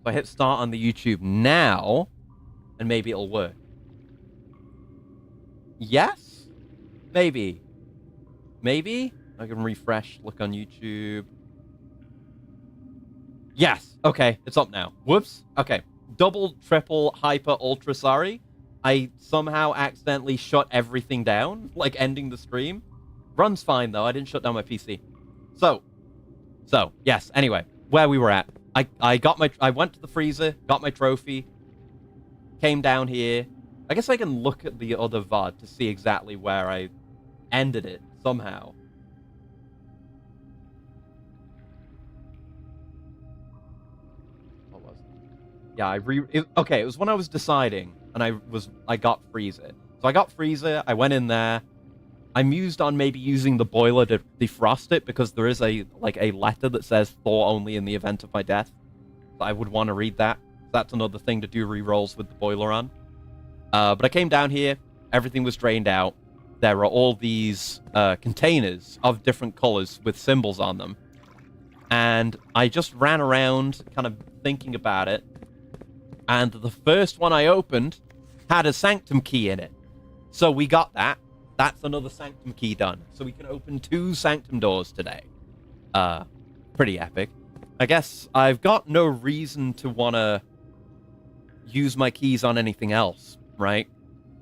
So I hit start on the YouTube now, and maybe it'll work. Yes? Maybe. Maybe? I can refresh, look on YouTube. Yes. Okay, it's up now. Whoops. Okay. Double, triple, hyper, ultra sorry. I somehow accidentally shut everything down, like ending the stream. Runs fine, though. I didn't shut down my PC. So, yes. Anyway, where we were at. I went to the freezer, got my trophy, came down here. I guess I can look at the other VOD to see exactly where I ended it somehow. What was it? Yeah, okay, it was when I was deciding, and I got freezer. So I got freezer, I went in there. I mused on maybe using the boiler to defrost it, because there is a letter that says Thor only in the event of my death. So I would want to read that. That's another thing to do re-rolls with the boiler on. But I came down here, everything was drained out. There are all these containers of different colors with symbols on them. And I just ran around kind of thinking about it. And the first one I opened had a Sanctum key in it. So we got that. That's another Sanctum key done. So we can open 2 Sanctum doors today. Pretty epic. I guess I've got no reason to want to use my keys on anything else, right?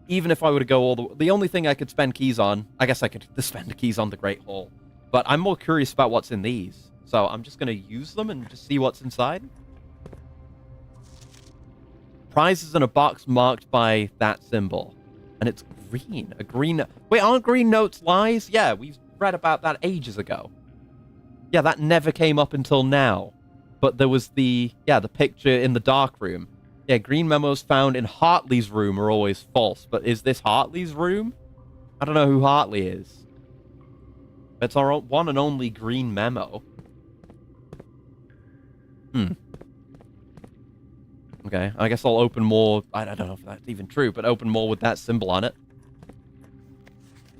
Even if I were to go the only thing I could spend keys on, I guess I could spend the keys on the Great Hall. But I'm more curious about what's in these. So I'm just going to use them and just see what's inside. Prizes in a box marked by that symbol. And it's green. A green... Wait, aren't green notes lies? Yeah, we've read about that ages ago. Yeah, that never came up until now. But there was the picture in the dark room. Yeah, green memos found in Hartley's room are always false. But is this Hartley's room? I don't know who Hartley is. It's our one and only green memo. Okay, I guess I'll open more. I don't know if that's even true, but open more with that symbol on it.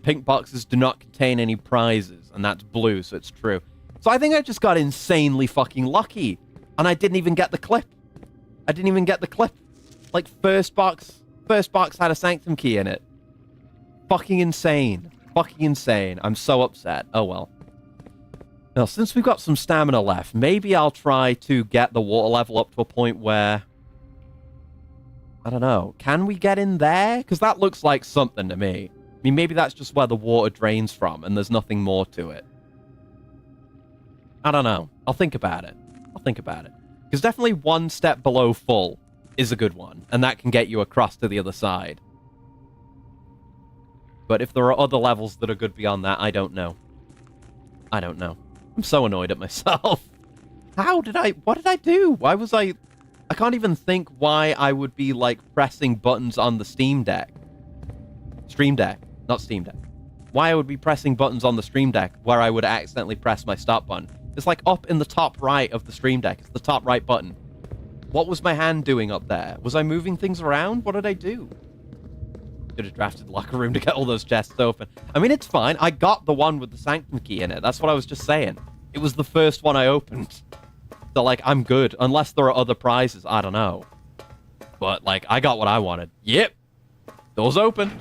Pink boxes do not contain any prizes, and that's blue, so it's true. So I think I just got insanely fucking lucky, and I didn't even get the clip. I didn't even get the clip. Like, first box had a Sanctum key in it. Fucking insane. Fucking insane. I'm so upset. Oh well. Now, since we've got some stamina left, maybe I'll try to get the water level up to a point where... I don't know. Can we get in there? Because that looks like something to me. I mean, maybe that's just where the water drains from, and there's nothing more to it. I don't know. I'll think about it. Because definitely one step below full is a good one, and that can get you across to the other side. But if there are other levels that are good beyond that, I don't know. I'm so annoyed at myself. What did I do? Why was I can't even think why I would be, like, pressing buttons on the Steam Deck. Stream Deck, not Steam Deck. Why I would be pressing buttons on the Stream Deck where I would accidentally press my stop button. It's, like, up in the top right of the Stream Deck. It's the top right button. What was my hand doing up there? Was I moving things around? What did I do? Could have drafted the locker room to get all those chests open. I mean, it's fine. I got the one with the Sanctum key in it. That's what I was just saying. It was the first one I opened. So, like, I'm good. Unless there are other prizes. I don't know. But, like, I got what I wanted. Yep. Doors open.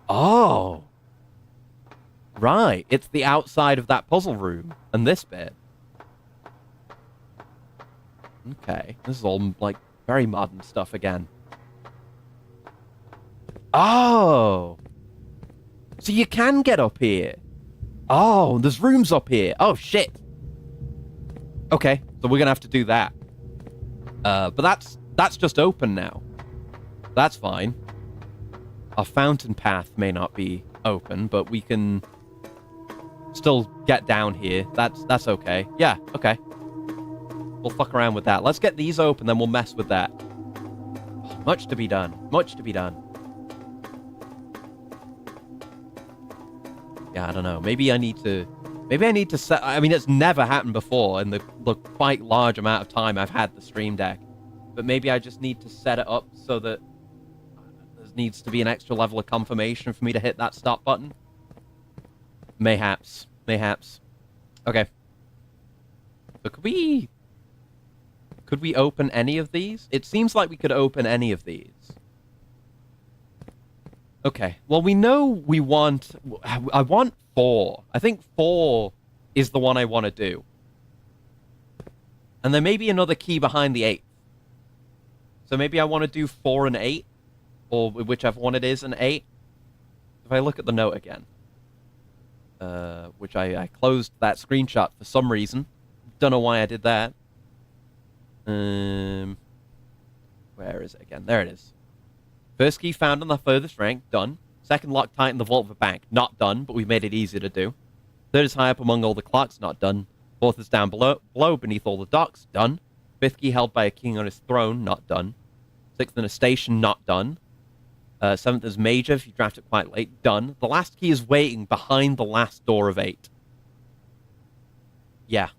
Oh. Right. It's the outside of that puzzle room. And this bit. Okay. This is all, like, very modern stuff again. Oh. So you can get up here. Oh, there's rooms up here. Oh, shit. Okay, so we're gonna have to do that. But that's just open now. That's fine. Our fountain path may not be open, but we can still get down here. That's okay. Yeah, okay. We'll fuck around with that. Let's get these open, then we'll mess with that. Oh, much to be done. Much to be done. Yeah, I don't know. Maybe I need to set... I mean, it's never happened before in the quite large amount of time I've had the Stream Deck. But maybe I just need to set it up so that there needs to be an extra level of confirmation for me to hit that stop button. Mayhaps. Okay. So could we open any of these? It seems like we could open any of these. Okay. Well, we know we want... I want 4. I think 4 is the one I want to do. And there may be another key behind the 8th. So maybe I want to do 4 and 8. Or whichever one it is, an 8. If I look at the note again. Which I closed that screenshot for some reason. Don't know why I did that. Where is it again? There it is. First key found on the furthest rank, done. Second lock tighten the vault of a bank, not done, but we made it easier to do. Third is high up among all the clocks, not done. Fourth is down below beneath all the docks, done. Fifth key held by a king on his throne, not done. Sixth in a station, not done. Seventh is major if you draft it quite late, done. The last key is waiting behind the last door of 8. Yeah.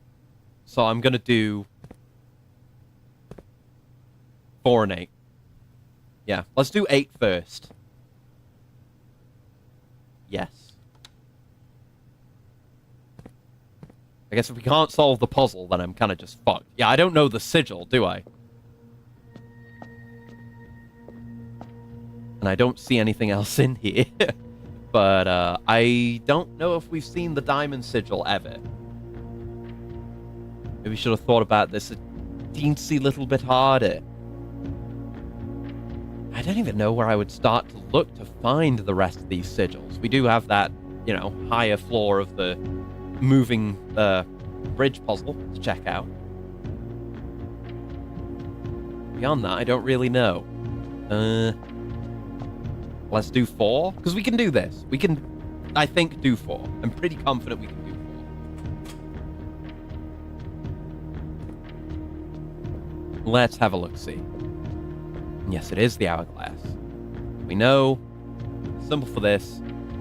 So I'm going to do 4 and 8. Yeah, let's do 8 first. Yes. I guess if we can't solve the puzzle, then I'm kind of just fucked. Yeah, I don't know the sigil, do I? And I don't see anything else in here. But I don't know if we've seen the diamond sigil ever. Maybe we should have thought about this a teensy little bit harder. I don't even know where I would start to look to find the rest of these sigils. We do have that, you know, higher floor of the moving bridge puzzle to check out. Beyond that, I don't really know. Let's do 4, because we can do this. We can, I think, do 4. I'm pretty confident we can do 4. Let's have a look-see. Yes, it is the hourglass. We know. Symbol for this.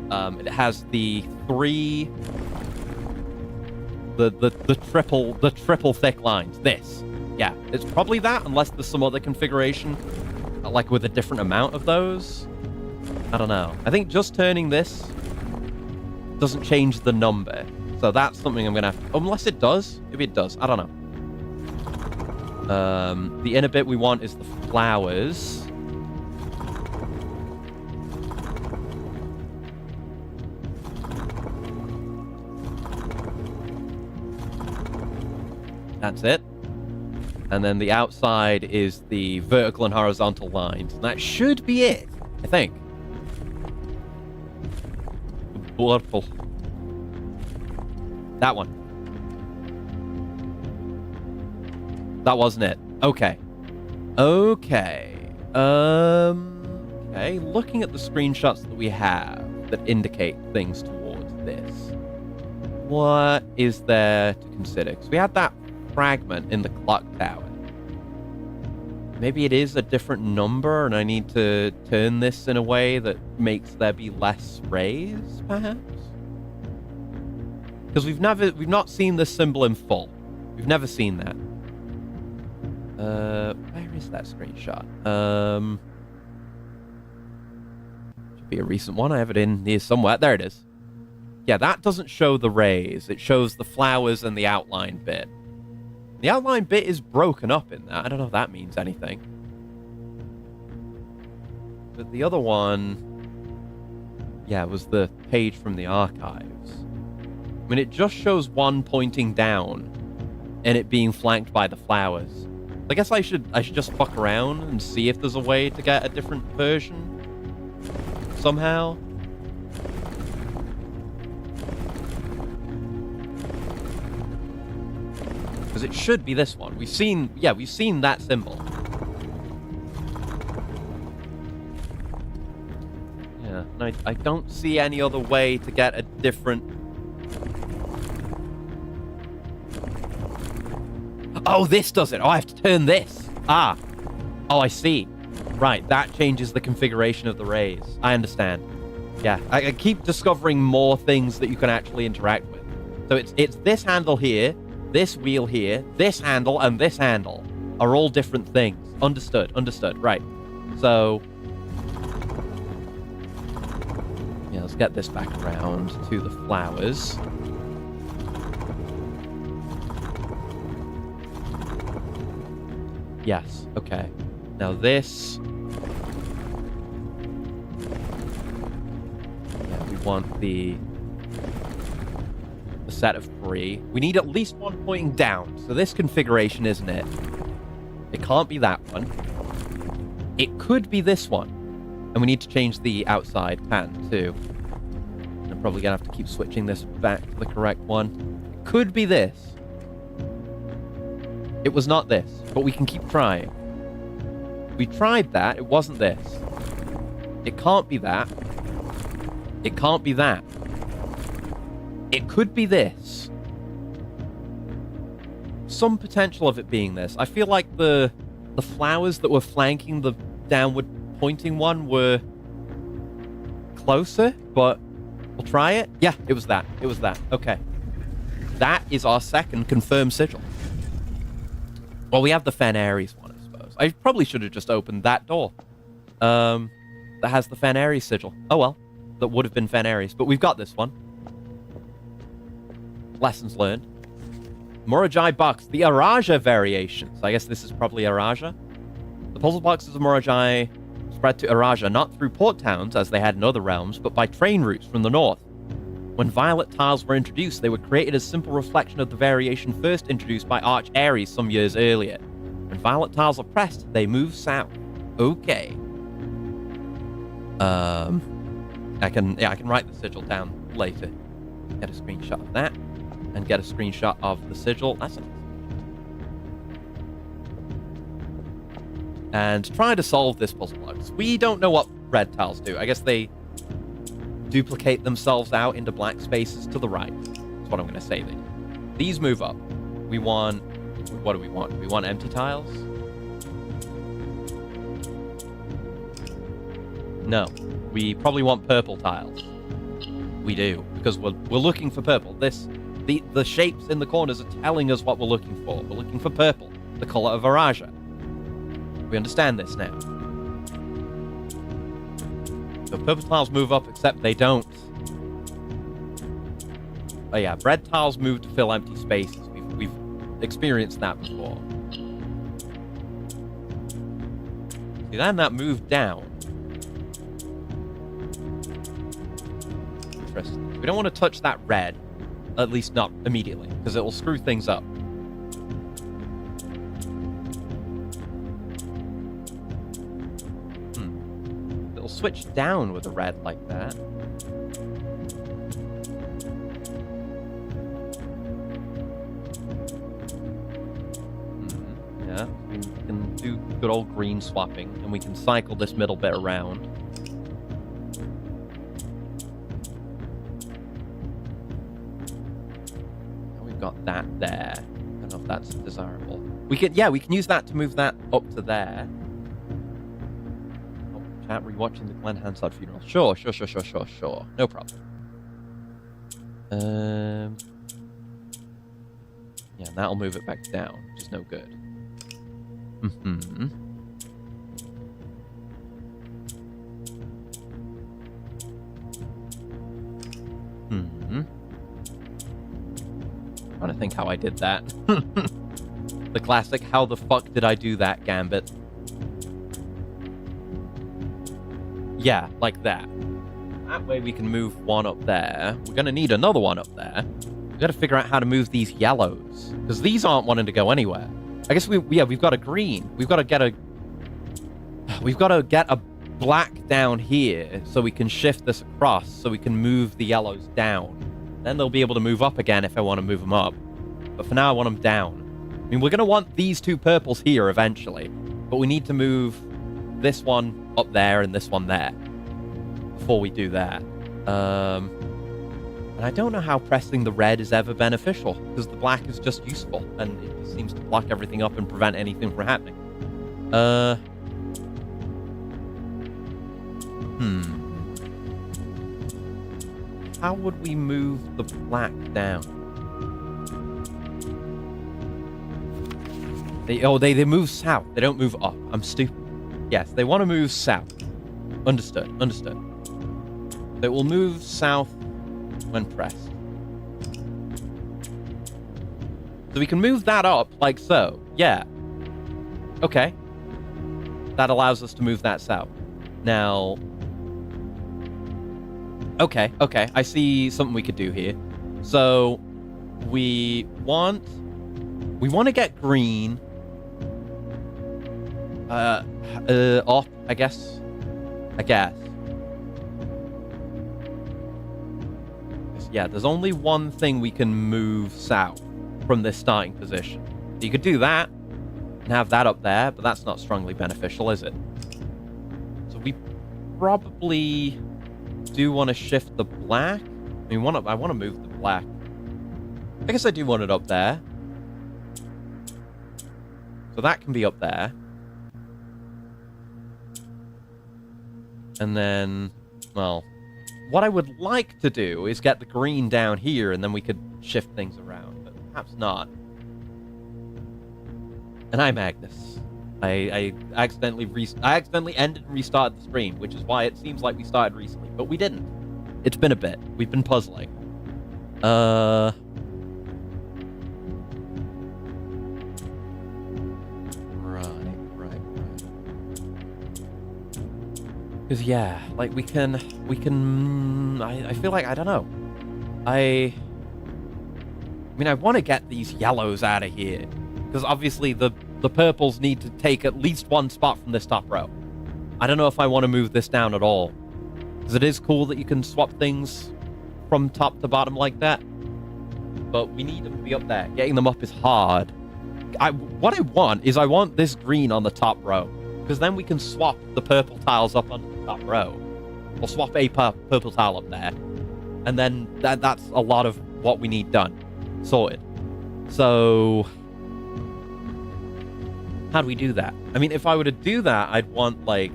It has the 3... The triple thick lines. This. Yeah, it's probably that, unless there's some other configuration, like with a different amount of those. I don't know. I think just turning this doesn't change the number. So that's something I'm going to have to... Unless it does. Maybe it does. I don't know. The inner bit we want is the flowers. That's it. And then the outside is the vertical and horizontal lines. And that should be it, I think. Purple. That one. That wasn't it. Okay. Okay. Okay. Looking at the screenshots that we have that indicate things towards this, what is there to consider? Because we had that fragment in the clock tower. Maybe it is a different number, and I need to turn this in a way that makes there be less rays, perhaps? Because we've not seen this symbol in full. We've never seen that. Where is that screenshot? Should be a recent one. I have it in here somewhere. There it is. Yeah, that doesn't show the rays. It shows the flowers and the outline bit. The outline bit is broken up in that. I don't know if that means anything. But the other one... Yeah, was the page from the archives. I mean, it just shows one pointing down and it being flanked by the flowers. I guess I should just fuck around and see if there's a way to get a different version somehow. Because it should be this one. We've seen that symbol. Yeah, and I don't see any other way to get a different... Oh, this does it. Oh, I have to turn this. Ah. Oh, I see. Right, that changes the configuration of the rays. I understand. Yeah, I keep discovering more things that you can actually interact with. So it's this handle here, this wheel here, this handle, and this handle are all different things. Understood, understood. Right. So... yeah, let's get this back around to the flowers. Yes, okay. Now this... Yeah, we want the set of 3. We need at least one pointing down. So this configuration, isn't it? It can't be that one. It could be this one. And we need to change the outside pan, too. I'm probably going to have to keep switching this back to the correct one. It could be this. It was not this, but we can keep trying. We tried that. It wasn't this. It can't be that. It can't be that. It could be this. Some potential of it being this. I feel like the flowers that were flanking the downward pointing one were closer, but we'll try it. Yeah, it was that. It was that. Okay. That is our second confirmed sigil. Well, we have the Fen Ares one, I suppose. I probably should have just opened that door. That has the Fen Ares sigil. Oh well. That would have been Fen Ares, but we've got this one. Lessons learned. Morojai box, the Araja variations. I guess this is probably Araja. The puzzle boxes of Morojai spread to Araja not through port towns as they had in other realms, but by train routes from the north. When violet tiles were introduced, they were created as simple reflection of the variation first introduced by Arch Ares some years earlier. When violet tiles are pressed, they move south. Okay. I can write the sigil down later. Get a screenshot of that. And get a screenshot of the sigil. That's nice. And try to solve this puzzle box. We don't know what red tiles do. I guess they duplicate themselves out into black spaces to the right. That's what I'm going to say they do. These move up. We want... What do we want? We want empty tiles? No. We probably want purple tiles. We do. Because we're looking for purple. The shapes in the corners are telling us what we're looking for. We're looking for purple, the color of Araja. We understand this now. So purple tiles move up, except they don't. Oh yeah, red tiles move to fill empty spaces. We've experienced that before. See, then that moved down. Interesting. We don't want to touch that red. At least not immediately, because it will screw things up. It'll switch down with a red like that. Yeah, we can do good old green swapping, and we can cycle this middle bit around. Got that there. I don't know if that's desirable. We can use that to move that up to there. Oh, chat, rewatching the Glenn Hansard funeral. Sure. No problem. Yeah, that'll move it back down, which is no good. I'm trying to think how I did that. The classic, how the fuck did I do that, Gambit? Yeah, like that. That way we can move one up there. We're going to need another one up there. We've got to figure out how to move these yellows. Because these aren't wanting to go anywhere. I guess we've got a green. We've got to get a black down here so we can shift this across so we can move the yellows down. Then they'll be able to move up again if I want to move them up. But for now, I want them down. I mean, we're going to want these two purples here eventually. But we need to move this one up there and this one there before we do that. And I don't know how pressing the red is ever beneficial, because the black is just useful, and it seems to block everything up and prevent anything from happening. How would we move the black down? They move south. They don't move up. I'm stupid. Yes, they want to move south. Understood. They will move south when pressed. So we can move that up like so. Yeah. Okay. That allows us to move that south. Now... Okay. I see something we could do here. So, we want to get green... off, I guess. Yeah, there's only one thing we can move south from this starting position. So you could do that and have that up there, but that's not strongly beneficial, is it? So we probably do want to shift the black. I want to move the black. I guess I do want it up there. So that can be up there. And then, well, what I would like to do is get the green down here, and then we could shift things around, but perhaps not. And I'm Magnus. I accidentally ended and restarted the stream, which is why it seems like we started recently, but we didn't. It's been a bit. We've been puzzling. Because, yeah, like, we can, I feel like, I don't know. I mean, I want to get these yellows out of here. Because, obviously, the purples need to take at least one spot from this top row. I don't know if I want to move this down at all. Because it is cool that you can swap things from top to bottom like that. But we need them to be up there. Getting them up is hard. What I want this green on the top row. Because then we can swap the purple tiles up onto the top row. Or swap a purple tile up there. And then that's a lot of what we need done. Sorted. So... how do we do that? I mean, if I were to do that, I'd want, like...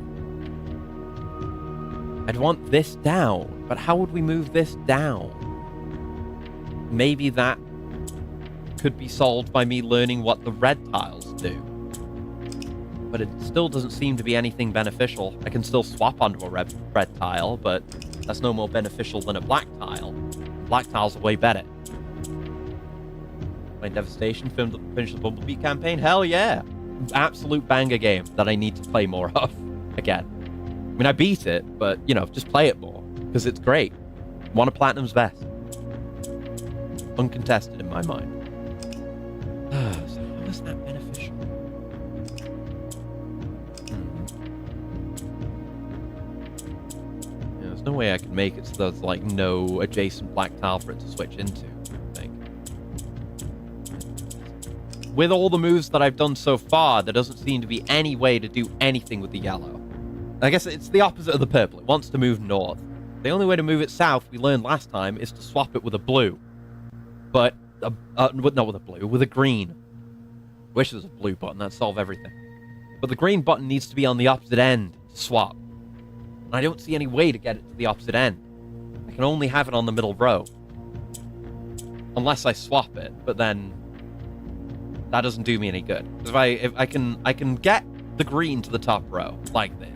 I'd want this down. But how would we move this down? Maybe that could be solved by me learning what the red tiles do. But it still doesn't seem to be anything beneficial. I can still swap onto a red tile, but that's no more beneficial than a black tile. Black tiles are way better. My Devastation film to finish the Bumblebee campaign? Hell yeah! Absolute banger game that I need to play more of again. I mean, I beat it, but, you know, just play it more. Because it's great. One of Platinum's best. Uncontested in my mind. So how is that beneficial? Yeah, there's no way I can make it so there's, like, no adjacent black tile for it to switch into, I think. With all the moves that I've done so far, there doesn't seem to be any way to do anything with the yellow. I guess it's the opposite of the purple. It wants to move north. The only way to move it south, we learned last time, is to swap it with a blue. But, not with a blue, with a green. Wish there was a blue button, that'd solve everything. But the green button needs to be on the opposite end to swap. And I don't see any way to get it to the opposite end. I can only have it on the middle row. Unless I swap it, but then that doesn't do me any good. Because if I can get the green to the top row, like this.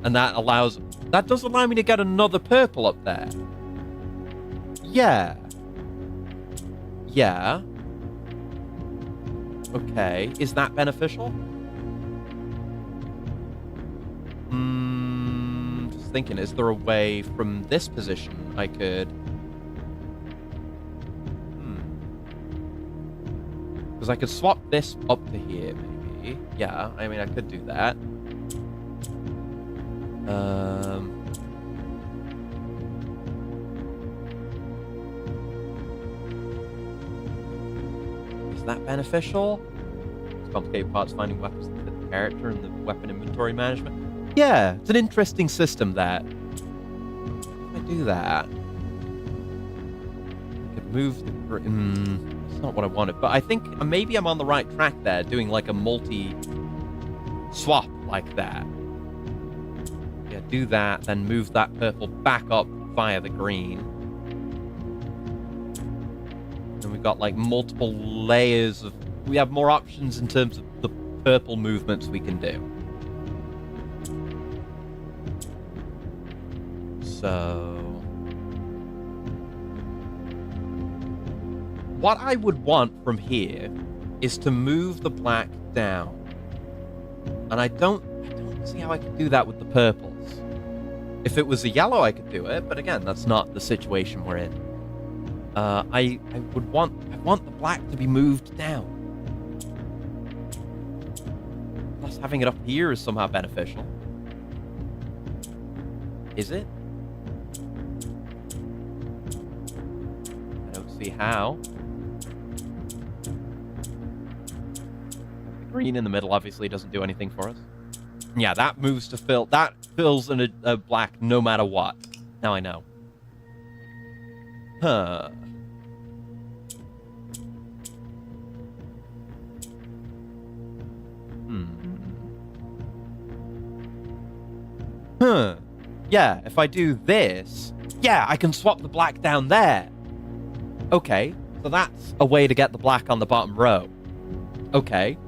And that does allow me to get another purple up there. Yeah. Yeah. Okay, is that beneficial? Just thinking, is there a way from this position I could... Because I could swap this up to here, maybe. Yeah, I mean, I could do that. Is that beneficial? It's complicated parts finding weapons that fit the character and the weapon inventory management. Yeah, it's an interesting system that. If I do that, I could move the. That's not what I wanted, but I think maybe I'm on the right track there, doing like a multi-swap like that. Yeah, do that, then move that purple back up via the green. And we've got like multiple layers of... We have more options in terms of the purple movements we can do. So... what I would want from here is to move the black down. And I don't see how I could do that with the purples. If it was a yellow, I could do it, but again, that's not the situation we're in. I want the black to be moved down. Plus, having it up here is somehow beneficial. Is it? I don't see how. The green in the middle obviously doesn't do anything for us. Yeah, that moves to fill. That fills in a black no matter what. Now I know. Huh. Huh. Yeah, if I do this, yeah, I can swap the black down there. Okay, so that's a way to get the black on the bottom row. Okay.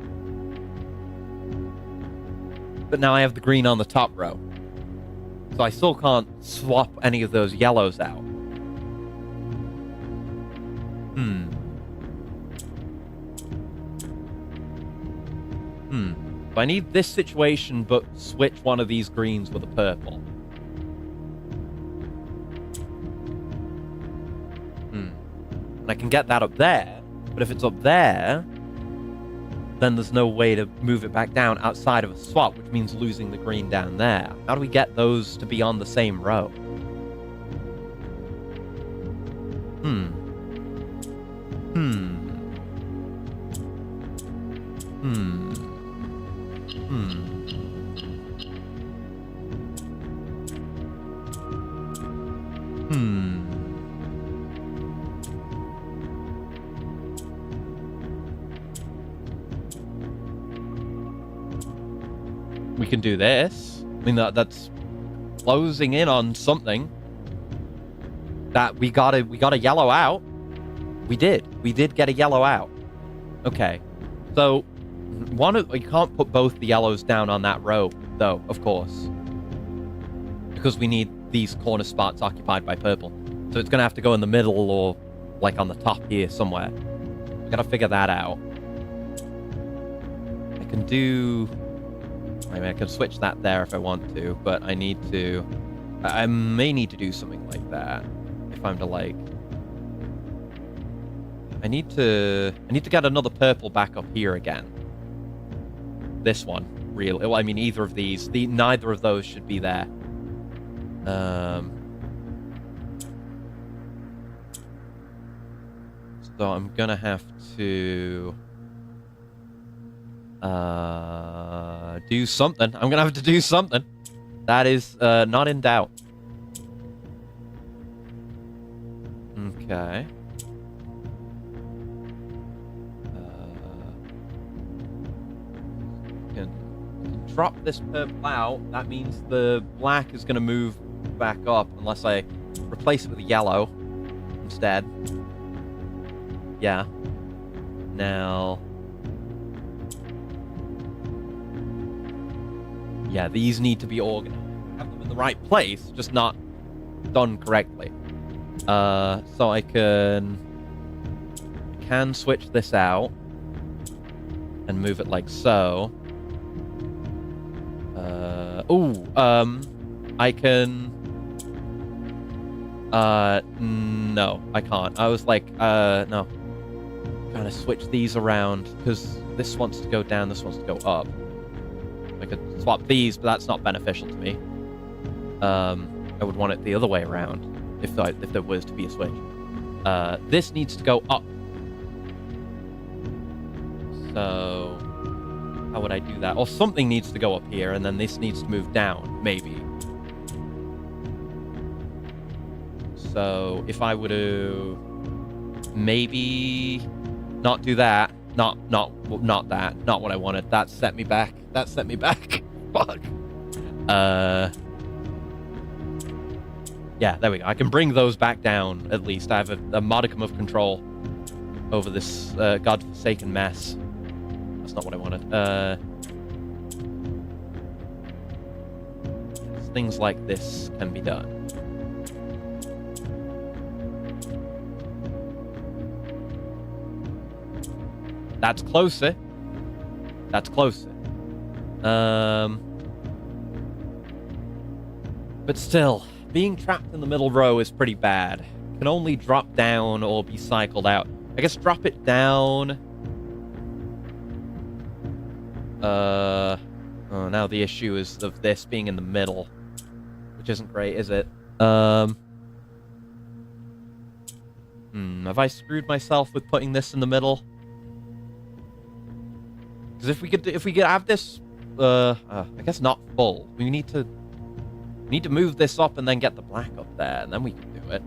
But now I have the green on the top row. So I still can't swap any of those yellows out. So I need this situation, but switch one of these greens with a purple. And I can get that up there, but if it's up there, then there's no way to move it back down outside of a swap, which means losing the green down there. How do we get those to be on the same row? We can do this. I mean, that's closing in on something. That we got a yellow out. We did get a yellow out. Okay, so you can't put both the yellows down on that row, though, of course, because we need these corner spots occupied by purple. So it's gonna have to go in the middle or like on the top here somewhere. We gotta figure that out. I can do. I mean, I can switch that there if I want to, but I need to. I may need to do something like that if I'm to like. I need to get another purple back up here again. This one, really. Well, I mean, either of these. Neither of those should be there. So I'm gonna have to. Do something. I'm gonna have to do something. That is not in doubt. Okay. Can drop this purple out. That means the black is gonna move back up unless I replace it with a yellow instead. Yeah. Now. Yeah, these need to be organized. Have them in the right place, just not done correctly. So I can switch this out and move it like so. I can. No, I can't. I was like, no. I'm trying to switch these around because this wants to go down, this wants to go up. I could swap these, but that's not beneficial to me. I would want it the other way around if there was to be a switch. This needs to go up. So how would I do that? Or something needs to go up here, and then this needs to move down, maybe. So if I were to maybe not do that, not that, not what I wanted. That set me back. Fuck. Yeah, there we go. I can bring those back down, at least. I have a modicum of control over this godforsaken mess. That's not what I wanted. Things like this can be done. That's closer. That's closer. But still, being trapped in the middle row is pretty bad. Can only drop down or be cycled out. I guess drop it down. Oh, now the issue is of this being in the middle, which isn't great, is it? Have I screwed myself with putting this in the middle? Because if we could have this, I guess not full. We need to move this up and then get the black up there, and then we can do it.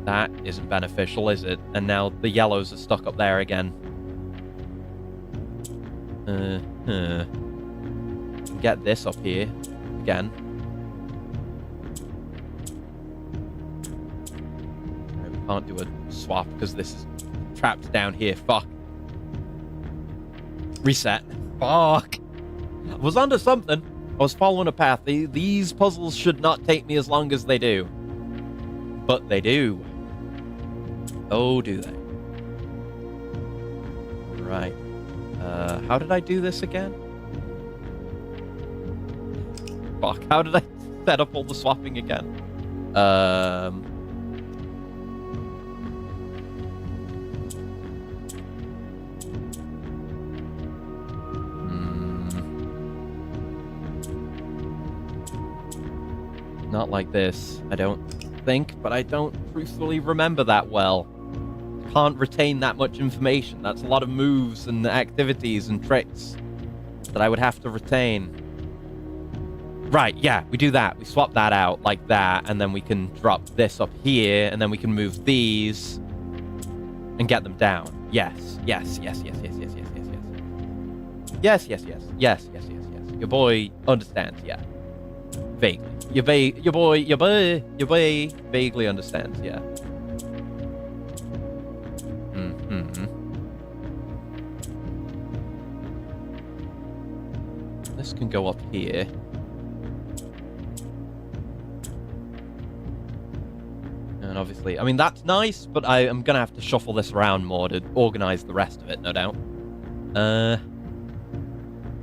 That isn't beneficial, is it? And now the yellows are stuck up there again. Get this up here again. We can't do a swap because this is trapped down here. Fuck. Reset. Fuck. I was onto something. I was following a path. These puzzles should not take me as long as they do. But they do. Oh, do they? Right. How did I do this again? Fuck, how did I set up all the swapping again? Not like this, I don't think, but I don't truthfully remember that well. Can't retain that much information. That's a lot of moves and activities and tricks that I would have to retain. Right, yeah, we do that. We swap that out like that, and then we can drop this up here, and then we can move these and get them down. Yes, yes, yes, yes, yes, yes, yes, yes, yes. Yes, yes, yes, yes, yes, yes, yes. Your boy understands, yeah. Vaguely. Your boy vaguely understands, yeah. This can go up here. And obviously, I mean, that's nice, but I am going to have to shuffle this around more to organize the rest of it, no doubt. I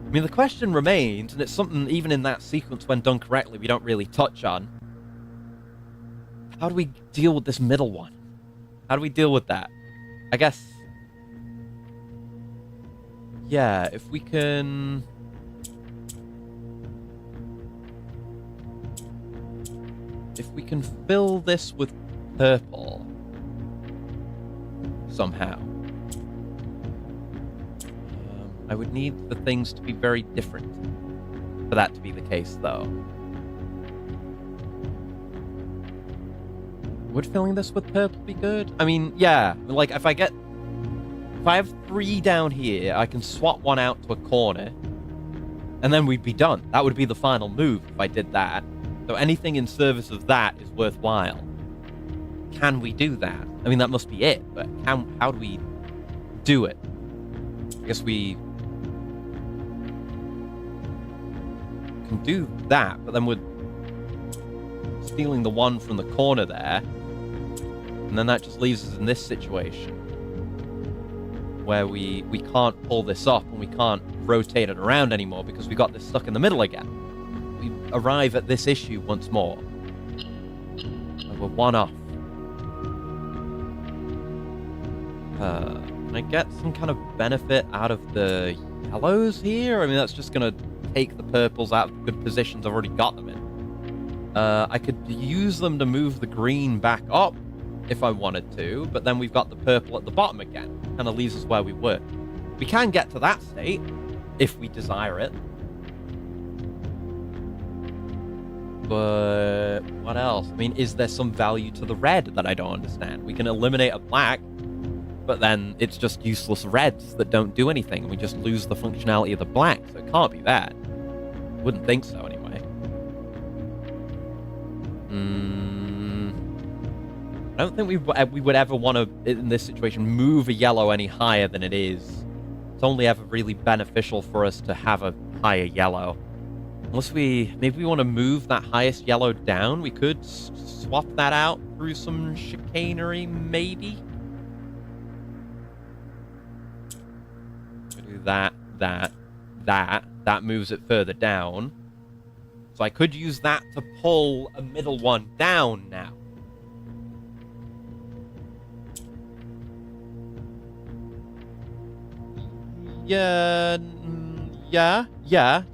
mean, the question remains, and it's something even in that sequence when done correctly we don't really touch on. How do we deal with this middle one? How do we deal with that? I guess... yeah, if we can... if we can fill this with purple somehow. I would need the things to be very different for that to be the case, though. Would filling this with purple be good? I mean, yeah. Like, if I have 3 down here, I can swap one out to a corner, and then we'd be done. That would be the final move if I did that. So anything in service of that is worthwhile. Can we do that? I mean, that must be it, but how do we do it? I guess we can do that, but then we're stealing the one from the corner there, and then that just leaves us in this situation where we can't pull this up and we can't rotate it around anymore because we got this stuck in the middle again. We arrive at this issue once more. And we're one off. Can I get some kind of benefit out of the yellows here? I mean, that's just going to take the purples out of the good positions I've already got them in. I could use them to move the green back up if I wanted to, but then we've got the purple at the bottom again. Kind of leaves us where we were. We can get to that state if we desire it. But what else? I mean, is there some value to the red that I don't understand? We can eliminate a black, but then it's just useless reds that don't do anything, and we just lose the functionality of the black, so it can't be that. Wouldn't think so, anyway. I don't think we would ever want to, in this situation, move a yellow any higher than it is. It's only ever really beneficial for us to have a higher yellow. Unless maybe we want to move that highest yellow down. We could swap that out through some chicanery, maybe. Do that. That moves it further down. So I could use that to pull a middle one down now. Yeah.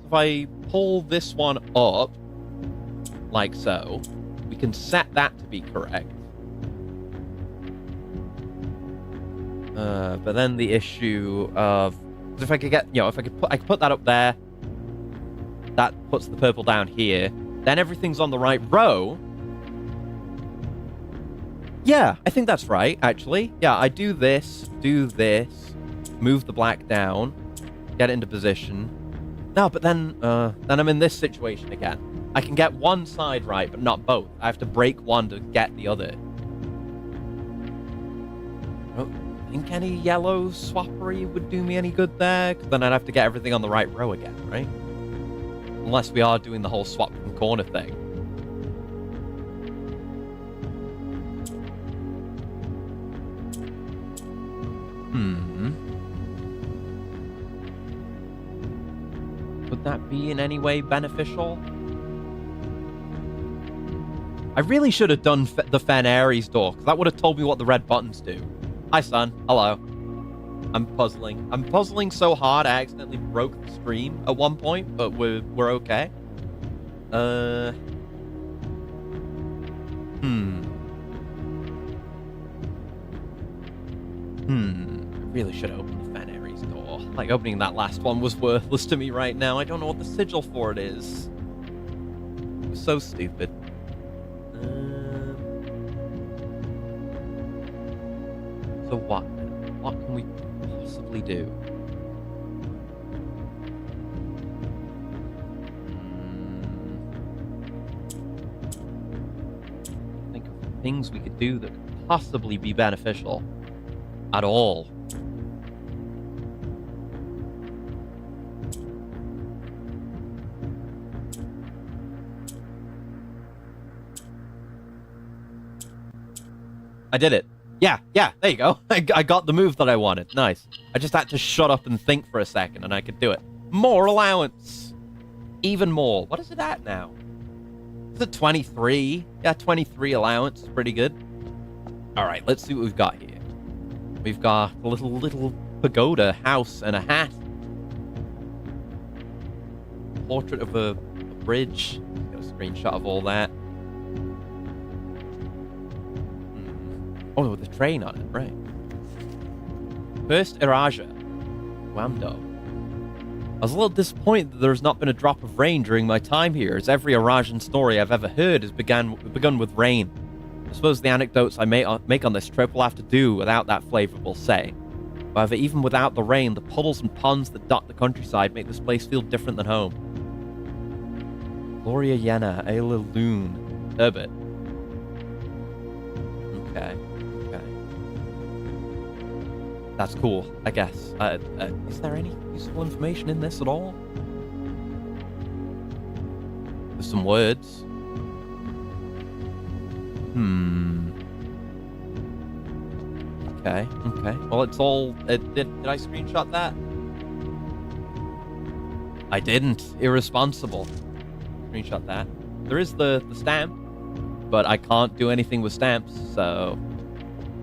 If I pull this one up, like so, we can set that to be correct. But then the issue of, if I could get, I could put that up there. That puts the purple down here. Then everything's on the right row. Yeah, I think that's right, actually. Yeah, I do this, move the black down, get it into position. No, but then I'm in this situation again. I can get one side right, but not both. I have to break one to get the other. I don't think any yellow swappery would do me any good there, because then I'd have to get everything on the right row again, right? Unless we are doing the whole swap from corner thing. Would that be in any way beneficial? I really should have done the Fen Ares door, because that would have told me what the red buttons do. Hi, son. Hello. I'm puzzling. I'm puzzling so hard I accidentally broke the stream at one point, but we're okay. I really should have opened the Fen Ares door. Like, opening that last one was worthless to me right now. I don't know what the sigil for it is. It was so stupid. So what? What can we possibly do? Think of things we could do that could possibly be beneficial at all. I did it. Yeah, there you go. I got the move that I wanted. Nice. I just had to shut up and think for a second, and I could do it. More allowance. Even more. What is it at now? Is it 23? Yeah, 23 allowance. Pretty good. All right, let's see what we've got here. We've got a little pagoda house and a hat. Portrait of a bridge. Got a screenshot of all that. Oh, with the train on it, right. First Iraja. Wamdo. I was a little disappointed that there has not been a drop of rain during my time here, as every Irajan story I've ever heard has begun with rain. I suppose the anecdotes I make on this trip will have to do without that flavorful saying. However, even without the rain, the puddles and ponds that dot the countryside make this place feel different than home. Gloria Yena, Ayla Loon, Herbert. Okay. That's cool, I guess. Is there any useful information in this at all? There's some words. Okay. Well, it's all... Did I screenshot that? I didn't. Irresponsible. Screenshot that. There is the stamp, but I can't do anything with stamps, so...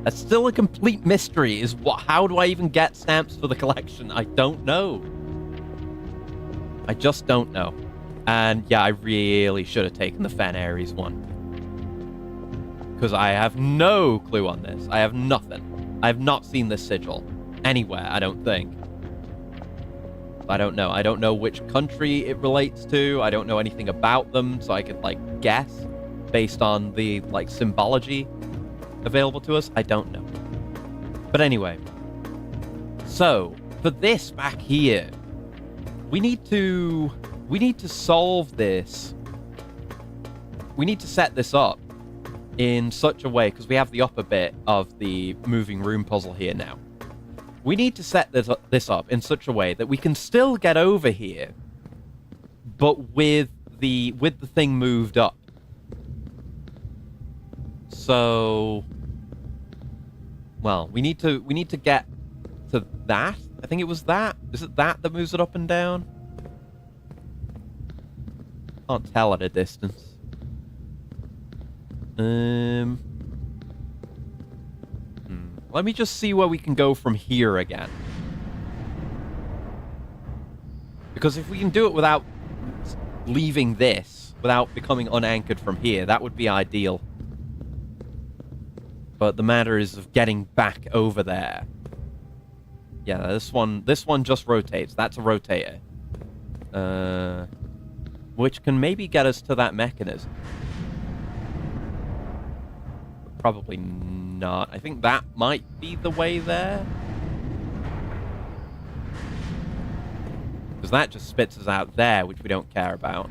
That's still a complete mystery, how do I even get stamps for the collection? I don't know. I just don't know. And yeah, I really should have taken the Fen Ares one. Because I have no clue on this. I have nothing. I have not seen this sigil anywhere, I don't think. I don't know. I don't know which country it relates to. I don't know anything about them, so I could, guess based on the, symbology available to us. I don't know. But anyway, so for this back here, we need to solve this. We need to set this up in such a way, because we have the upper bit of the moving room puzzle here now. We need to set this up in such a way that we can still get over here, but with the thing moved up. So, well, we need to get to that. I think it was that. Is it that moves it up and down? Can't tell at a distance. Let me just see where we can go from here again. Because if we can do it without leaving this, without becoming unanchored from here, that would be ideal. But the matter is of getting back over there. Yeah, this one just rotates. That's a rotator. Which can maybe get us to that mechanism. Probably not. I think that might be the way there. Because that just spits us out there, which we don't care about.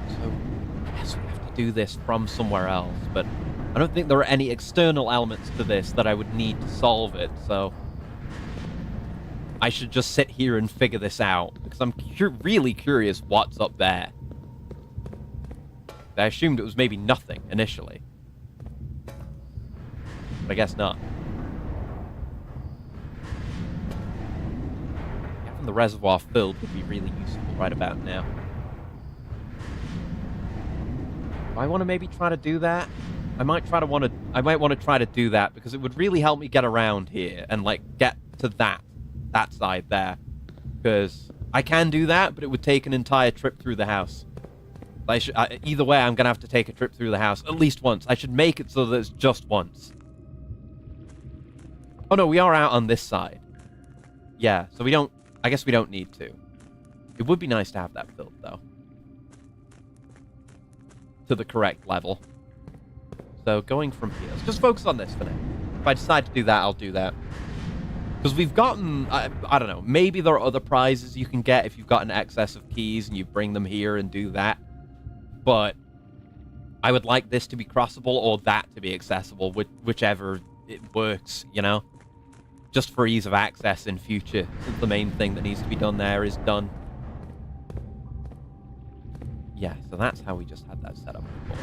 So, yes, we have to do this from somewhere else, but I don't think there are any external elements to this that I would need to solve it, so I should just sit here and figure this out, because I'm really curious what's up there. I assumed it was maybe nothing initially, but I guess not. Having the reservoir filled would be really useful right about now. Do I want to maybe try to do that? I might want to try to do that because it would really help me get around here and like get to that side there. Because I can do that, but it would take an entire trip through the house. Either way, I'm gonna have to take a trip through the house at least once. I should make it so that it's just once. Oh no, we are out on this side. Yeah, so we don't. I guess we don't need to. It would be nice to have that filled though, to the correct level. So going from here, let's just focus on this for now. If I decide to do that, I'll do that. Because we've gotten, I don't know, maybe there are other prizes you can get if you've got an excess of keys and you bring them here and do that. But I would like this to be crossable or that to be accessible, whichever it works, you know? Just for ease of access in future, since the main thing that needs to be done there is done. Yeah, so that's how we just had that set up, of course.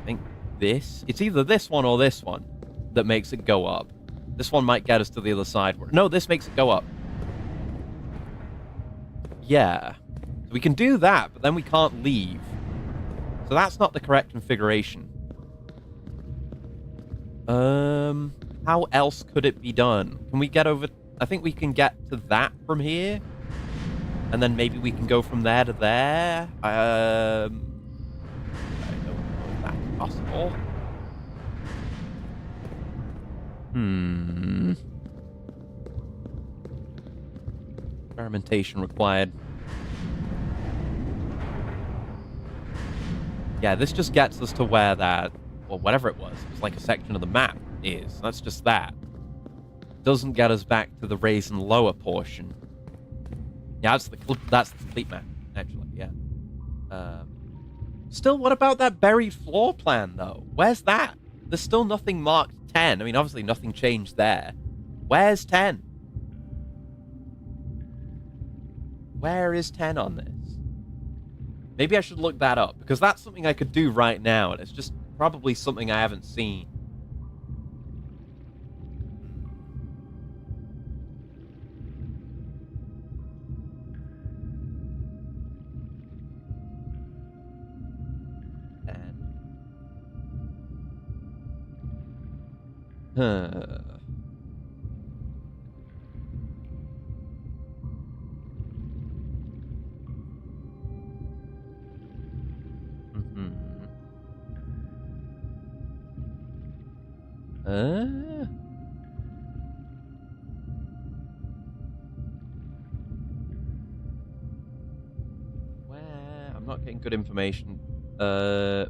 I think it's either this one or this one that makes it go up. This one might get us to the other side. No, this makes it go up. Yeah. So we can do that, but then we can't leave. So that's not the correct configuration. How else could it be done? Can we get over... I think we can get to that from here. And then maybe we can go from there to there. I don't know if that's possible. Experimentation required. Yeah, this just gets us to where that, or whatever it was like a section of the map is. That's just that. Doesn't get us back to the raise and lower portion. Yeah, that's the complete map, actually, yeah. Still, what about that buried floor plan, though? Where's that? There's still nothing marked 10. I mean, obviously nothing changed there. Where's 10? Where is 10 on this? Maybe I should look that up, because that's something I could do right now, and it's just probably something I haven't seen. Where? I'm not getting good information. Where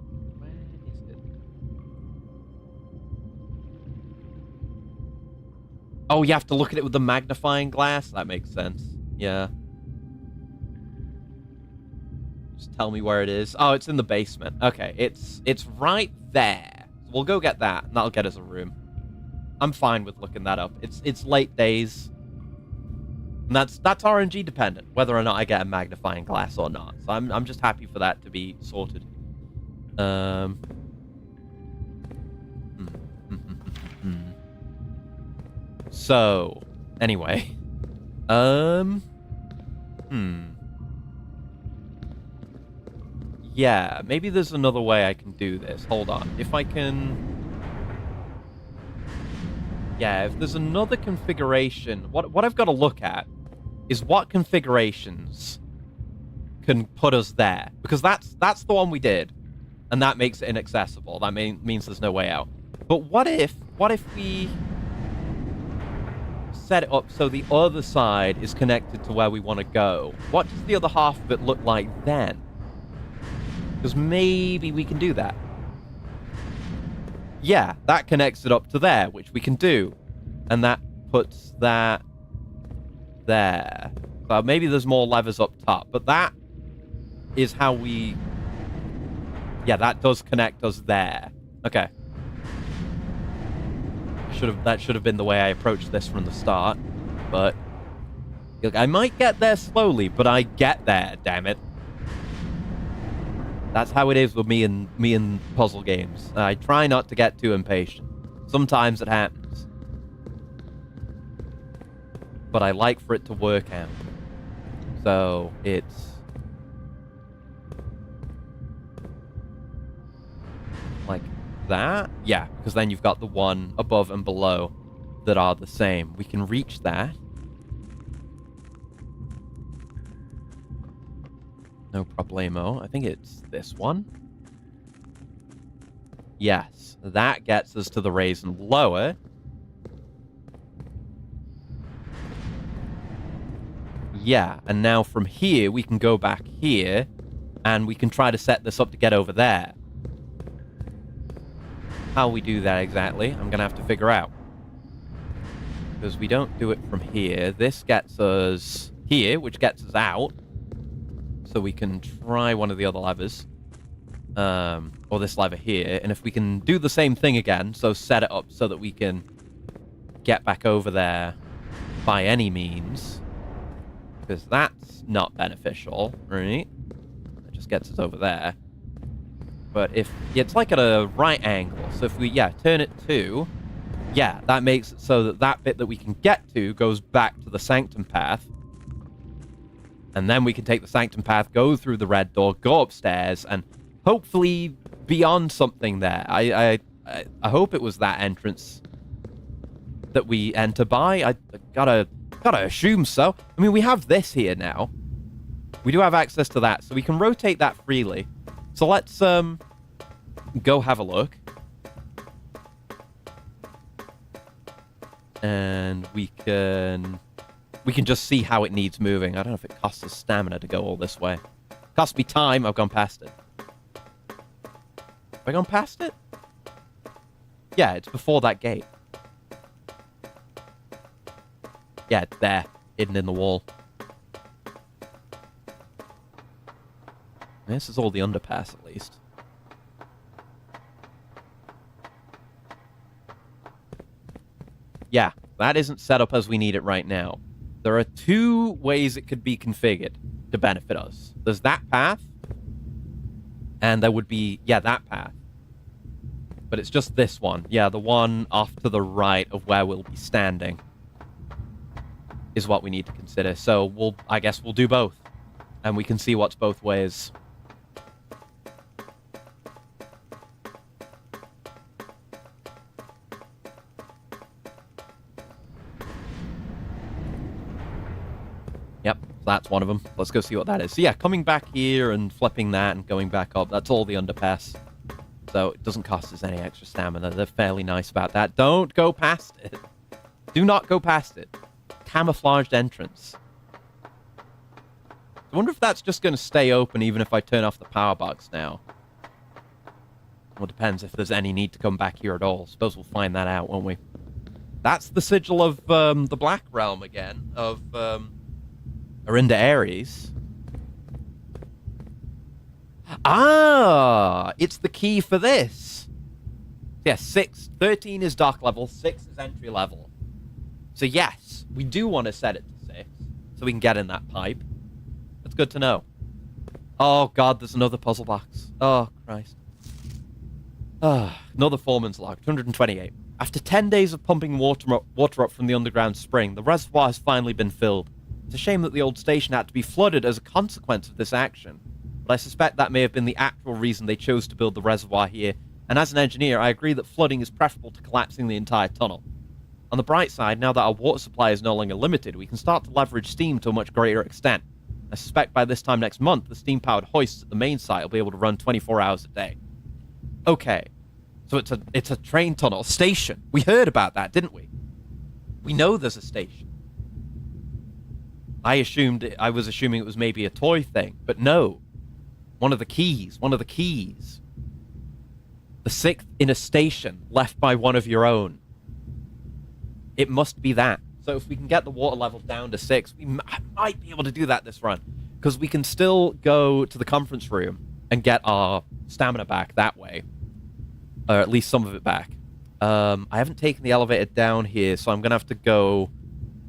is it? Oh, you have to look at it with the magnifying glass? That makes sense. Yeah. Just tell me where it is. Oh, it's in the basement. Okay, it's right there. So we'll go get that, and that'll get us a room. I'm fine with looking that up. It's late days. And that's RNG dependent, whether or not I get a magnifying glass or not. So I'm just happy for that to be sorted. So, anyway. Yeah, maybe there's another way I can do this. Hold on. If I can... Yeah, if there's another configuration... What I've got to look at is what configurations can put us there. Because that's the one we did. And that makes it inaccessible. That means there's no way out. But what if we set it up so the other side is connected to where we want to go? What does the other half of it look like then? Because maybe we can do that. Yeah, that connects it up to there, which we can do. And that puts that there. So maybe there's more levers up top. But that is how we... Yeah, that does connect us there. Okay. That should have been the way I approached this from the start. But... Look, I might get there slowly, but I get there, damn it. That's how it is with me and puzzle games. I try not to get too impatient. Sometimes it happens. But I like for it to work out. So, it's... like that? Yeah, because then you've got the one above and below that are the same. We can reach that. No problemo. I think it's this one. Yes, that gets us to the raisin lower. Yeah, and now from here, we can go back here, and we can try to set this up to get over there. How we do that exactly, I'm going to have to figure out. Because we don't do it from here. This gets us here, which gets us out. So we can try one of the other levers. Or this lever here. And if we can do the same thing again, so set it up so that we can get back over there by any means. Because that's not beneficial, right? It just gets us over there. But if... it's like at a right angle. So if we, turn it to... Yeah, that makes it so that that bit that we can get to goes back to the sanctum path. And then we can take the sanctum path, go through the red door, go upstairs, and hopefully beyond something there. I hope it was that entrance that we enter by. I gotta assume so. I mean, we have this here now. We do have access to that, so we can rotate that freely. So let's go have a look. And we can just see how it needs moving. I don't know if it costs us stamina to go all this way. Cost me time. I've gone past it. Have I gone past it? Yeah, it's before that gate. Yeah, it's there. Hidden in the wall. This is all the underpass, at least. Yeah, that isn't set up as we need it right now. There are two ways it could be configured to benefit us. There's that path, and there would be, that path. But it's just this one. Yeah, the one off to the right of where we'll be standing is what we need to consider. So I guess we'll do both, and we can see what's both ways. Yep, that's one of them. Let's go see what that is. So yeah, coming back here and flipping that and going back up, that's all the underpass. So it doesn't cost us any extra stamina. They're fairly nice about that. Don't go past it. Do not go past it. Camouflaged entrance. I wonder if that's just going to stay open even if I turn off the power box now. Well, it depends if there's any need to come back here at all. Suppose we'll find that out, won't we? That's the sigil of the Black Realm again, of... Arinda Ares. Ah! It's the key for this. Yeah, 13 is dark level, 6 is entry level. So yes, we do want to set it to 6. so we can get in that pipe. That's good to know. Oh, God, there's another puzzle box. Oh, Christ. Another foreman's log, 228. After 10 days of pumping water up from the underground spring, the reservoir has finally been filled. It's a shame that the old station had to be flooded as a consequence of this action, but I suspect that may have been the actual reason they chose to build the reservoir here, and as an engineer, I agree that flooding is preferable to collapsing the entire tunnel. On the bright side, now that our water supply is no longer limited, we can start to leverage steam to a much greater extent. I suspect by this time next month, the steam-powered hoists at the main site will be able to run 24 hours a day. Okay. So it's a train tunnel station. We heard about that, didn't we? We know there's a station. I was assuming it was maybe a toy thing, but no. One of the keys. The 6th in a station left by one of your own. It must be that. So if we can get the water level down to 6, we might be able to do that this run. Because we can still go to the conference room and get our stamina back that way. Or at least some of it back. I haven't taken the elevator down here, so I'm going to have to go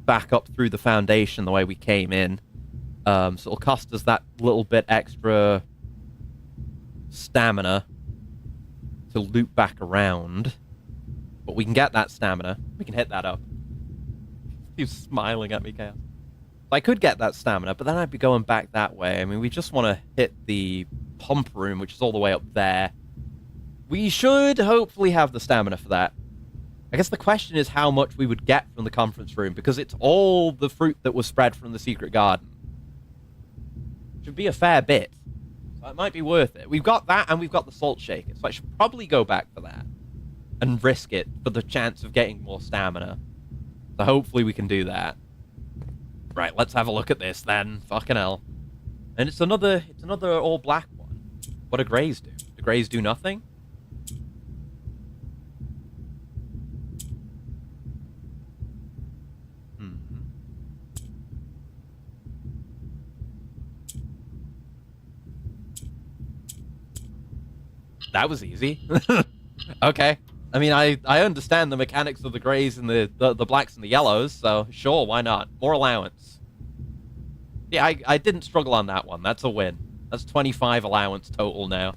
back up through the foundation the way we came in. So it'll cost us that little bit extra stamina to loop back around. But we can get that stamina. We can hit that up. He's smiling at me, Chaos. I could get that stamina, but then I'd be going back that way. I mean, we just want to hit the pump room, which is all the way up there. We should hopefully have the stamina for that. I guess the question is how much we would get from the conference room, because it's all the fruit that was spread from the secret garden. Should be a fair bit. So it might be worth it. We've got that, and we've got the salt shaker, so I should probably go back for that. And risk it for the chance of getting more stamina. So hopefully we can do that. Right, let's have a look at this then. Fucking hell. And it's another all black one. What do greys do? Do greys do nothing? That was easy. Okay. I mean, I understand the mechanics of the greys and the blacks and the yellows, so sure, why not? More allowance. Yeah, I didn't struggle on that one. That's a win. That's 25 allowance total now.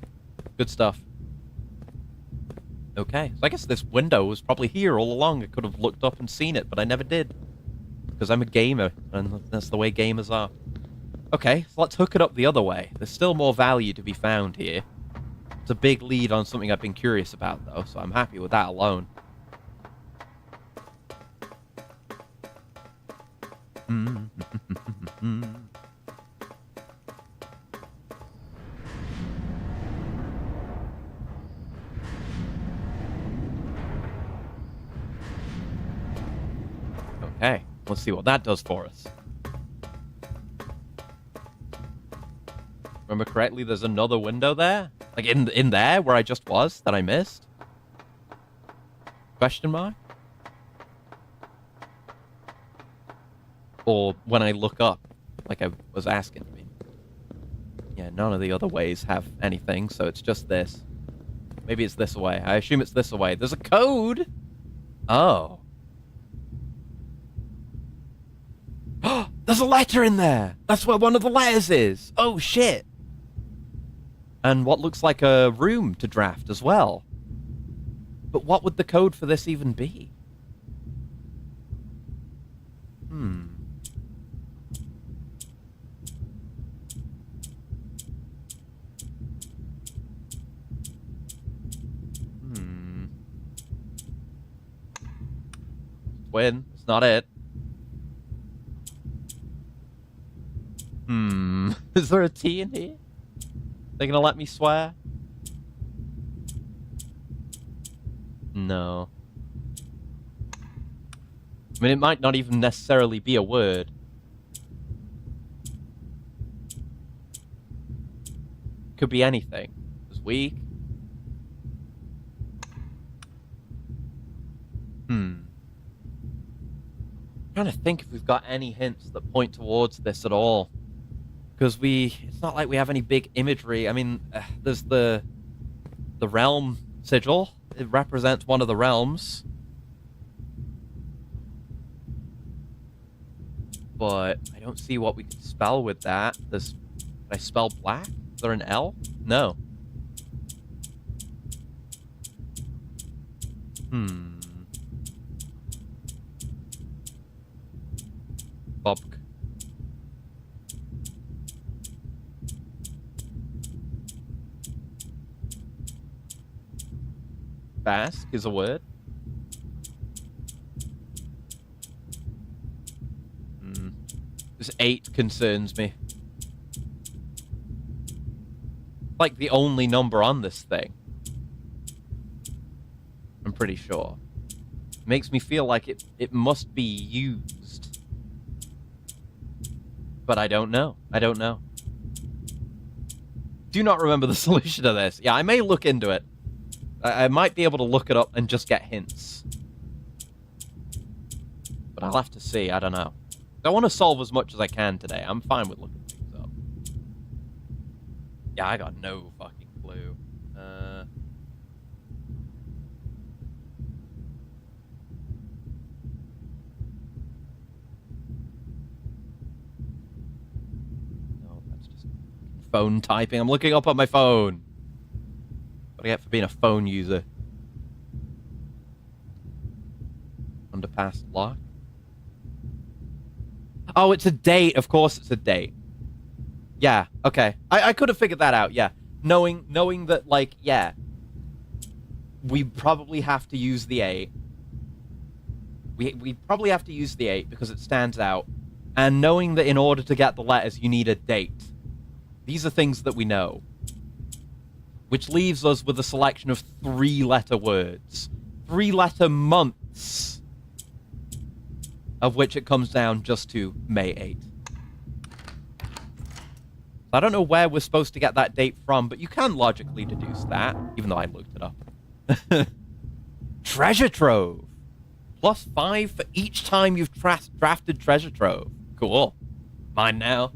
Good stuff. Okay, so I guess this window was probably here all along. I could have looked up and seen it, but I never did. Because I'm a gamer, and that's the way gamers are. Okay, so let's hook it up the other way. There's still more value to be found here. It's a big lead on something I've been curious about, though, so I'm happy with that alone. Okay, let's see what that does for us. Remember correctly, there's another window there? Like in there where I just was that I missed? Question mark? Or when I look up, like I was asking me. Yeah, none of the other ways have anything, so it's just this. Maybe it's this way. I assume it's this way. There's a code! Oh. There's a letter in there! That's where one of the letters is! Oh, shit! And what looks like a room to draft as well. But what would the code for this even be? Win. It's not it. Is there a T in here? They gonna let me swear? No. I mean, it might not even necessarily be a word. Could be anything. It's weak. I'm trying to think if we've got any hints that point towards this at all. Because it's not like we have any big imagery. I mean, there's the realm sigil. It represents one of the realms. but I don't see what we can spell with that. This, can I spell black? Is there an L? No. Bobk. Basque is a word. This 8 concerns me. Like the only number on this thing. I'm pretty sure. It makes me feel like it must be used. But I don't know. I don't know. Do not remember the solution to this. Yeah, I may look into it. I might be able to look it up and just get hints. But I'll have to see. I don't know. I want to solve as much as I can today. I'm fine with looking things up. Yeah, I got no fucking clue. No, that's just phone typing. I'm looking up on my phone. What do I get for being a phone user? Underpass lock. Oh, it's a date. Of course it's a date. Yeah, okay. I could have figured that out, yeah. Knowing that, like, yeah. We probably have to use the 8. We probably have to use the 8 because it stands out. And knowing that in order to get the letters, you need a date. These are things that we know. Which leaves us with a selection of 3-letter words. 3-letter months. Of which it comes down just to May 8th. I don't know where we're supposed to get that date from, but you can logically deduce that, even though I looked it up. Treasure Trove. +5 for each time you've drafted Treasure Trove. Cool. Mine now.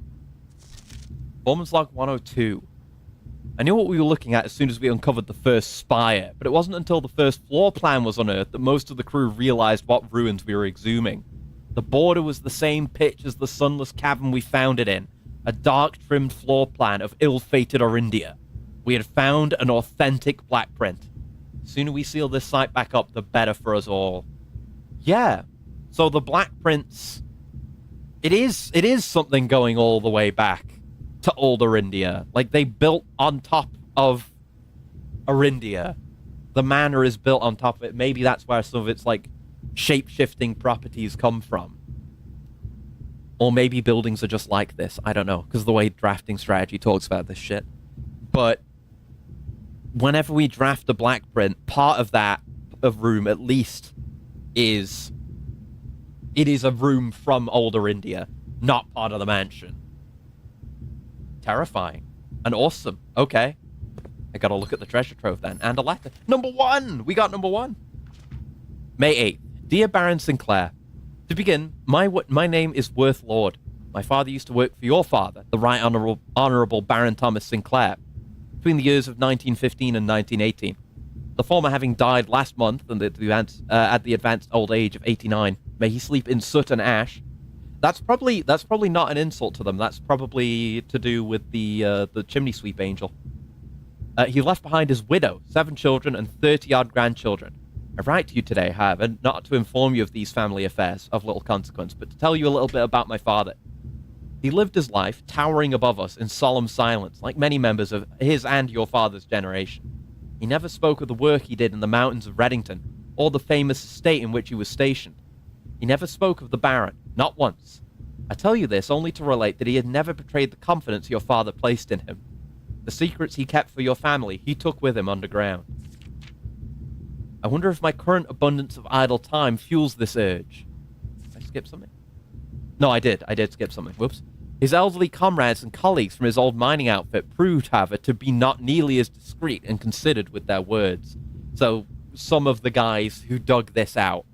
Performance log 102. I knew what we were looking at as soon as we uncovered the first spire, but it wasn't until the first floor plan was unearthed that most of the crew realized what ruins we were exhuming. The border was the same pitch as the sunless cavern we found it in, a dark-trimmed floor plan of ill-fated Orindia. We had found an authentic black print. The sooner we seal this site back up, the better for us all. Yeah, so the black prints... It is something going all the way back to old Orindia. Like, they built on top of Orindia. The manor is built on top of it. Maybe that's where some of its, like, shape-shifting properties come from. Or maybe buildings are just like this. I don't know, because the way drafting strategy talks about this shit. But whenever we draft a black print, part of that room, at least, is... It is a room from older India, not part of the mansion. Terrifying. And awesome. Okay. I gotta look at the treasure trove then. And a letter. Number 1! We got number 1! May 8th. Dear Baron Sinclair, to begin, my name is Worth Lord. My father used to work for your father, the Right Honourable Baron Thomas Sinclair, between the years of 1915 and 1918. The former having died last month and at the advanced old age of 89. May he sleep in soot and ash. That's probably not an insult to them. That's probably to do with the chimney sweep angel. He left behind his widow, 7 children, and 30-odd grandchildren. I write to you today, however, not to inform you of these family affairs of little consequence, but to tell you a little bit about my father. He lived his life towering above us in solemn silence, like many members of his and your father's generation. He never spoke of the work he did in the mountains of Reddington, or the famous estate in which he was stationed. He never spoke of the Baron, not once. I tell you this only to relate that he had never betrayed the confidence your father placed in him. The secrets he kept for your family, he took with him underground. I wonder if my current abundance of idle time fuels this urge. Did I skip something? No, I did. I did skip something. Whoops. His elderly comrades and colleagues from his old mining outfit proved, however, to be not nearly as discreet and considered with their words. So, some of the guys who dug this out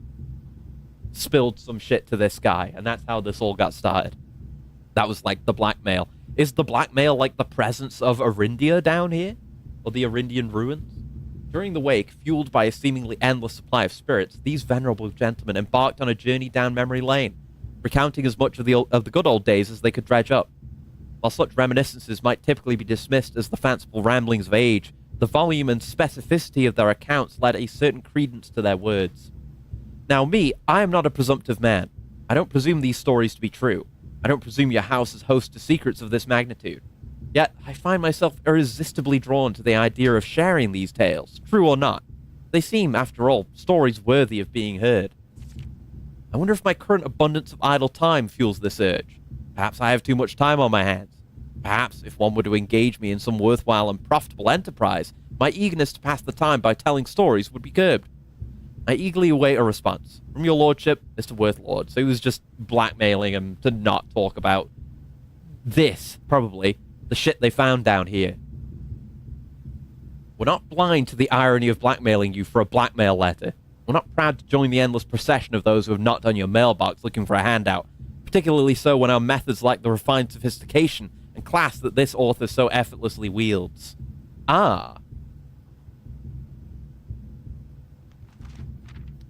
spilled some shit to this guy, and that's how this all got started. That was like the blackmail. Is the blackmail like the presence of Orindia down here? Or the Orindian ruins? During the wake, fueled by a seemingly endless supply of spirits, these venerable gentlemen embarked on a journey down memory lane. recounting as much of the good old days as they could dredge up. While such reminiscences might typically be dismissed as the fanciful ramblings of age, the volume and specificity of their accounts lent a certain credence to their words. Now me, I am not a presumptive man. I don't presume these stories to be true. I don't presume your house is host to secrets of this magnitude. Yet, I find myself irresistibly drawn to the idea of sharing these tales, true or not. They seem, after all, stories worthy of being heard. I wonder if my current abundance of idle time fuels this urge. Perhaps I have too much time on my hands. Perhaps, if one were to engage me in some worthwhile and profitable enterprise, my eagerness to pass the time by telling stories would be curbed. I eagerly await a response. From your lordship, Mr. Worthlord. So he was just blackmailing him to not talk about this, probably, the shit they found down here. We're not blind to the irony of blackmailing you for a blackmail letter. We're not proud to join the endless procession of those who have knocked on your mailbox looking for a handout, particularly so when our methods lack the refined sophistication and class that this author so effortlessly wields. Ah.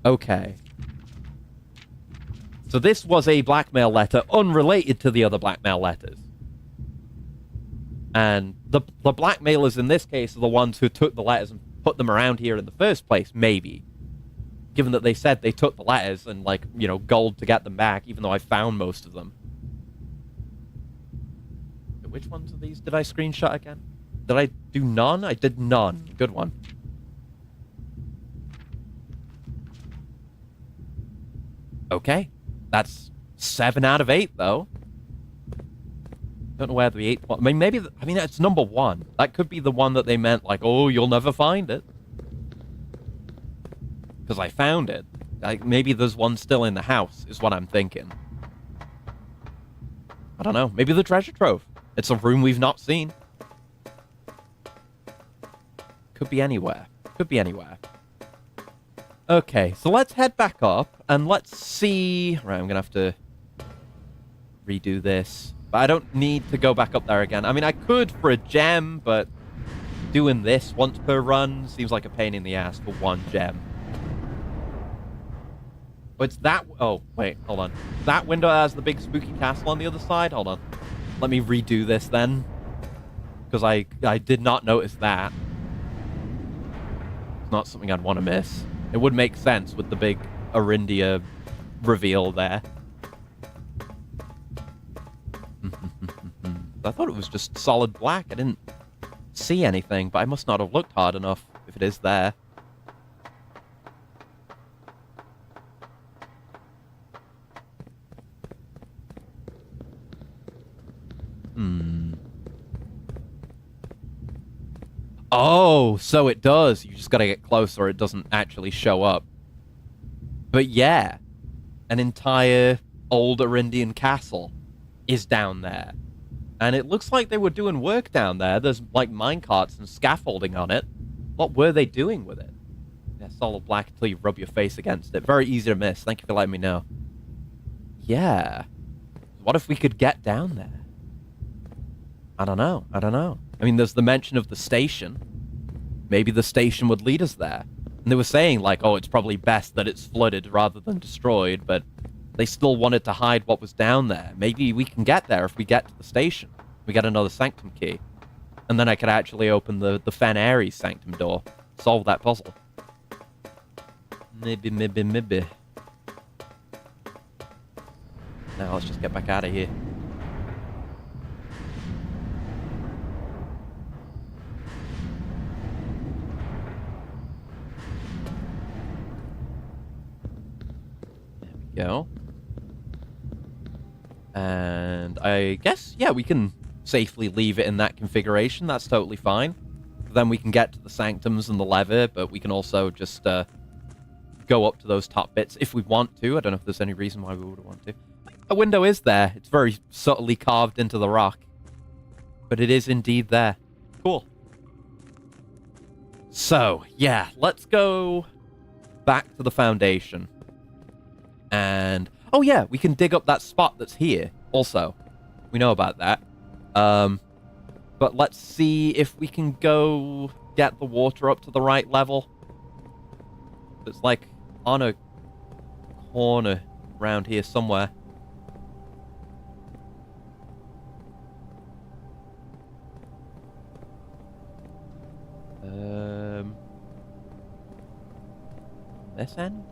Okay. So this was a blackmail letter unrelated to the other blackmail letters. And the blackmailers in this case are the ones who took the letters and put them around here in the first place, maybe. Given that they said they took the letters and, like, you know, gold to get them back, even though I found most of them. Which ones of these did I screenshot again? Did I do none? I did none. Good one. Okay. That's 7 out of 8, though. Don't know where the 8th one... I mean, maybe... I mean, it's number 1. That could be the one that they meant, like, oh, you'll never find it. Because I found it. Like, maybe there's one still in the house, is what I'm thinking. I don't know. Maybe the treasure trove. It's a room we've not seen. Could be anywhere. Could be anywhere. Okay, so let's head back up, and let's see... Right, I'm gonna have to redo this. But I don't need to go back up there again. I mean, I could for a gem, but doing this once per run seems like a pain in the ass for 1 gem. Oh, it's that... Oh, wait, hold on. That window has the big spooky castle on the other side? Hold on. Let me redo this then. Because I did not notice that. It's not something I'd want to miss. It would make sense with the big Arindia reveal there. I thought it was just solid black. I didn't see anything, but I must not have looked hard enough if it is there. Oh, so it does. You just gotta get close or it doesn't actually show up. But yeah, an entire old Arindian castle is down there. And it looks like they were doing work down there. There's, like, minecarts and scaffolding on it. What were they doing with it? Yeah, solid black until you rub your face against it. Very easy to miss. Thank you for letting me know. Yeah. What if we could get down there? I don't know. I don't know. I mean, there's the mention of the station. Maybe the station would lead us there. And they were saying, like, oh, it's probably best that it's flooded rather than destroyed, but they still wanted to hide what was down there. Maybe we can get there if we get to the station. We get another sanctum key. And then I could actually open the Fen Ares sanctum door. Solve that puzzle. Maybe. Now let's just get back out of here. Go. And I guess, yeah, we can safely leave it in that configuration. That's totally fine. Then we can get to the sanctums and the lever, but we can also just go up to those top bits if we want to. I don't know if there's any reason why we would want to. A window is there. It's very subtly carved into the rock. But it is indeed there. Cool. So, yeah, let's go back to the foundation. And, oh yeah, we can dig up that spot that's here, also. We know about that. But let's see if we can go get the water up to the right level. It's like on a corner around here somewhere. this end?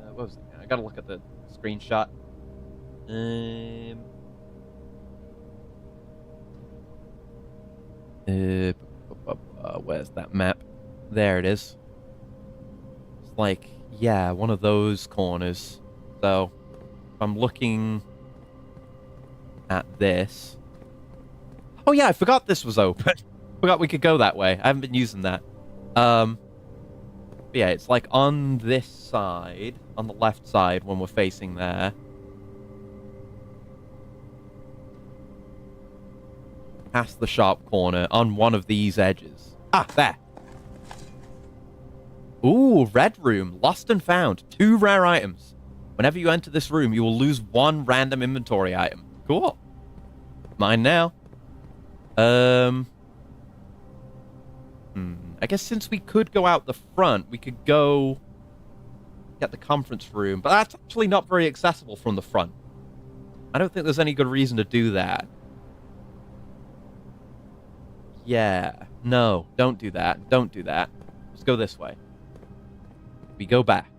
What was it? I gotta look at the screenshot. Where's that map? There it is. It's like, yeah, one of those corners. So, if I'm looking at this. Oh yeah, I forgot this was open. Forgot we could go that way. I haven't been using that. Yeah, it's like on this side, on the left side when we're facing there. Past the sharp corner on one of these edges. Ah, there. Ooh, red room. Lost and found. 2 rare items. Whenever you enter this room, you will lose 1 random inventory item. Cool. Mine now. I guess since we could go out the front, we could go get the conference room. But that's actually not very accessible from the front. I don't think there's any good reason to do that. Yeah. No, don't do that. Don't do that. Let's go this way. We go back.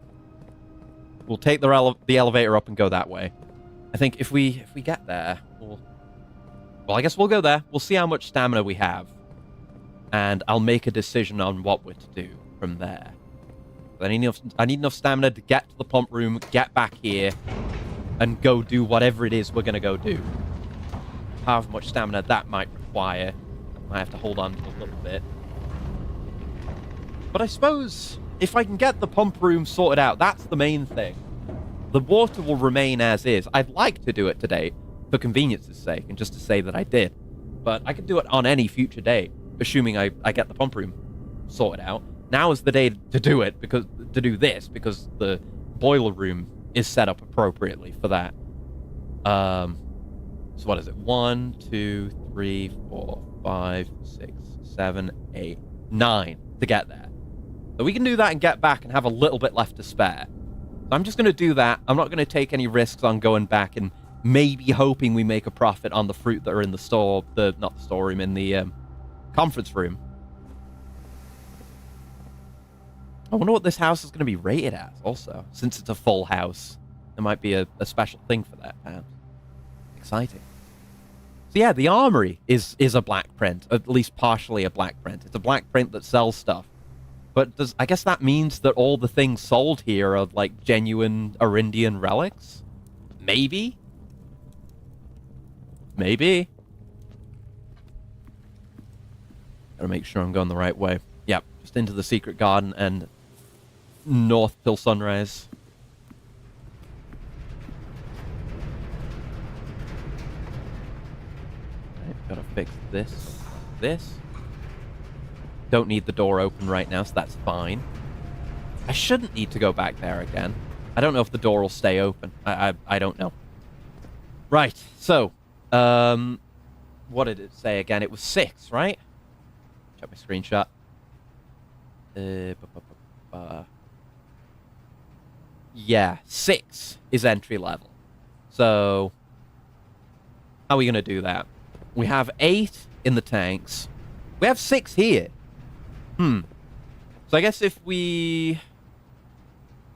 We'll take the elevator up and go that way. I think if we get there, well, I guess we'll go there. We'll see how much stamina we have. And I'll make a decision on what we're to do from there. I need enough stamina to get to the pump room, get back here, and go do whatever it is we're going to go do. However much stamina that might require. I have to hold on a little bit. But I suppose if I can get the pump room sorted out, that's the main thing. The water will remain as is. I'd like to do it today for convenience's sake and just to say that I did. But I could do it on any future day, assuming I get the pump room sorted out. Now is the day to do it, because the boiler room is set up appropriately for that. So what is it? 1, 2, 3, 4, 5, 6, 7, 8, 9 to get there. So we can do that and get back and have a little bit left to spare. So I'm just going to do that. I'm not going to take any risks on going back and maybe hoping we make a profit on the fruit that are in the store, not the storeroom, in the conference room. I wonder what this house is going to be rated as also, since it's a full house. There might be a special thing for that, perhaps. Exciting. So yeah, the armory is a black print, at least partially a black print. It's a black print that sells stuff. But I guess that means that all the things sold here are like genuine Arindian relics? Maybe? Maybe. Gotta make sure I'm going the right way. Yep, just into the secret garden and north till sunrise. Right, gotta fix this. Don't need the door open right now, so that's fine. I shouldn't need to go back there again. I don't know if the door will stay open. I don't know. Right, so, what did it say again? It was 6, right? Check my screenshot. Yeah, 6 is entry level. So, how are we going to do that? We have 8 in the tanks. We have 6 here. So I guess if we...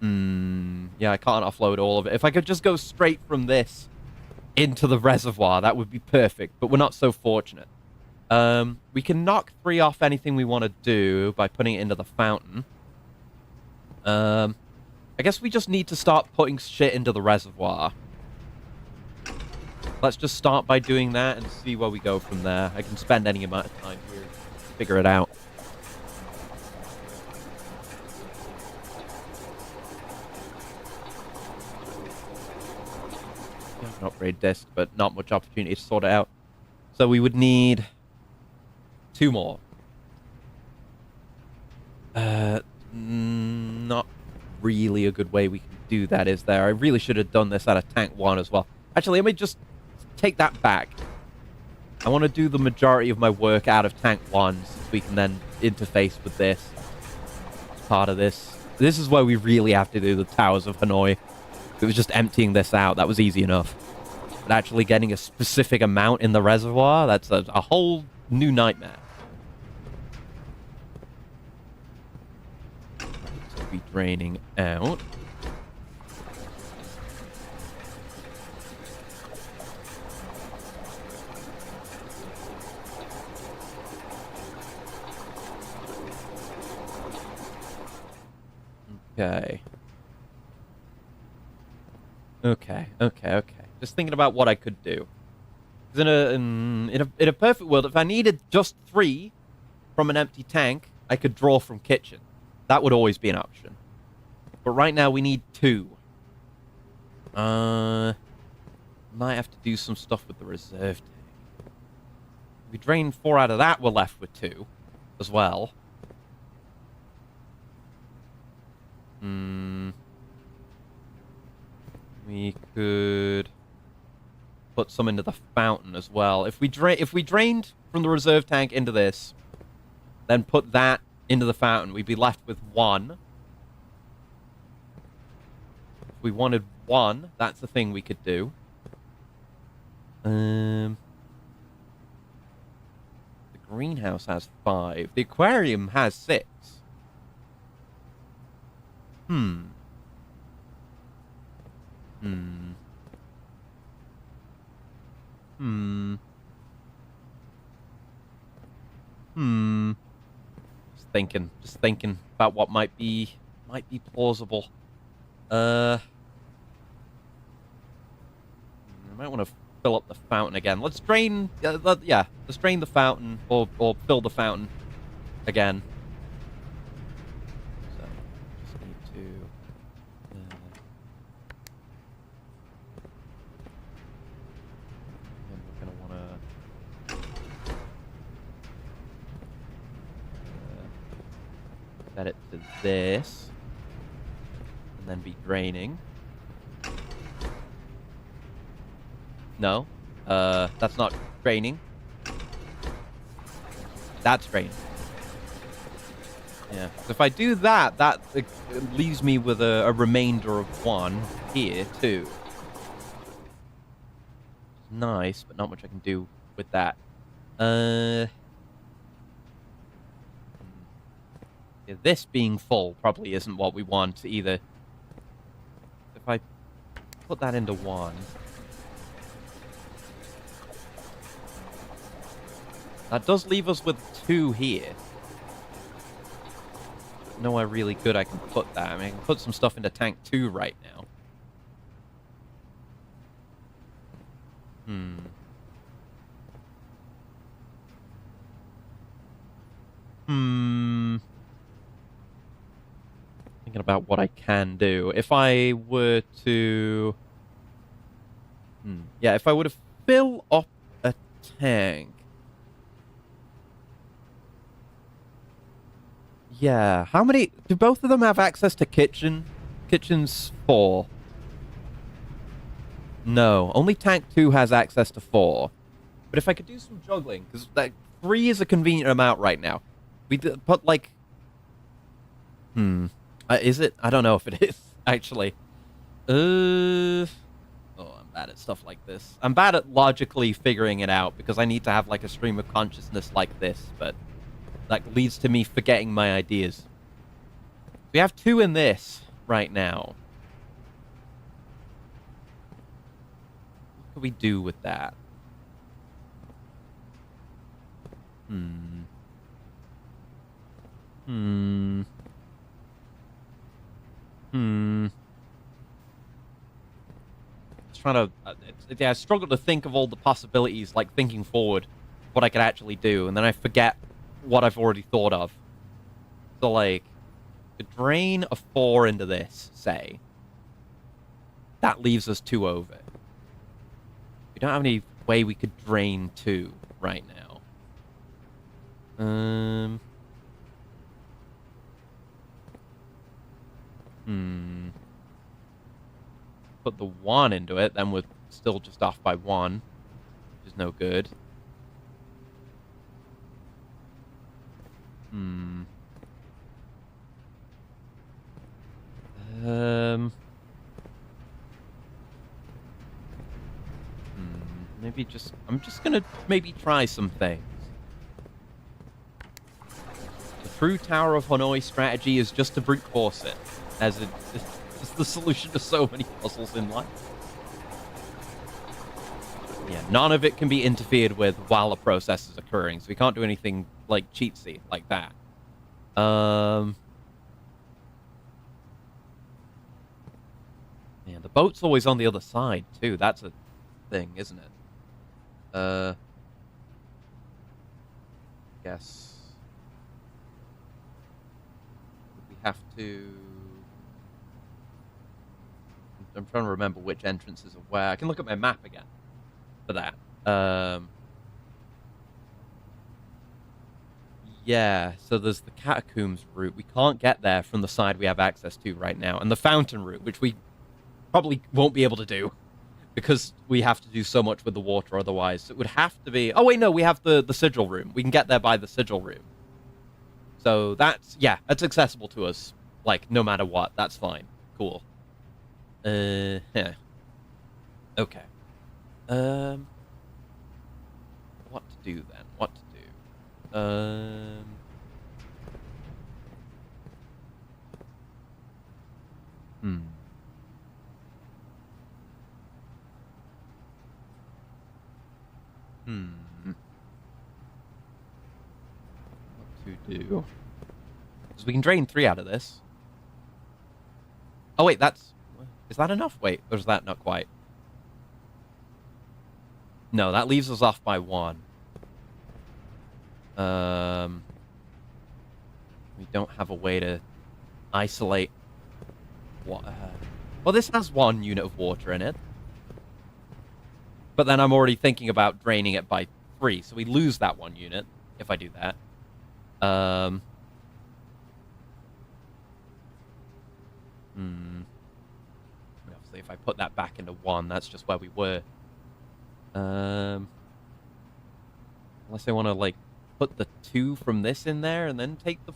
yeah, I can't offload all of it. If I could just go straight from this into the reservoir, that would be perfect. But we're not so fortunate. We can knock 3 off anything we want to do by putting it into the fountain. I guess we just need to start putting shit into the reservoir. Let's just start by doing that and see where we go from there. I can spend any amount of time here to figure it out. An upgrade disc, but not much opportunity to sort it out. So we would need 2 more. Not really a good way we can do that, is there? I really should have done this out of tank 1 as well. Actually, let me just take that back. I want to do the majority of my work out of tank 1, so we can then interface with this as part of this. This is where we really have to do the Towers of Hanoi. If it was just emptying this out, that was easy enough. But actually getting a specific amount in the reservoir, that's a whole new nightmare. be draining out. Okay. Okay. Just thinking about what I could do. 'Cause in a perfect world, if I needed just 3 from an empty tank, I could draw from kitchen. That would always be an option. But right now we need 2. Might have to do some stuff with the reserve tank. If we drain 4 out of that, we're left with 2 as well. We could put some into the fountain as well. If we drained from the reserve tank into this, then put that into the fountain, we'd be left with 1. If we wanted 1, that's the thing we could do. The greenhouse has 5. The aquarium has 6. Just thinking about what might be plausible. I might want to fill up the fountain again. Let's drain. Let's drain the fountain or fill the fountain again. So just need to. And we're gonna want to set it to this, and then be draining. No, that's not draining. That's draining. Yeah, so if I do that, that leaves me with a remainder of 1 here, too. Nice, but not much I can do with that. Yeah, this being full probably isn't what we want either. If I put that into 1... that does leave us with 2 here. Nowhere really good I can put that. I mean, I can put some stuff into tank 2 right now. Thinking about what I can do. If I were to... yeah, if I were to fill up a tank... yeah, how many... do both of them have access to kitchen? Kitchen's 4. No, only tank 2 has access to 4. But if I could do some juggling, because like, 3 is a convenient amount right now. We put like... is it? I don't know if it is, actually. Oh, I'm bad at stuff like this. I'm bad at logically figuring it out, because I need to have like a stream of consciousness like this, but... that leads to me forgetting my ideas. We have 2 in this right now. What could we do with that? Just trying to... yeah, I struggle to think of all the possibilities, like thinking forward, what I could actually do, and then I forget what I've already thought of. So, like, to drain a 4 into this, say, that leaves us 2 over. We don't have any way we could drain 2 right now. Put the 1 into it, then we're still just off by 1, which is no good. Maybe just... I'm just gonna maybe try some things. The true Tower of Hanoi strategy is just to brute force it, as it's the solution to so many puzzles in life. Yeah, none of it can be interfered with while the process is occurring, so we can't do anything like cheatsy like that. Yeah, the boat's always on the other side too. That's a thing, isn't it? Guess we have to. I'm trying to remember which entrances are where. I can look at my map again for that. Yeah, so there's the catacombs route. We can't get there from the side we have access to right now, and the fountain route, which we probably won't be able to do because we have to do so much with the water otherwise. So it would have to be... Oh, wait, no, we have the sigil room. We can get there by the sigil room. So that's... Yeah, that's accessible to us, like, no matter what. That's fine. Cool. Yeah. Okay. What to do then? What to do? Hmm. What to do? Because we can drain 3 out of this. Oh, wait, that's... Is that enough? Wait, or is that not quite? No, that leaves us off by 1. We don't have a way to isolate water. Well, this has 1 unit of water in it. But then I'm already thinking about draining it by 3, so we lose that 1 unit if I do that. Obviously, if I put that back into 1, that's just where we were. Unless I want to, like, put the 2 from this in there and then take the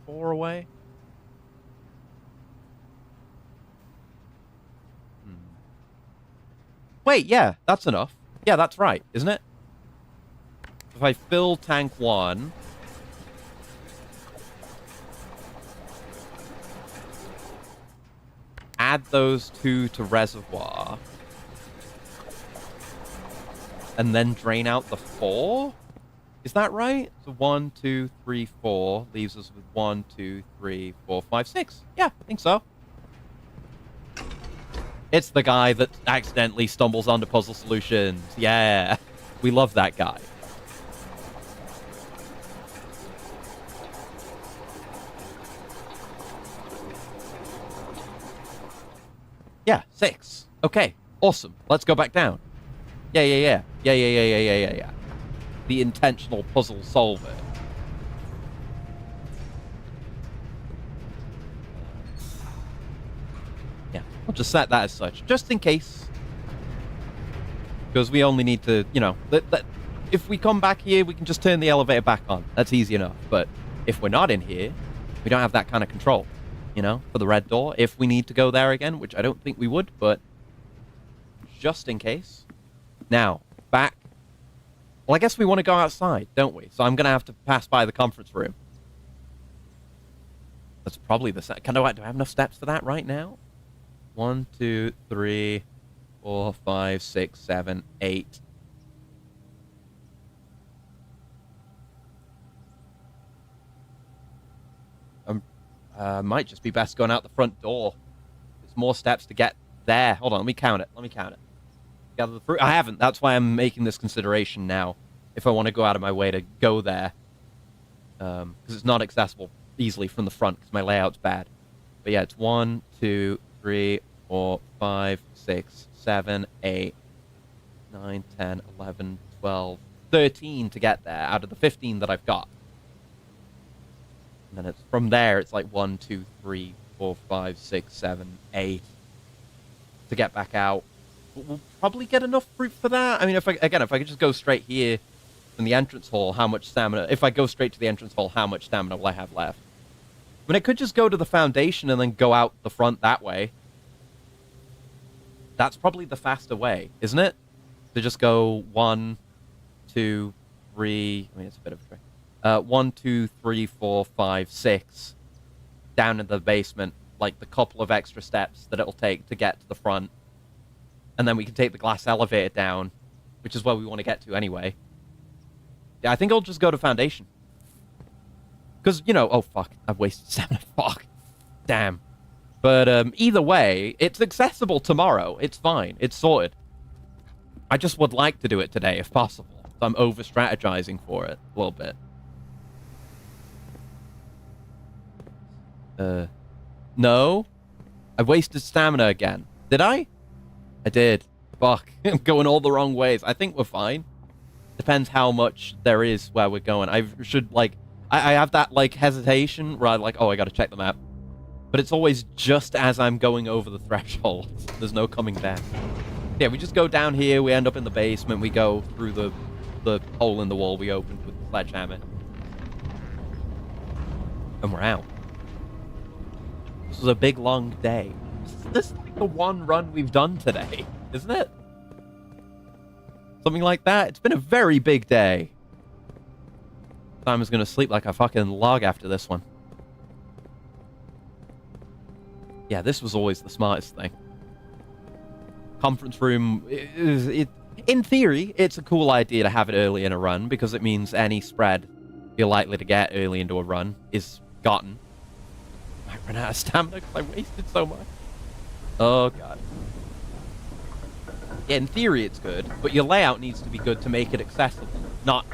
4 away. Wait, yeah, that's enough. Yeah, that's right, isn't it? If I fill tank 1... add those 2 to reservoir... and then drain out the 4? Is that right? So 1, 2, 3, 4 leaves us with 1, 2, 3, 4, 5, 6. Yeah, I think so. It's the guy that accidentally stumbles onto puzzle solutions. Yeah, we love that guy. Yeah, 6. Okay, awesome. Let's go back down. Yeah. The intentional puzzle solver. Yeah, I'll just set that as such, just in case. Because we only need to, you know, if we come back here, we can just turn the elevator back on. That's easy enough. But if we're not in here, we don't have that kind of control, you know, for the red door. If we need to go there again, which I don't think we would, but just in case. Now, back. Well, I guess we want to go outside, don't we? So I'm going to have to pass by the conference room. That's probably the... do I have enough steps for that right now? 1, 2, 3, 4, 5, 6, 7, 8. Might just be best going out the front door. There's more steps to get there. Hold on, let me count it. Gather the fruit. I haven't. That's why I'm making this consideration now. If I want to go out of my way to go there. Because it's not accessible easily from the front because my layout's bad. But yeah, it's 1, 2, 3, 4, 5, 6, 7, 8, 9, 10, 11, 12, 13 to get there out of the 15 that I've got. And then it's from there, it's like 1, 2, 3, 4, 5, 6, 7, 8 to get back out. But we'll probably get enough fruit for that. I mean, if I could just go straight here from the entrance hall, how much stamina... If I go straight to the entrance hall, how much stamina will I have left? I mean, I could just go to the foundation and then go out the front that way. That's probably the faster way, isn't it? To just go 1, 2, 3... I mean, it's a bit of a trick. 1, 2, 3, 4, 5, 6 down in the basement, like the couple of extra steps that it'll take to get to the front. And then we can take the glass elevator down, which is where we want to get to anyway. Yeah, I think I'll just go to Foundation. Because, you know, oh, fuck, I've wasted stamina. Fuck. Damn. But either way, it's accessible tomorrow. It's fine. It's sorted. I just would like to do it today, if possible. So I'm over-strategizing for it a little bit. No. I wasted stamina again. Did I? I did. Fuck. I'm going all the wrong ways. I think we're fine. Depends how much there is where we're going. I should, like... I have that, like, hesitation where I'm like, oh, I gotta check the map. But it's always just as I'm going over the threshold. There's no coming back. Yeah, we just go down here, we end up in the basement, we go through the hole in the wall we opened with the sledgehammer. And we're out. This was a big, long day. This is like the one run we've done today, isn't it? Something like that. It's been a very big day. Simon's gonna sleep like a fucking log after this one. Yeah, this was always the smartest thing. Conference room, in theory, it's a cool idea to have it early in a run, because it means any spread you're likely to get early into a run is gotten. I ran out of stamina because I wasted so much. Oh, God. Yeah, in theory it's good, but your layout needs to be good to make it accessible. Not,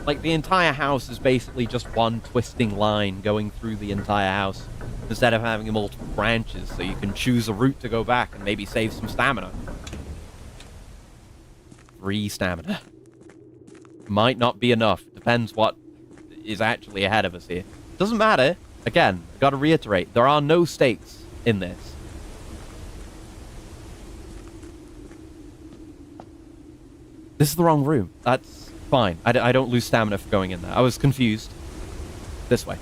like, the entire house is basically just one twisting line going through the entire house, instead of having multiple branches, so you can choose a route to go back and maybe save some stamina. 3 stamina. Might not be enough. Depends what is actually ahead of us here. Doesn't matter. Again, gotta reiterate, there are no stakes in this. This is the wrong room. That's fine. I don't lose stamina for going in there. I was confused. This way.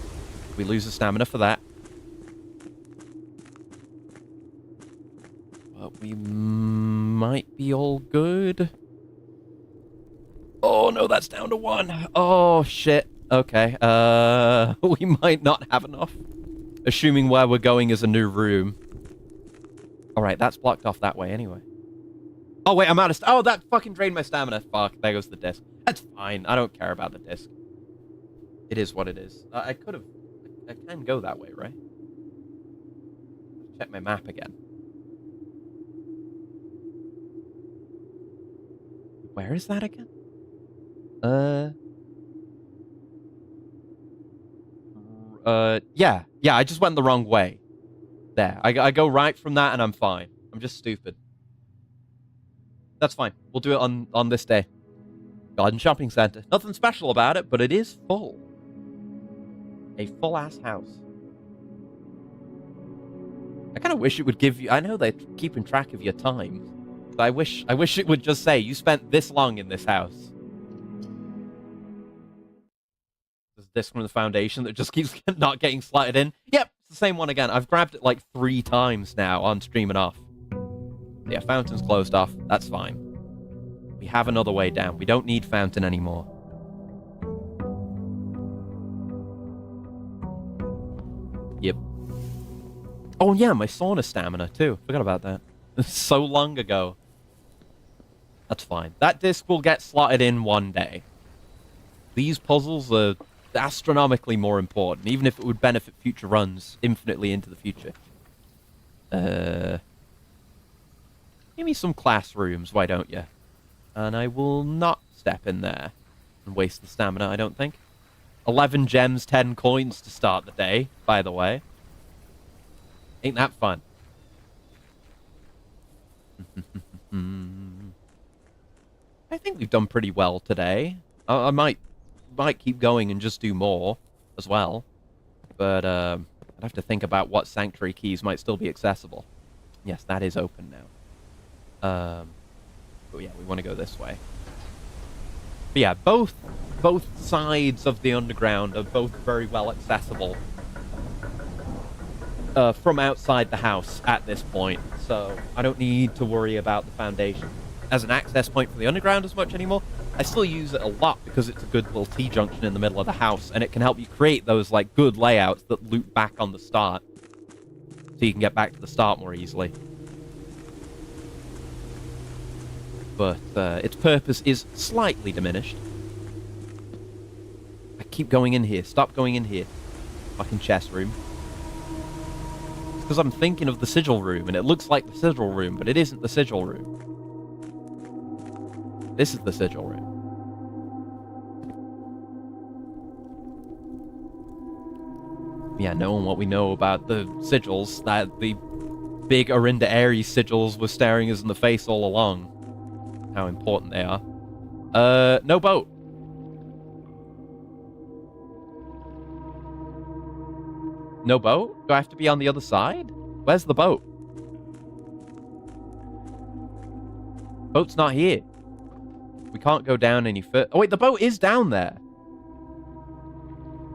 We lose the stamina for that. But we might be all good. Oh, no, that's down to 1. Oh, shit. Okay. We might not have enough. Assuming where we're going is a new room. Alright, that's blocked off that way anyway. Oh, wait, I'm out of... Oh, that fucking drained my stamina. Fuck, there goes the disc. That's fine. I don't care about the disc. It is what it is. I could have... I can go that way, right? Check my map again. Where is that again? Yeah. Yeah, I just went the wrong way. There. I go right from that and I'm fine. I'm just stupid. That's fine. We'll do it on this day. Garden Shopping Center. Nothing special about it, but it is full. A full-ass house. I kind of wish it would give you... I know they're keeping track of your time. But I wish it would just say, you spent this long in this house. There's this from the Foundation that just keeps not getting slotted in. Yep, it's the same one again. I've grabbed it like 3 times now on stream and off. Yeah, Fountain's closed off. That's fine. We have another way down. We don't need Fountain anymore. Yep. Oh, yeah, my sauna stamina, too. Forgot about that. So long ago. That's fine. That disc will get slotted in one day. These puzzles are astronomically more important, even if it would benefit future runs infinitely into the future. Give me some classrooms, why don't you? And I will not step in there and waste the stamina, I don't think. 11 gems, 10 coins to start the day, by the way. Ain't that fun? I think we've done pretty well today. I might keep going and just do more as well. But I'd have to think about what sanctuary keys might still be accessible. Yes, that is open now. But yeah, we want to go this way. But yeah, both sides of the underground are both very well accessible from outside the house at this point, so I don't need to worry about the Foundation as an access point for the underground as much anymore. I still use it a lot because it's a good little T-junction in the middle of the house, and it can help you create those, like, good layouts that loop back on the start. So you can get back to the start more easily. But its purpose is slightly diminished. I keep going in here. Stop going in here. Fucking chest room. It's because I'm thinking of the sigil room, and it looks like the sigil room, but it isn't the sigil room. This is the sigil room. Yeah, knowing what we know about the sigils, that the big Orinda Ares sigils were staring us in the face all along. How important they are. No boat. No boat? Do I have to be on the other side? Where's the boat? Boat's not here. We can't go down any further. Oh, wait, the boat is down there.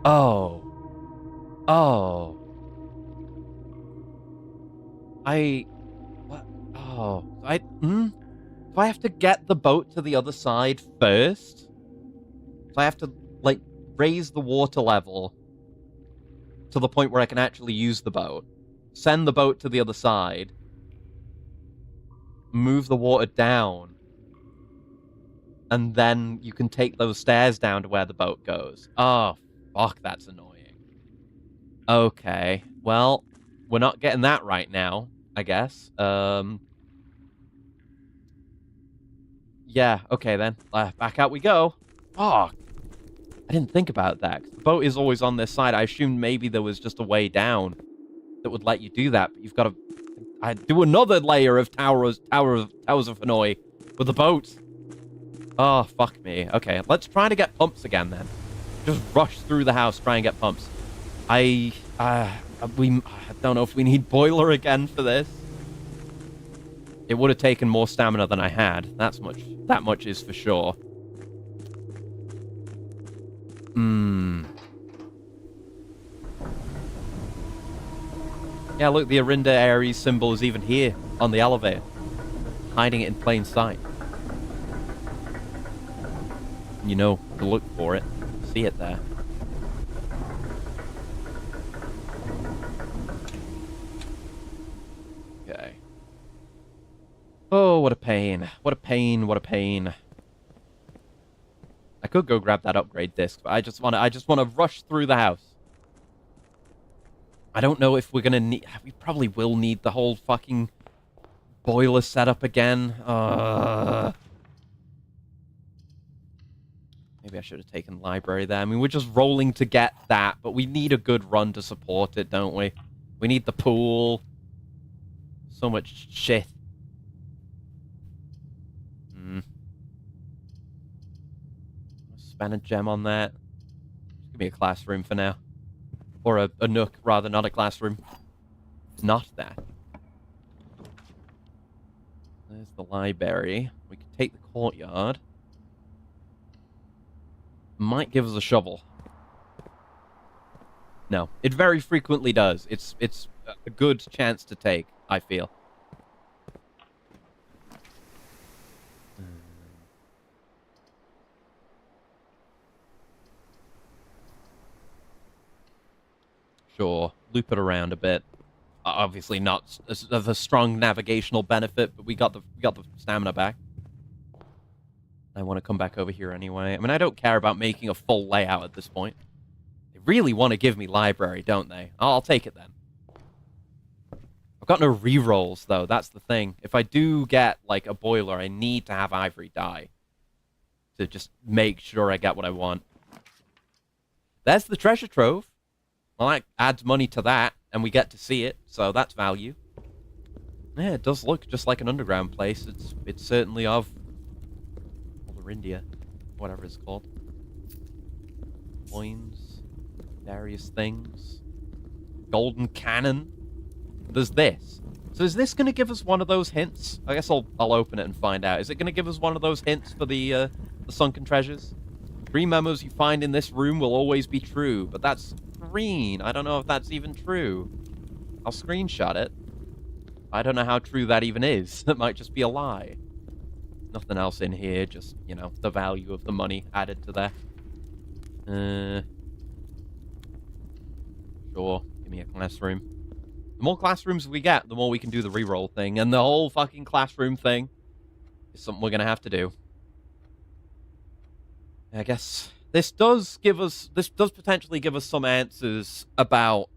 Oh. Oh. What? Oh. Do I have to get the boat to the other side first? So I have to, like, raise the water level to the point where I can actually use the boat. Send the boat to the other side. Move the water down. And then you can take those stairs down to where the boat goes. Oh, fuck, that's annoying. Okay, well, we're not getting that right now, I guess. Yeah, okay then. Back out we go. Oh, I didn't think about that. The boat is always on this side. I assumed maybe there was just a way down that would let you do that, but you've got to do another layer of Towers of Hanoi with the boat. Oh, fuck me. Okay, let's try to get pumps again then. Just rush through the house, try and get pumps. I don't know if we need boiler again for this. It would have taken more stamina than I had. That much is for sure. Yeah, look, the Orinda Ares symbol is even here on the elevator. Hiding it in plain sight. You know to look for it. See it there. Okay. Oh, what a pain. What a pain, what a pain. I could go grab that upgrade disc, but I just want to rush through the house. I don't know if we're gonna need... We probably will need the whole fucking boiler setup again. Maybe I should have taken library there. I mean, we're just rolling to get that, but we need a good run to support it, don't we? We need the pool. So much shit. Spend a gem on that. Just give me a classroom for now. Or a nook, rather, not a classroom. Not that. There's the library. We can take the courtyard. Might give us a shovel. No, it very frequently does. It's a good chance to take, I feel. Sure, loop it around a bit. Obviously not of a strong navigational benefit, but we got the stamina back. I want to come back over here anyway. I mean, I don't care about making a full layout at this point. They really want to give me library, don't they? I'll take it then. I've got no rerolls, though. That's the thing. If I do get, like, a boiler, I need to have Ivory die to just make sure I get what I want. There's the treasure trove. Well, that adds money to that, and we get to see it, so that's value. Yeah, it does look just like an underground place. It's certainly of Orindia, whatever it's called. Coins, various things. Golden cannon. There's this. So is this going to give us one of those hints? I guess I'll open it and find out. Is it going to give us one of those hints for the sunken treasures? 3 memos you find in this room will always be true, but that's green. I don't know if that's even true. I'll screenshot it. I don't know how true that even is. That might just be a lie. Nothing else in here, just, you know, the value of the money added to there. Sure, give me a classroom. The more classrooms we get, the more we can do the reroll thing, and the whole fucking classroom thing is something we're gonna have to do. I guess this does potentially give us some answers about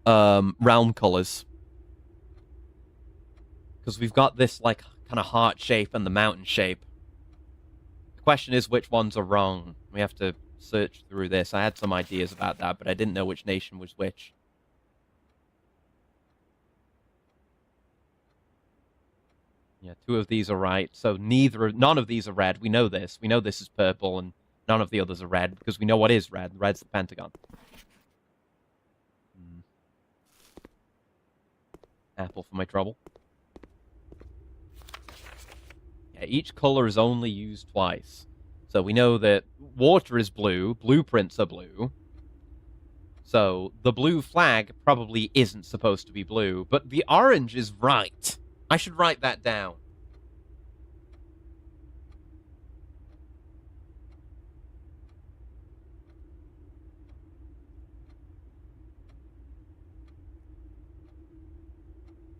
realm colors. Because we've got this, like, kind of heart shape and the mountain shape. The question is which ones are wrong. We have to search through this. I had some ideas about that, but I didn't know which nation was which. Yeah, 2 of these are right. So none of these are red. We know this. We know this is purple, and none of the others are red, because we know what is red. Red's the Pentagon. Apple for my trouble. Yeah, each color is only used twice. So we know that water is blue, blueprints are blue. So the blue flag probably isn't supposed to be blue, but the orange is right. I should write that down.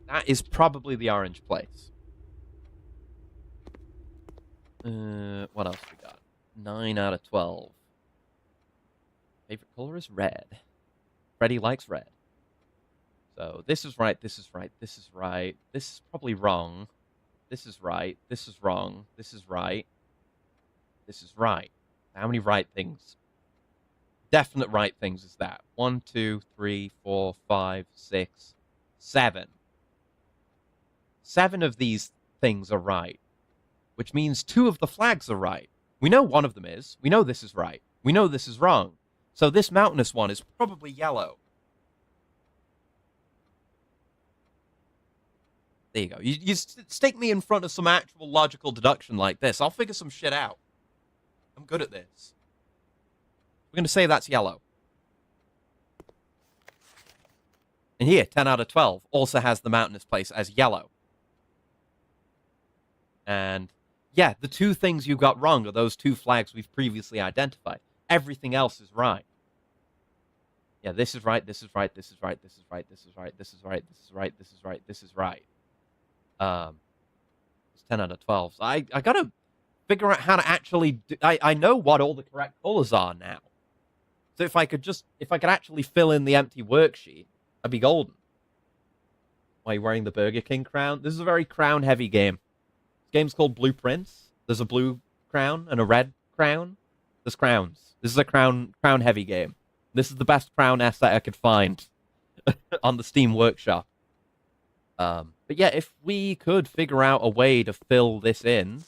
That is probably the orange place. What else we got? 9 out of 12. Favorite color is red. Freddy likes red. So this is right, this is right, this is right. This is probably wrong. This is right, this is wrong, this is right. This is right. How many right things? Definite right things is that? 1, 2, 3, 4, 5, 6, 7. 7 of these things are right, which means 2 of the flags are right. We know one of them is. We know this is right. We know this is wrong. So this mountainous one is probably yellow. There you go. You stick me in front of some actual logical deduction like this, I'll figure some shit out. I'm good at this. We're going to say that's yellow. And here, 10 out of 12 also has the mountainous place as yellow. And yeah, the 2 things you got wrong are those 2 flags we've previously identified. Everything else is right. Yeah, this is right, this is right, this is right, this is right, this is right, this is right, this is right, this is right, this is right. It's 10 out of 12. So I gotta figure out how to actually I know what all the correct colors are now. So if I could actually fill in the empty worksheet, I'd be golden. Why are you wearing the Burger King crown? This is a very crown-heavy game. This game's called Blueprints. There's a blue crown and a red crown. There's crowns. This is a crown-heavy game. This is the best crown asset I could find on the Steam Workshop. But yeah, if we could figure out a way to fill this in,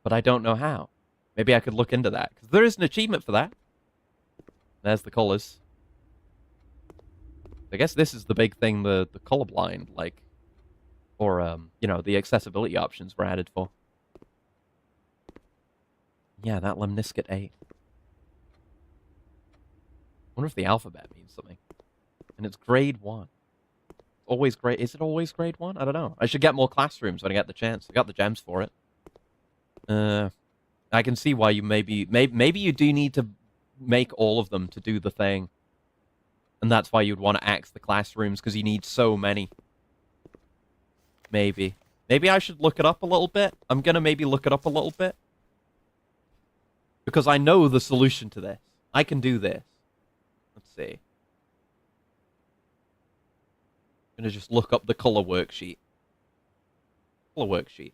but I don't know how. Maybe I could look into that, because there is an achievement for that. There's the colors. I guess this is the big thing the colorblind, like, or, you know, the accessibility options were added for. Yeah, that Lemniscate 8. Wonder if the alphabet means something. And it's grade 1. Always grade... Is it always grade 1? I don't know. I should get more classrooms when I get the chance. I got the gems for it. I can see why you maybe you do need to make all of them to do the thing. And that's why you'd want to axe the classrooms, because you need so many. Maybe. Maybe I should look it up a little bit. I'm going to maybe look it up a little bit. Because I know the solution to this. I can do this. Let's see. I'm going to just look up the color worksheet. Color worksheet.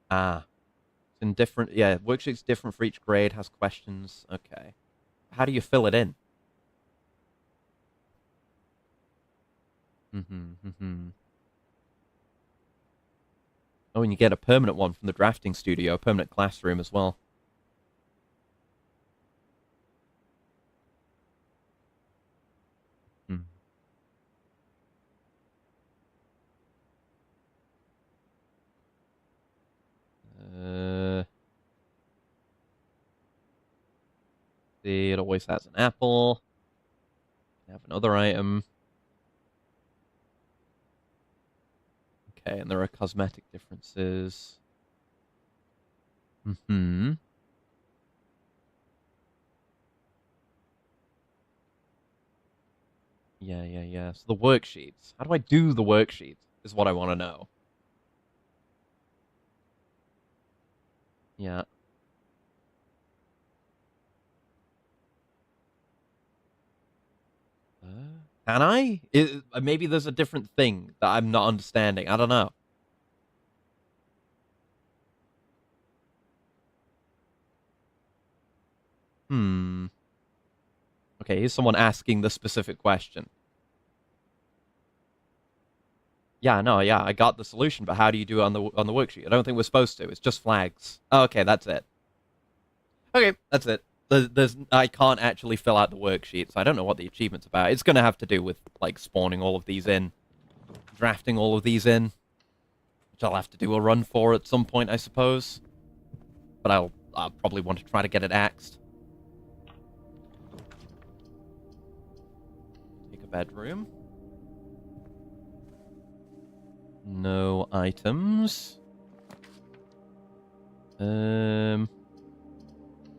Ah. It's in different... Yeah, worksheet's different for each grade, has questions. Okay. How do you fill it in? Oh, and you get a permanent one from the drafting studio, a permanent classroom as well. See, it always has an apple. Have another item. Okay, and there are cosmetic differences. Mm-hmm. Yeah. So the worksheets. How do I do the worksheets? Is what I want to know. Yeah. Can I? Maybe there's a different thing that I'm not understanding. I don't know. Hmm. Okay, here's someone asking the specific question. Yeah, no, yeah, I got the solution, but how do you do it on the worksheet? I don't think we're supposed to. It's just flags. Oh, okay, that's it. Okay, that's it. I can't actually fill out the worksheet, so I don't know what the achievement's about. It's gonna have to do with like spawning all of these in, drafting all of these in, which I'll have to do a run for at some point, I suppose. But I'll probably want to try to get it axed. Take a bedroom. No items.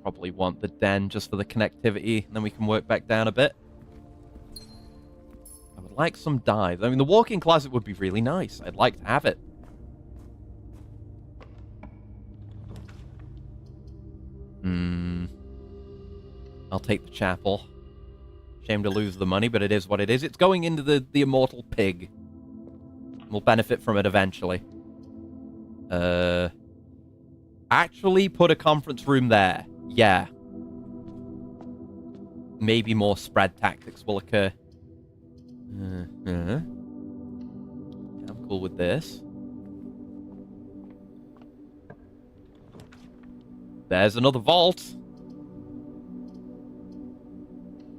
Probably want the den just for the connectivity, and then we can work back down a bit. I would like some dyes. I mean, the walk-in closet would be really nice. I'd like to have it. I'll take the chapel. Shame to lose the money, but it is what it is. It's going into the immortal pig. We'll benefit from it eventually. Actually put a conference room there. Yeah. Maybe more spread tactics will occur. I'm cool with this. There's another vault.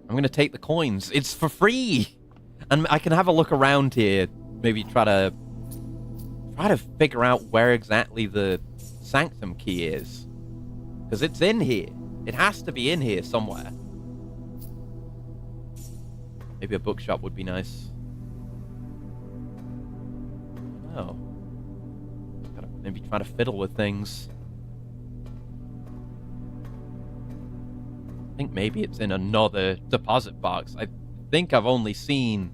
I'm gonna take the coins. It's for free! And I can have a look around here. Maybe try to figure out where exactly the sanctum key is. Because it's in here. It has to be in here somewhere. Maybe a bookshop would be nice. Oh. Gotta maybe try to fiddle with things. I think maybe it's in another deposit box. I think I've only seen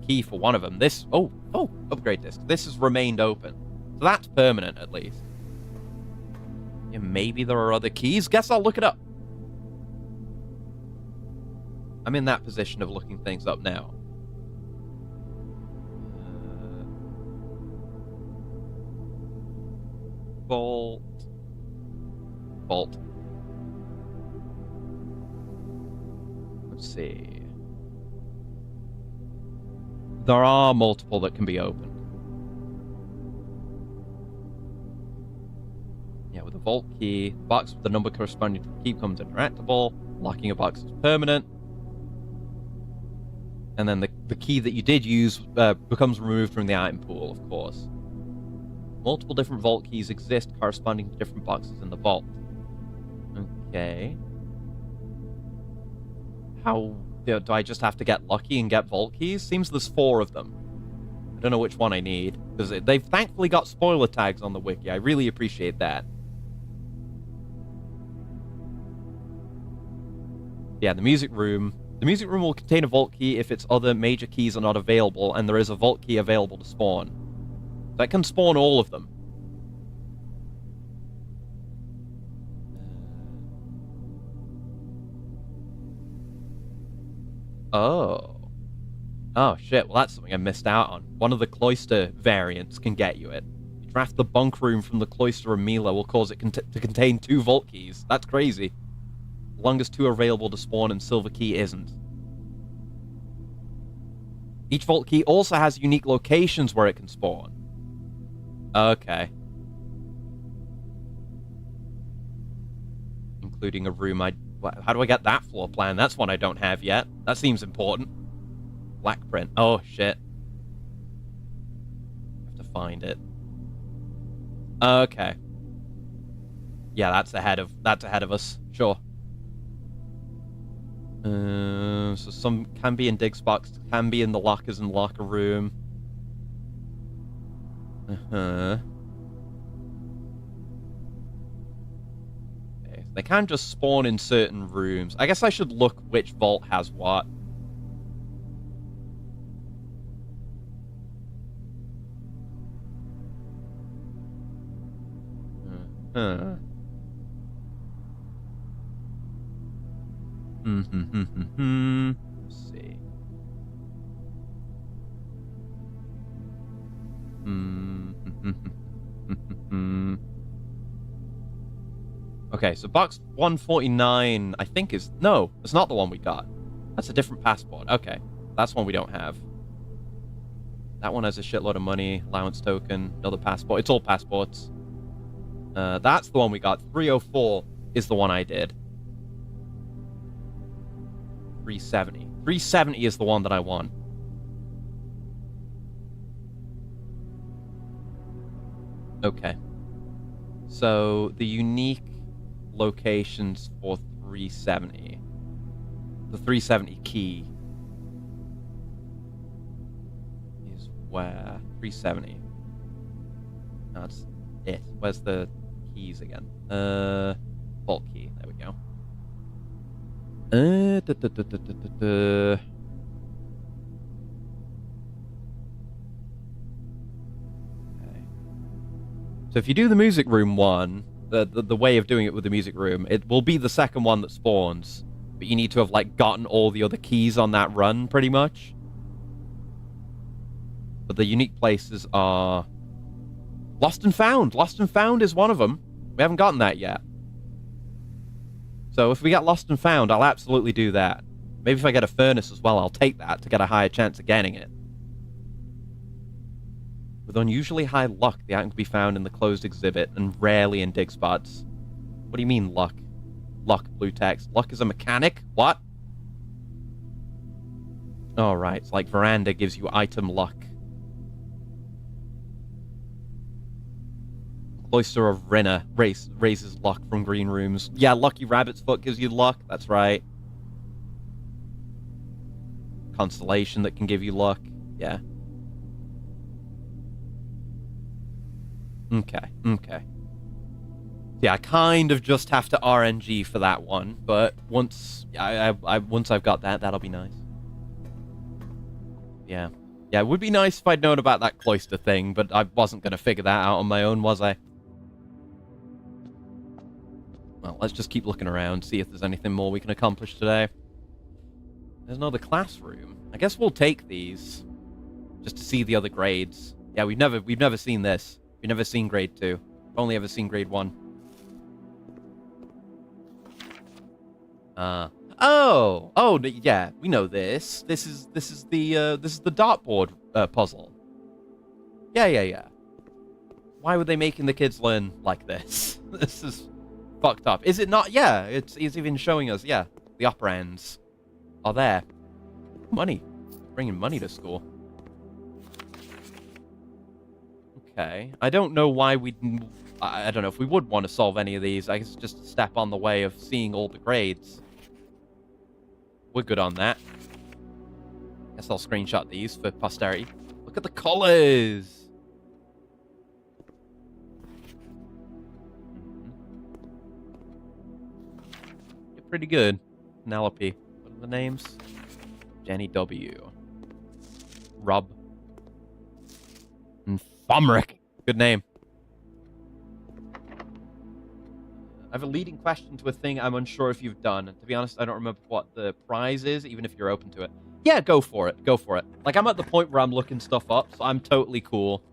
key for one of them. This... Oh, upgrade disc. This has remained open. So that's permanent, at least. Yeah, maybe there are other keys? Guess I'll look it up. I'm in that position of looking things up now. Vault. Let's see. There are multiple that can be opened. Yeah, with a vault key, the box with the number corresponding to the key becomes interactable. Locking a box is permanent. And then the key that you did use becomes removed from the item pool, of course. Multiple different vault keys exist corresponding to different boxes in the vault. Okay. How do I just have to get lucky and get vault keys? Seems there's 4 of them. I don't know which one I need, because they've thankfully got spoiler tags on the wiki. I really appreciate that. Yeah, the music room. The music room will contain a vault key if its other major keys are not available, and there is a vault key available to spawn. So I can spawn all of them. Oh. Oh, shit. Well, that's something I missed out on. One of the cloister variants can get you it. You draft the bunk room from the cloister of Mila will cause it to contain 2 vault keys. That's crazy. The longest 2 are available to spawn and silver key isn't. Each vault key also has unique locations where it can spawn. Okay. Including a room how do I get that floor plan? That's one I don't have yet. That seems important. Black print. Oh, shit. I have to find it. Okay. Yeah, that's ahead of us. Sure. So some can be in Dig's box, can be in the lockers and locker room. Uh-huh. Okay. They can just spawn in certain rooms. I guess I should look which vault has what. Uh-huh. Let's see. Okay, so box 149, I think is... No, it's not the one we got. That's a different passport. Okay, that's one we don't have. That one has a shitload of money, allowance token, another passport. It's all passports. That's the one we got. 304 is the one I did. 370. 370 is the one that I want. Okay. So, the unique locations for 370. The 370 key is where? 370. That's it. Where's the keys again? Vault key. There we go. So if you do the music room one, the way of doing it with the music room, it will be the second one that spawns. But you need to have, like, gotten all the other keys on that run, pretty much. But the unique places are... Lost and Found! Lost and Found is one of them. We haven't gotten that yet. So if we get Lost and Found, I'll absolutely do that. Maybe if I get a furnace as well, I'll take that to get a higher chance of getting it. With unusually high luck, the item can be found in the closed exhibit and rarely in dig spots. What do you mean, luck? Luck, blue text. Luck is a mechanic? What? Oh, right. It's like Veranda gives you item luck. Cloister of Rinna raises luck from green rooms. Yeah, Lucky Rabbit's Foot gives you luck. That's right. Constellation that can give you luck. Yeah. Okay. Yeah, I kind of just have to RNG for that one, but once once I've got that, that'll be nice. Yeah. Yeah, it would be nice if I'd known about that cloister thing, but I wasn't going to figure that out on my own, was I? Well, let's just keep looking around, see if there's anything more we can accomplish today. There's another classroom. I guess we'll take these, just to see the other grades. Yeah, we've never seen this. We've never seen grade 2. We've only ever seen grade 1. Yeah, we know this. This is the dartboard puzzle. Yeah. Why were they making the kids learn like this? This is fucked up. Is it not? Yeah, it's even showing us. Yeah, the operands are there. Money, bringing money to school. Okay, I don't know why we. I don't know if we would want to solve any of these. I guess it's just a step on the way of seeing all the grades. We're good on that. Guess I'll screenshot these for posterity. Look at the colors. You're pretty good. Penelope. What are the names? Jenny W. Rob. And Fomrick. Good name. I have a leading question to a thing I'm unsure if you've done. And to be honest, I don't remember what the prize is, even if you're open to it. Yeah, go for it. Go for it. Like, I'm at the point where I'm looking stuff up, so I'm totally cool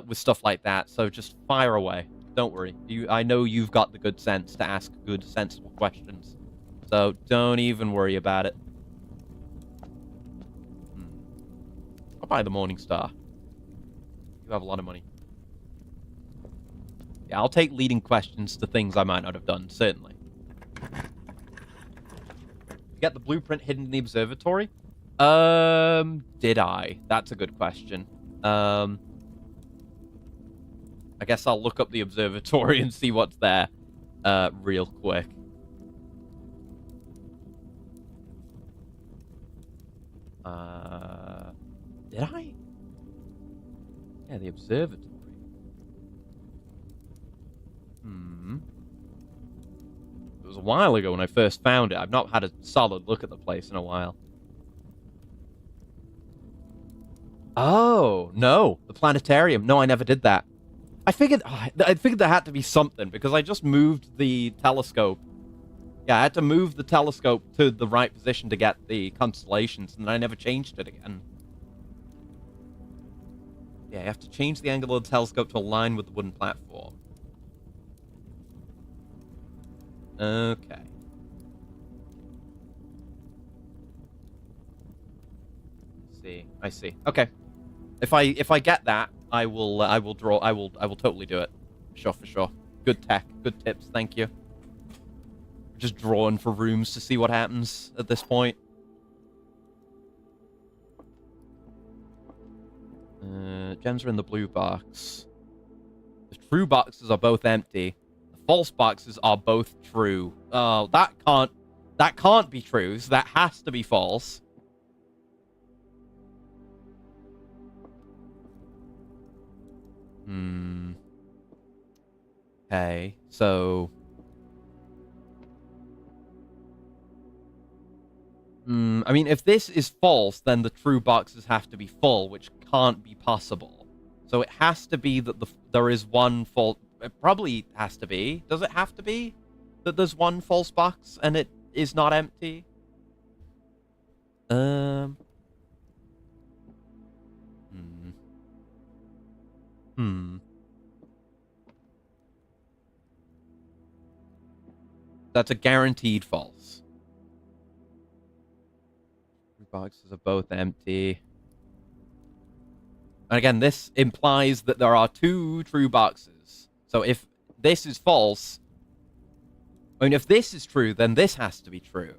with stuff like that. So just fire away. Don't worry. I know you've got the good sense to ask good, sensible questions. So don't even worry about it. I'll buy the Morning Star. You have a lot of money. Yeah, I'll take leading questions to things I might not have done, certainly. You get the blueprint hidden in the observatory? Did I? That's a good question. I guess I'll look up the observatory and see what's there, real quick. Did I? Yeah, the observatory. Hmm. It was a while ago when I first found it. I've not had a solid look at the place in a while. Oh, no. The planetarium. No, I never did that. I figured there had to be something because I just moved the telescope. Yeah, I had to move the telescope to the right position to get the constellations, and then I never changed it again. Yeah, you have to change the angle of the telescope to align with the wooden platform. Okay. I see. Okay. If I get that, I will totally do it. For sure. Good tech, good tips, thank you. Just drawing for rooms to see what happens at this point. Gems are in the blue box. The true boxes are both empty. The false boxes are both true. Oh, that can't be true. So that has to be false. Okay, so... I mean, if this is false, then the true boxes have to be full, which can't be possible. So it has to be that there is one false... It probably has to be. Does it have to be that there's one false box and it is not empty? That's a guaranteed false. Three boxes are both empty. And again, this implies that there are two true boxes. So if this is false... I mean, if this is true, then this has to be true.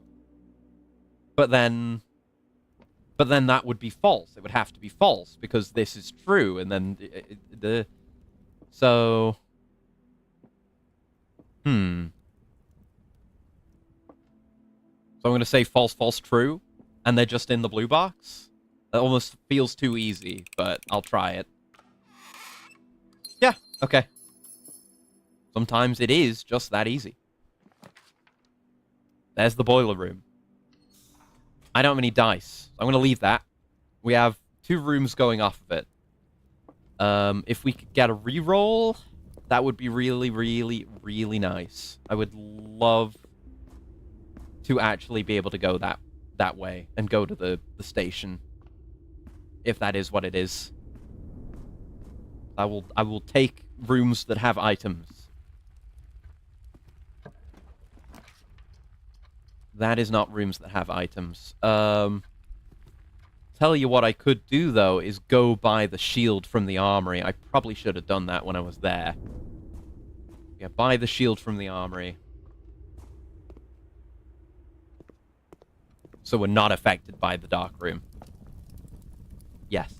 But then that would be false. It would have to be false, because this is true, and then... So... So I'm going to say false, false, true, and they're just in the blue box? That almost feels too easy, but I'll try it. Yeah, okay. Sometimes it is just that easy. There's the boiler room. I don't have any dice. So I'm going to leave that. We have 2 rooms going off of it. If we could get a reroll, that would be really, really, really nice. I would love to actually be able to go that way and go to the station, if that is what it is. I will take rooms that have items. That is not rooms that have items. Tell you what I could do, though, is go buy the shield from the armory. I probably should have done that when I was there. Yeah, buy the shield from the armory. So we're not affected by the dark room. Yes.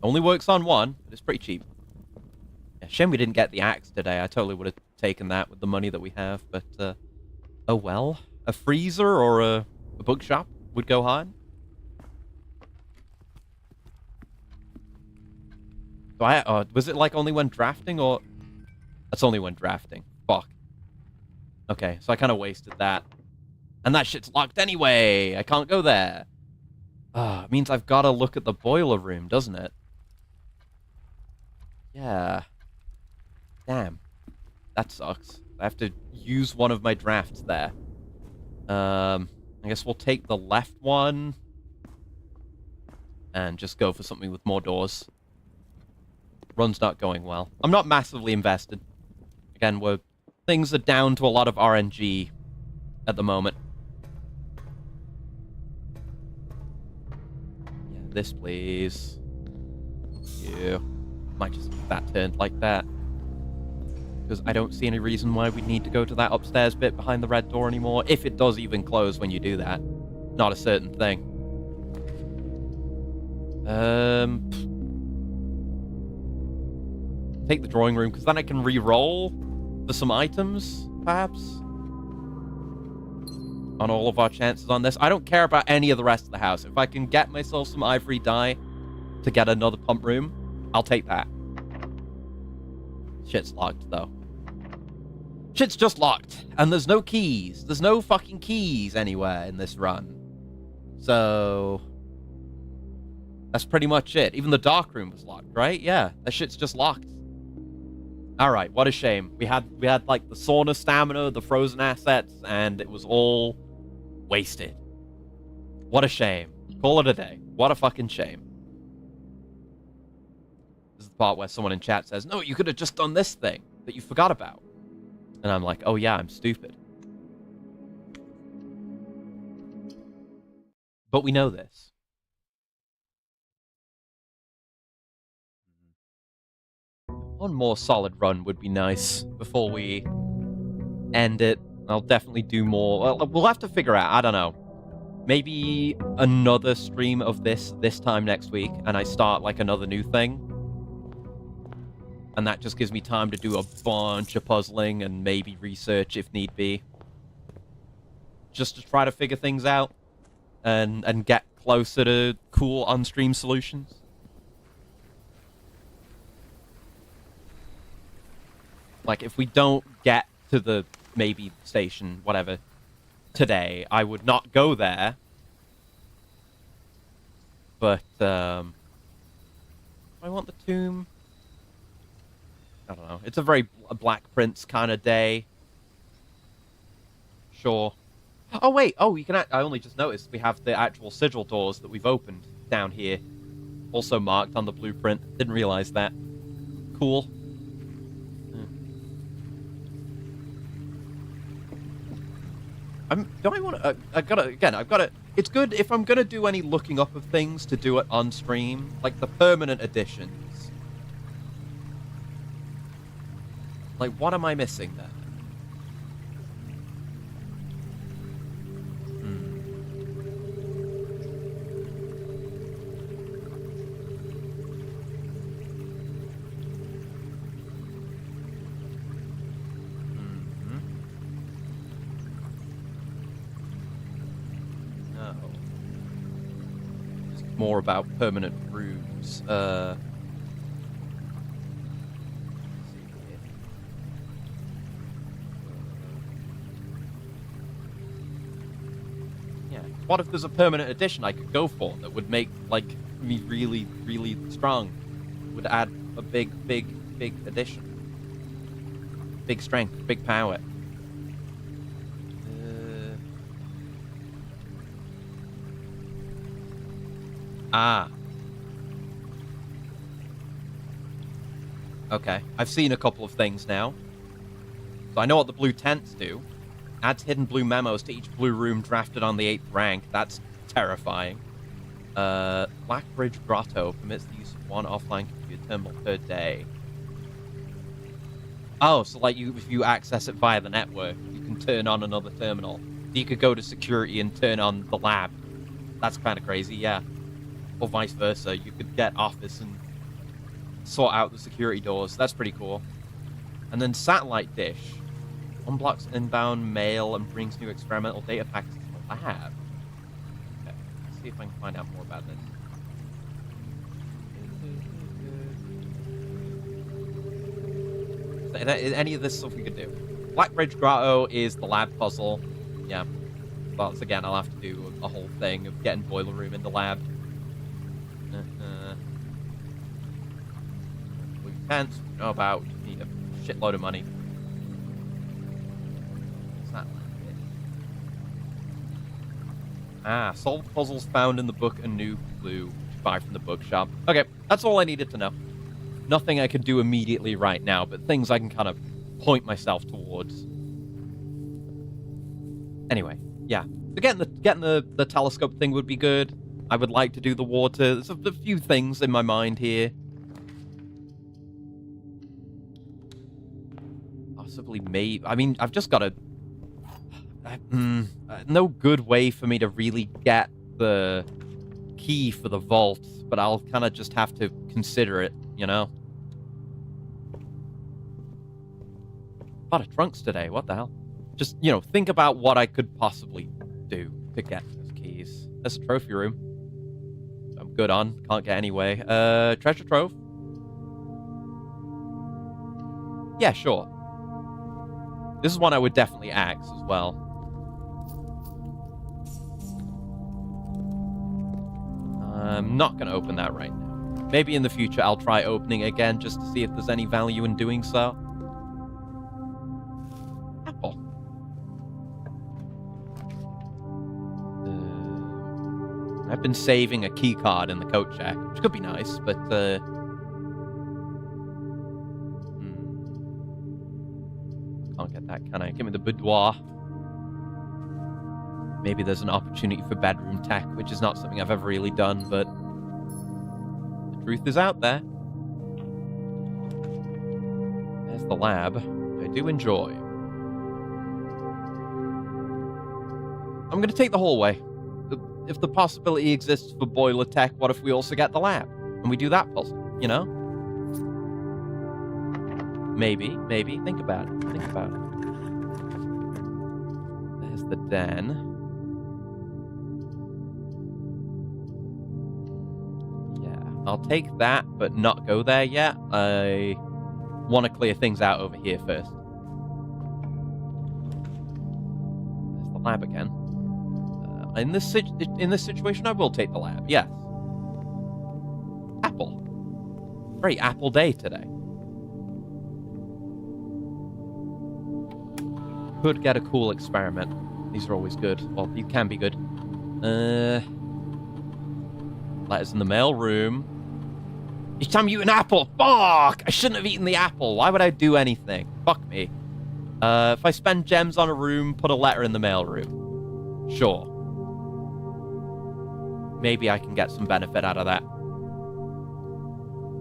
Only works on one, but it's pretty cheap. Yeah, shame we didn't get the axe today. I totally would have taken that with the money that we have, but, oh well. A freezer or a bookshop would go hard. So was it like only when drafting, or... That's only when drafting. Fuck. Okay, so I kind of wasted that. And that shit's locked anyway! I can't go there! It means I've got to look at the boiler room, doesn't it? Yeah. Damn. That sucks. I have to use one of my drafts there. I guess we'll take the left one. And just go for something with more doors. Run's not going well. I'm not massively invested. Again, things are down to a lot of RNG at the moment. Yeah, this, please. Yeah. Might just leave that turned like that. Because I don't see any reason why we need to go to that upstairs bit behind the red door anymore, if it does even close when you do that. Not a certain thing. Take the drawing room, because then I can re-roll for some items, perhaps? On all of our chances on this. I don't care about any of the rest of the house. If I can get myself some ivory dye to get another pump room, I'll take that. Shit's locked, though. Shit's just locked. And there's no keys. There's no fucking keys anywhere in this run. So... that's pretty much it. Even the dark room was locked, right? Yeah, that shit's just locked. Alright, what a shame. We had like the sauna stamina, the frozen assets, and it was all wasted. What a shame. Call it a day. What a fucking shame. This is the part where someone in chat says, no, you could have just done this thing that you forgot about. And I'm like, oh yeah, I'm stupid. But we know this. One more solid run would be nice before we end it. I'll definitely do more. Well, we'll have to figure out. I don't know. Maybe another stream of this time next week, and I start like another new thing. And that just gives me time to do a bunch of puzzling and maybe research if need be. Just to try to figure things out and get closer to cool on-stream solutions. Like, if we don't get to the maybe station, whatever, today, I would not go there. But, I want the tomb. I don't know. It's a very Black Prince kind of day. Sure. Oh, wait. Oh, you can... I only just noticed we have the actual sigil doors that we've opened down here. Also marked on the blueprint. Didn't realize that. Cool. Do I want to... I've got to... It's good if I'm going to do any looking up of things to do it on stream. Like the permanent editions. Like, what am I missing there? More about permanent rooms. Yeah. What if there's a permanent edition I could go for that would make like me really, really strong? Would add a big addition. Big strength, big power. Ah. Okay. I've seen a couple of things now. So I know what the blue tents do. Adds hidden blue memos to each blue room drafted on the 8th rank. That's terrifying. Blackbridge Grotto permits the use of one offline computer terminal per day. Oh, so like if you access it via the network, you can turn on another terminal. You could go to security and turn on the lab. That's kind of crazy, yeah. Or vice versa. You could get office and sort out the security doors. That's pretty cool. And then satellite dish unblocks inbound mail and brings new experimental data packets to the lab. Okay, let's see if I can find out more about this. Any of this stuff we could do. Blackbridge Grotto is the lab puzzle. Yeah. But again, I'll have to do a whole thing of getting Boiler Room in the lab. Blue tents, we know about. We need a shitload of money. What's that like? Ah, solve puzzles found in the book A New Clue, which you buy from the bookshop. Okay, that's all I needed to know. Nothing I can do immediately right now, but things I can kind of point myself towards. Anyway, yeah. So getting the telescope thing would be good. I would like to do the water. There's a few things in my mind here. Possibly maybe... I mean, I've just got to... no good way for me to really get the key for the vault, but I'll kind of just have to consider it, you know? A lot of trunks today. What the hell? Just, you know, think about what I could possibly do to get those keys. There's a trophy room. I'm good on. Can't get anyway. Treasure trove. Yeah, sure. This is one I would definitely axe as well. I'm not going to open that right now. Maybe in the future I'll try opening it again just to see if there's any value in doing so. Apple. I've been saving a key card in the coat check, which could be nice, but can't get that, can I? Give me the boudoir. Maybe there's an opportunity for bedroom tech, which is not something I've ever really done, but the truth is out there. There's the lab, which I do enjoy. I'm going to take the hallway. If the possibility exists for boiler tech, what if we also get the lab? And we do that puzzle, you know? Maybe. Think about it. There's the den. Yeah, I'll take that, but not go there yet. I want to clear things out over here first. There's the lab again. In this situation, I will take the lab, yes. Apple. Very apple day today. Could get a cool experiment. These are always good. Well, these can be good. Letters in the mail room. Each time you eat an apple. Fuck! I shouldn't have eaten the apple. Why would I do anything? Fuck me. If I spend gems on a room, put a letter in the mail room. Sure. Maybe I can get some benefit out of that.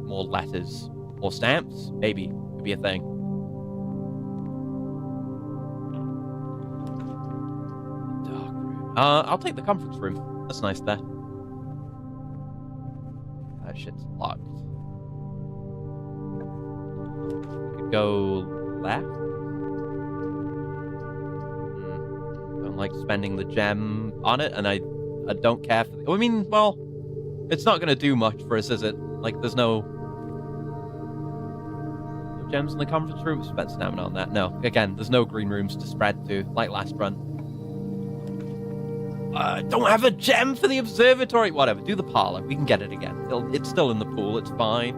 More letters. More stamps? Maybe. Could be a thing. Dark room. I'll take the conference room. That's nice there. That shit's locked. We could go left. Don't like spending the gem on it, and I don't care for I mean, well, it's not going to do much for us, is it? Like, there's no gems in the conference room. Spent stamina on that. No. Again, there's no green rooms to spread to, like last run. Don't have a gem for the observatory. Whatever. Do the parlor. We can get it again. It's still in the pool. It's fine.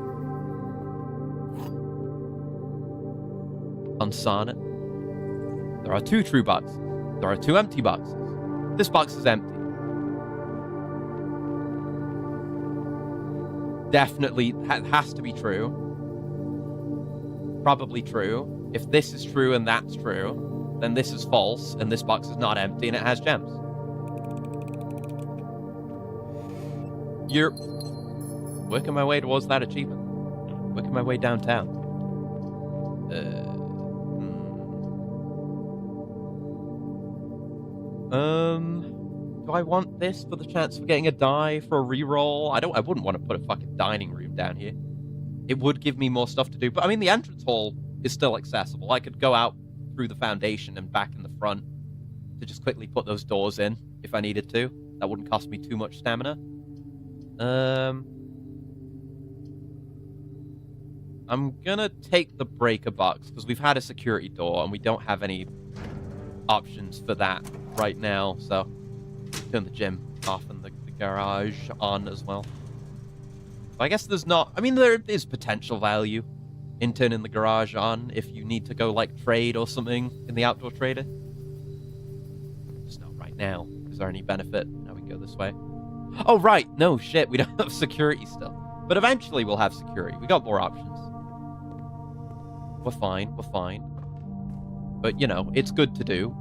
On Sonnet. There are 2 true boxes. There are 2 empty boxes. This box is empty. Definitely has to be true. Probably true. If this is true and that's true, then this is false, and this box is not empty and it has gems. You're working my way towards that achievement. Working my way downtown. Do I want this for the chance of getting a die for a reroll? I wouldn't want to put a fucking dining room down here. It would give me more stuff to do, but I mean, the entrance hall is still accessible. I could go out through the foundation and back in the front to just quickly put those doors in if I needed to. That wouldn't cost me too much stamina. I'm gonna take the breaker box because we've had a security door and we don't have any options for that right now, so turn the gym off and the garage on as well. I guess there's not... I mean, there is potential value in turning the garage on if you need to go, like, trade or something in the outdoor trader. Just not right now. Is there any benefit? Now we can go this way. Oh, right. No, shit. We don't have security still. But eventually we'll have security. We got more options. We're fine. We're fine. But, you know, it's good to do.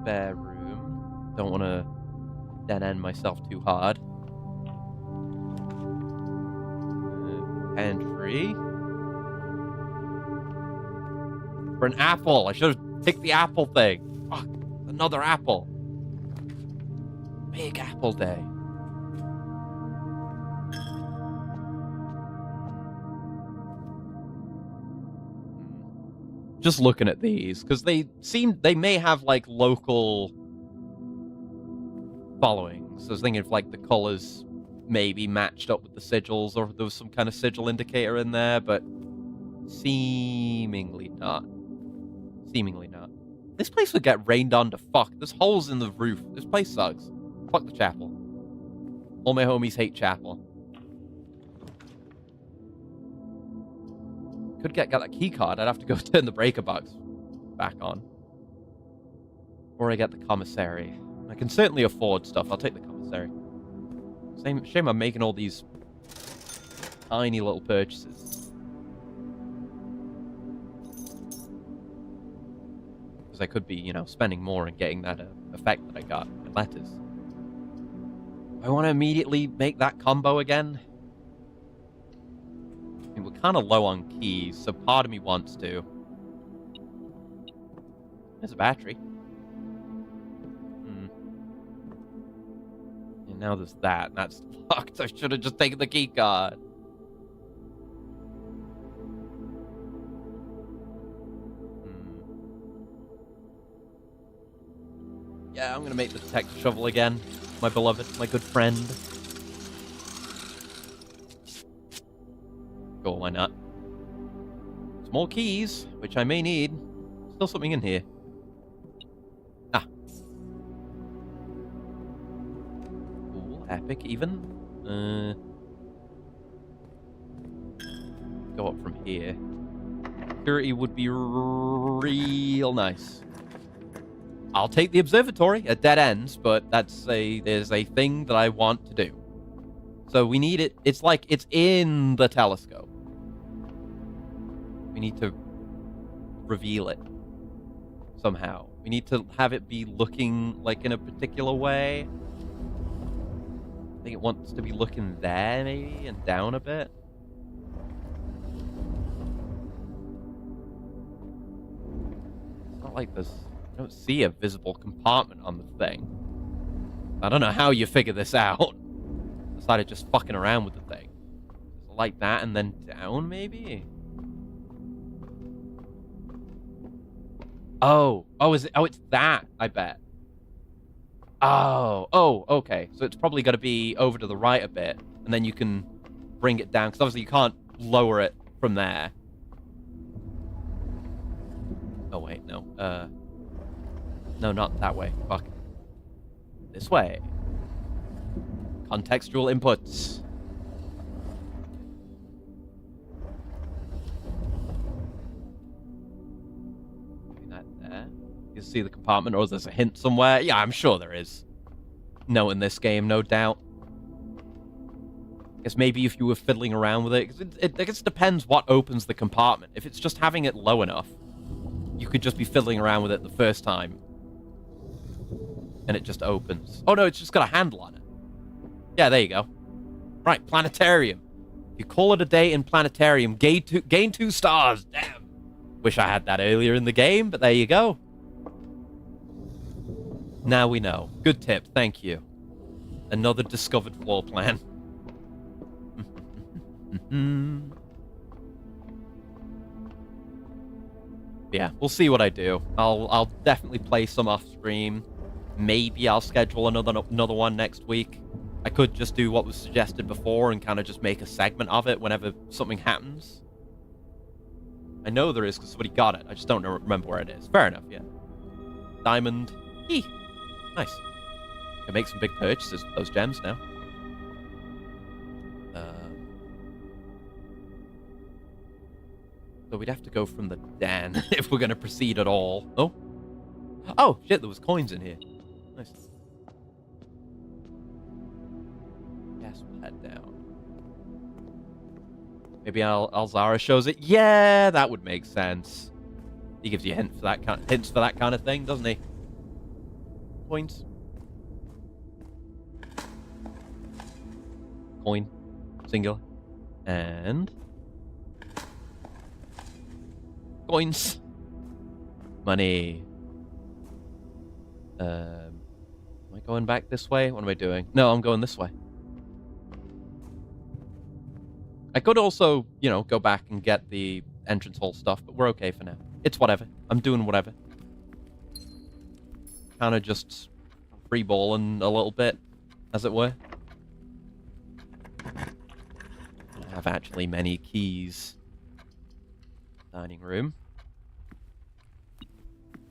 Spare room. Don't want to dead end myself too hard. Pantry. For an apple. I should have picked the apple thing. Fuck. Another apple. Big apple day. Just looking at these, because they may have, like, local followings. I was thinking if, like, the colors maybe matched up with the sigils, or there was some kind of sigil indicator in there, but seemingly not. Seemingly not. This place would get rained on to fuck. There's holes in the roof. This place sucks. Fuck the chapel. All my homies hate chapel. Could get that key card. I'd have to go turn the breaker box back on. Or I get the commissary. I can certainly afford stuff. I'll take the commissary. Shame I'm making all these tiny little purchases. Because I could be, you know, spending more and getting that effect that I got in letters. I want to immediately make that combo again. I mean, we're kind of low on keys, so part of me wants to. There's a battery. And now there's that, and that's fucked. I should have just taken the key card. Yeah, I'm gonna make the detector shovel again. My beloved, my good friend. Sure, why not? Some more keys, which I may need. Still something in here. Ah. Cool, epic even. Go up from here. Security would be real nice. I'll take the observatory at dead ends, but there's a thing that I want to do. So we need it. It's like it's in the telescope. We need to reveal it somehow. We need to have it be looking like in a particular way. I think it wants to be looking there, maybe, and down a bit. It's not like this. I don't see a visible compartment on the thing. I don't know how you figure this out. I decided just fucking around with the thing. Like that and then down, maybe? Oh, is it? Oh, it's that, I bet. Oh, okay. So it's probably got to be over to the right a bit, and then you can bring it down, because obviously you can't lower it from there. Oh, wait, no. No, not that way. Fuck. This way. Contextual inputs. That there. You see the compartment, or is there a hint somewhere? Yeah, I'm sure there is. No, in this game, no doubt. I guess maybe if you were fiddling around with it, I guess it depends what opens the compartment. If it's just having it low enough, you could just be fiddling around with it the first time. And it just opens. Oh no, it's just got a handle on it. Yeah, there you go. Right, planetarium. If you call it a day in planetarium, gain 2 stars. Damn. Wish I had that earlier in the game, but there you go. Now we know. Good tip, thank you. Another discovered floor plan. Yeah, we'll see what I do. I'll definitely play some off stream. Maybe I'll schedule another one next week. I could just do what was suggested before and kind of just make a segment of it whenever something happens. I know there is because somebody got it. I just don't remember where it is. Fair enough, yeah. Diamond. Eee. Nice. Can make some big purchases with those gems now. So we'd have to go from the den if we're going to proceed at all. Oh. Oh, shit, there was coins in here. Nice. Yes, we'll head down. Maybe Alzara shows it. Yeah, that would make sense. He gives you hints for that kind of thing, doesn't he? Coins. Coin. Singular. And... coins. Money. Am I going back this way? What am I doing? No, I'm going this way. I could also, you know, go back and get the entrance hall stuff, but we're okay for now. It's whatever. I'm doing whatever. Kind of just freeballing a little bit, as it were. have actually many keys. Dining room.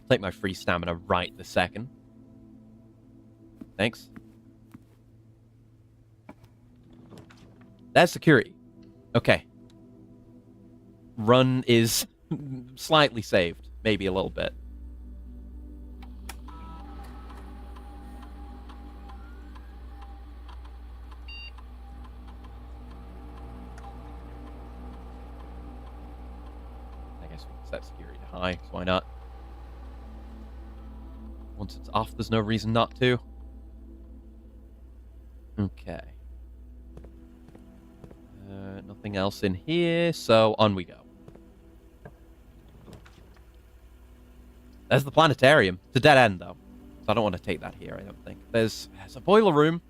Take my free stamina right this second. Thanks. That's security. Okay. Run is slightly saved. Maybe a little bit. I guess we can set security to high, so why not? Once it's off, there's no reason not to. Okay. Nothing else in here, so on we go. There's the planetarium. It's a dead end, though. So I don't want to take that here, I don't think. There's a boiler room.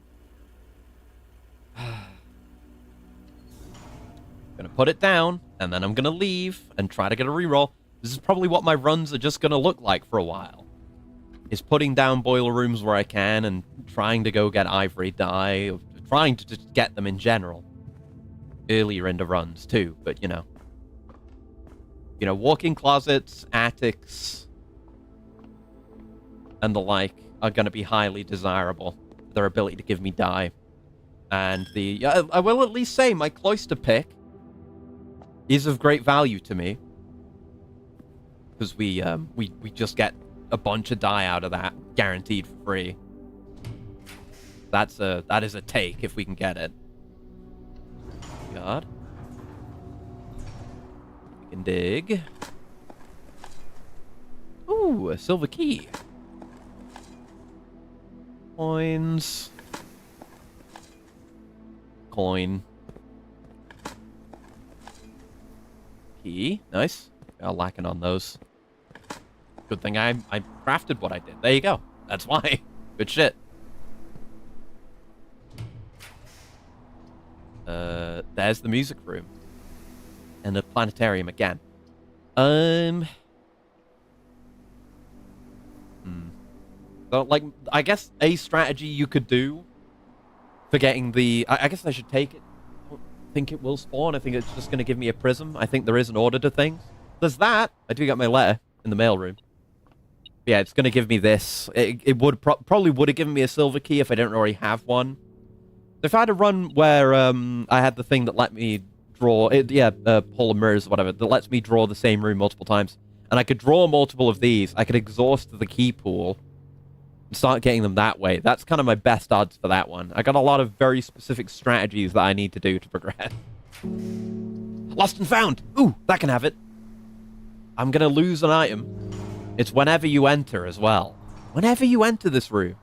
Gonna put it down, and then I'm gonna leave and try to get a reroll. This is probably what my runs are just gonna look like for a while. Is putting down boiler rooms where I can and trying to go get ivory dye, or trying to just get them in general. Earlier into runs, too, but, you know, walk-in closets, attics, and the like are going to be highly desirable. Their ability to give me dye. And I will at least say my cloister pick is of great value to me. Because we just get a bunch of dye out of that, guaranteed for free. That is a take if we can get it. God. We can dig. Ooh, a silver key. Coins. Coin. Key. Nice. Got lacking on those. Good thing I crafted what I did. There you go. That's why. Good shit. There's the music room. And the planetarium again. So, like, I guess a strategy you could do for getting the... I guess I should take it. I don't think it will spawn. I think it's just going to give me a prism. I think there is an order to things. There's that. I do get my letter in the mailroom. Yeah, it's going to give me this. It would probably would have given me a silver key if I didn't already have one. If I had a run where I had the thing that let me draw, polymers, whatever, that lets me draw the same room multiple times, and I could draw multiple of these, I could exhaust the key pool and start getting them that way. That's kind of my best odds for that one. I got a lot of very specific strategies that I need to do to progress. Lost and found! Ooh, that can have it. I'm going to lose an item. It's whenever you enter as well. Whenever you enter this room.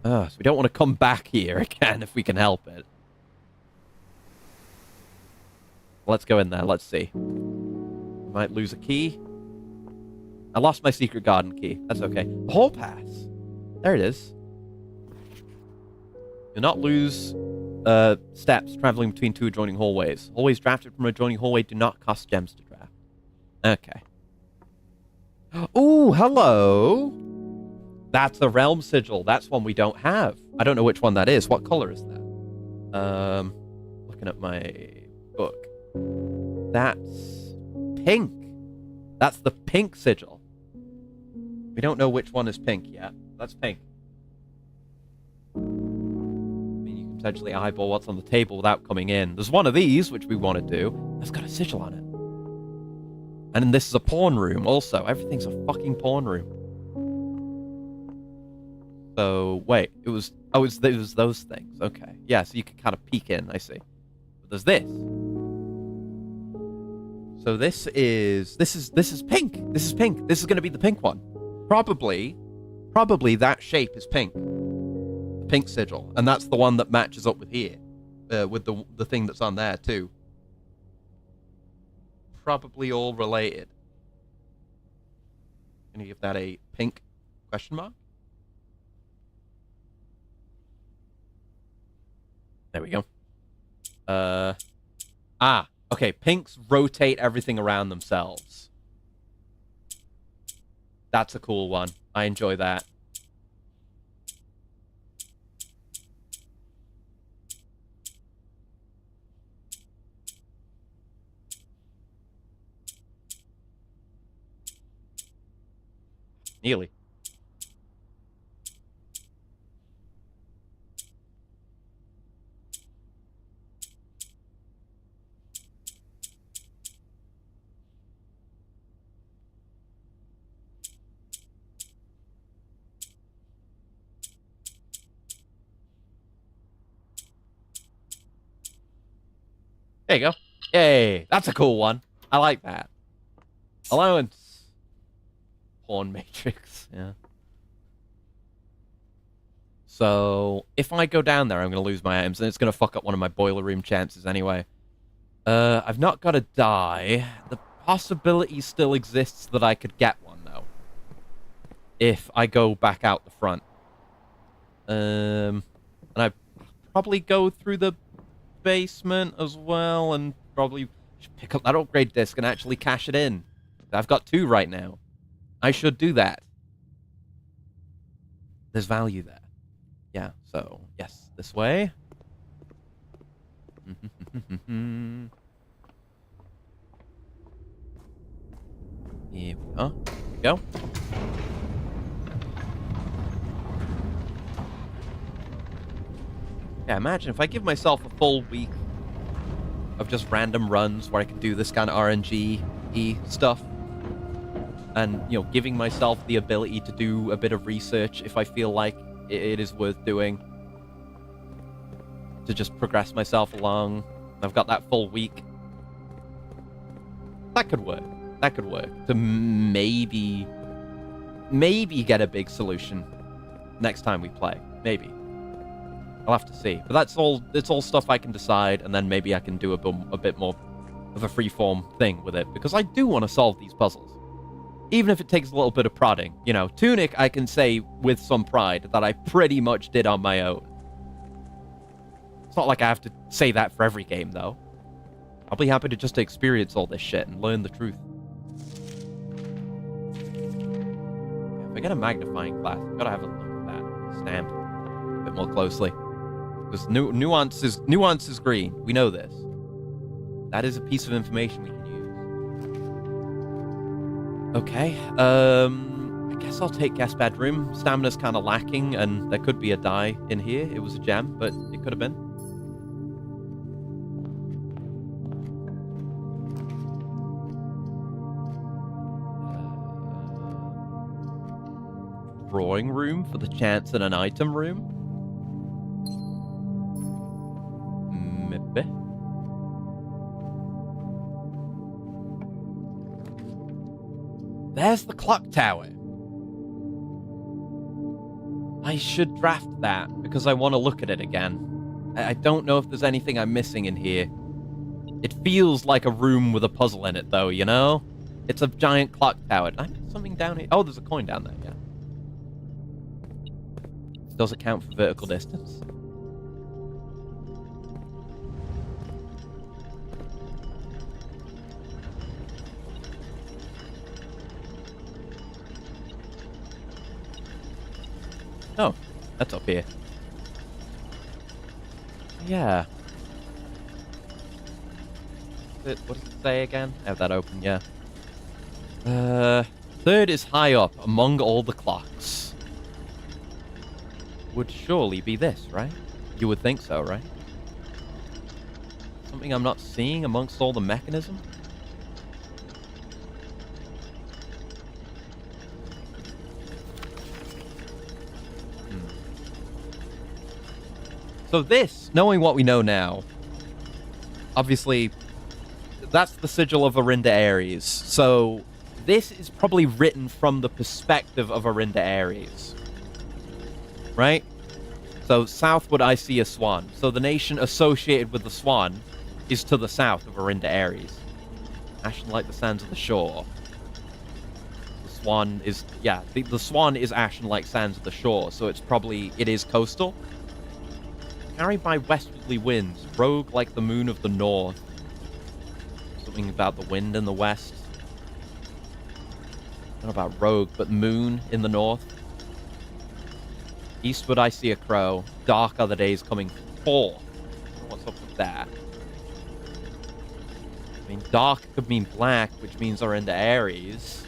So we don't want to come back here again if we can help it. Let's go in there. Let's see. Might lose a key. I lost my secret garden key. That's okay. The hall pass. There it is. Do not lose steps traveling between two adjoining hallways. Hallways drafted from an adjoining hallway do not cost gems to draft. Okay. Ooh, hello. That's the Realm Sigil. That's one we don't have. I don't know which one that is. What color is that? Looking at my book. That's pink. That's the pink sigil. We don't know which one is pink yet. That's pink. I mean, you can potentially eyeball what's on the table without coming in. There's one of these, which we want to do. That's got a sigil on it. And then this is a pawn room also. Everything's a fucking pawn room. So, wait, it was those things. Okay. Yeah, so you can kind of peek in, I see. But there's this. So this is pink. This is pink. This is going to be the pink one. Probably that shape is pink. The pink sigil. And that's the one that matches up with here. With the thing that's on there, too. Probably all related. Gonna give that a pink question mark. There we go. Okay, pinks rotate everything around themselves. That's a cool one. I enjoy that. Nearly. There you go. Yay. That's a cool one. I like that. Allowance. Pawn matrix. Yeah. So, if I go down there, I'm going to lose my items, and it's going to fuck up one of my boiler room chances anyway. I've not got a die. The possibility still exists that I could get one, though. If I go back out the front. And I probably go through the basement as well, and probably should pick up that upgrade disc and actually cash it in. I've got 2 right now. I should do that. There's value there. Yeah, so, yes, this way. Here we are. Go. Yeah, imagine if I give myself a full week of just random runs where I can do this kind of RNG-y stuff. And, you know, giving myself the ability to do a bit of research if I feel like it is worth doing. To just progress myself along. I've got that full week. That could work. That could work. To maybe get a big solution next time we play. Maybe. I'll have to see. But that's all. It's all stuff I can decide, and then maybe I can do a bit more of a freeform thing with it, because I do want to solve these puzzles, even if it takes a little bit of prodding. You know, Tunic, I can say with some pride that I pretty much did on my own. It's not like I have to say that for every game, though. I'll be happy to just experience all this shit and learn the truth. If I get a magnifying glass, I've got to have a look at that stamp a bit more closely. Because nuance is green. We know this. That is a piece of information we can use. Okay. I guess I'll take guest bedroom. Stamina's kind of lacking, and there could be a die in here. It was a gem, but it could have been. Drawing room for the chance in an item room. Maybe. There's the clock tower. I should draft that because I want to look at it again. I don't know if there's anything I'm missing in here. It feels like a room with a puzzle in it, though, you know? It's a giant clock tower. Did I miss something down here? Oh, there's a coin down there, yeah. Does it count for vertical distance? Oh, that's up here. Yeah. What does it say again? I have that open, yeah. Third is high up among all the clocks. Would surely be this, right? You would think so, right? Something I'm not seeing amongst all the mechanism? So this, knowing what we know now, obviously, that's the sigil of Orinda Ares. So this is probably written from the perspective of Orinda Ares. Right? So southward I see a swan. So the nation associated with the swan is to the south of Orinda Ares. Ashen like the sands of the shore. The swan is, yeah, the swan is ashen like sands of the shore. So it's probably, it is coastal. Carried by westwardly winds, rogue like the moon of the north. Something about the wind in the west. Not about rogue, but moon in the north. Eastward I see a crow. Dark are the days coming forth. I don't know what's up with that. I mean, dark could mean black, which means are into Aries.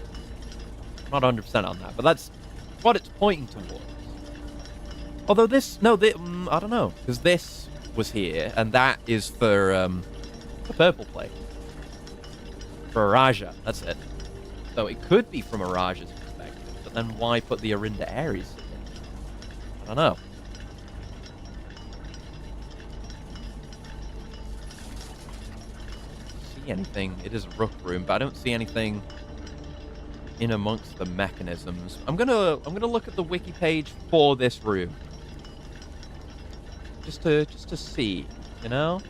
I'm Not 100% on that, but that's what it's pointing towards. Although this, no, I don't know, because this was here, and that is for the purple plate. For Araja, that's it. So it could be from Araja's perspective, but then why put the Arinda Ares in? I don't know. See anything? It is a Rook room, but I don't see anything in amongst the mechanisms. I'm gonna look at the wiki page for this room. Just to see, you know?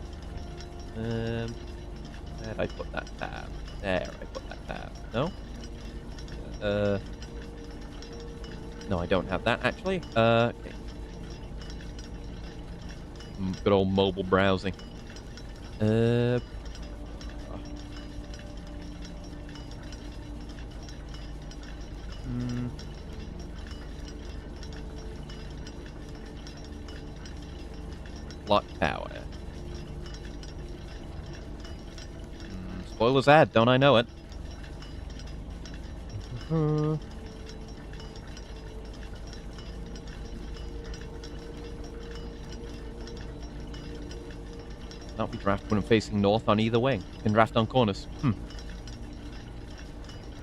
Where did I put that tab? There, I put that tab. No? No, I don't have that, actually. Okay. Good old mobile browsing. Clock tower. Spoilers ahead, don't I know it? Not be draft when I'm facing north on either wing. Can draft on corners.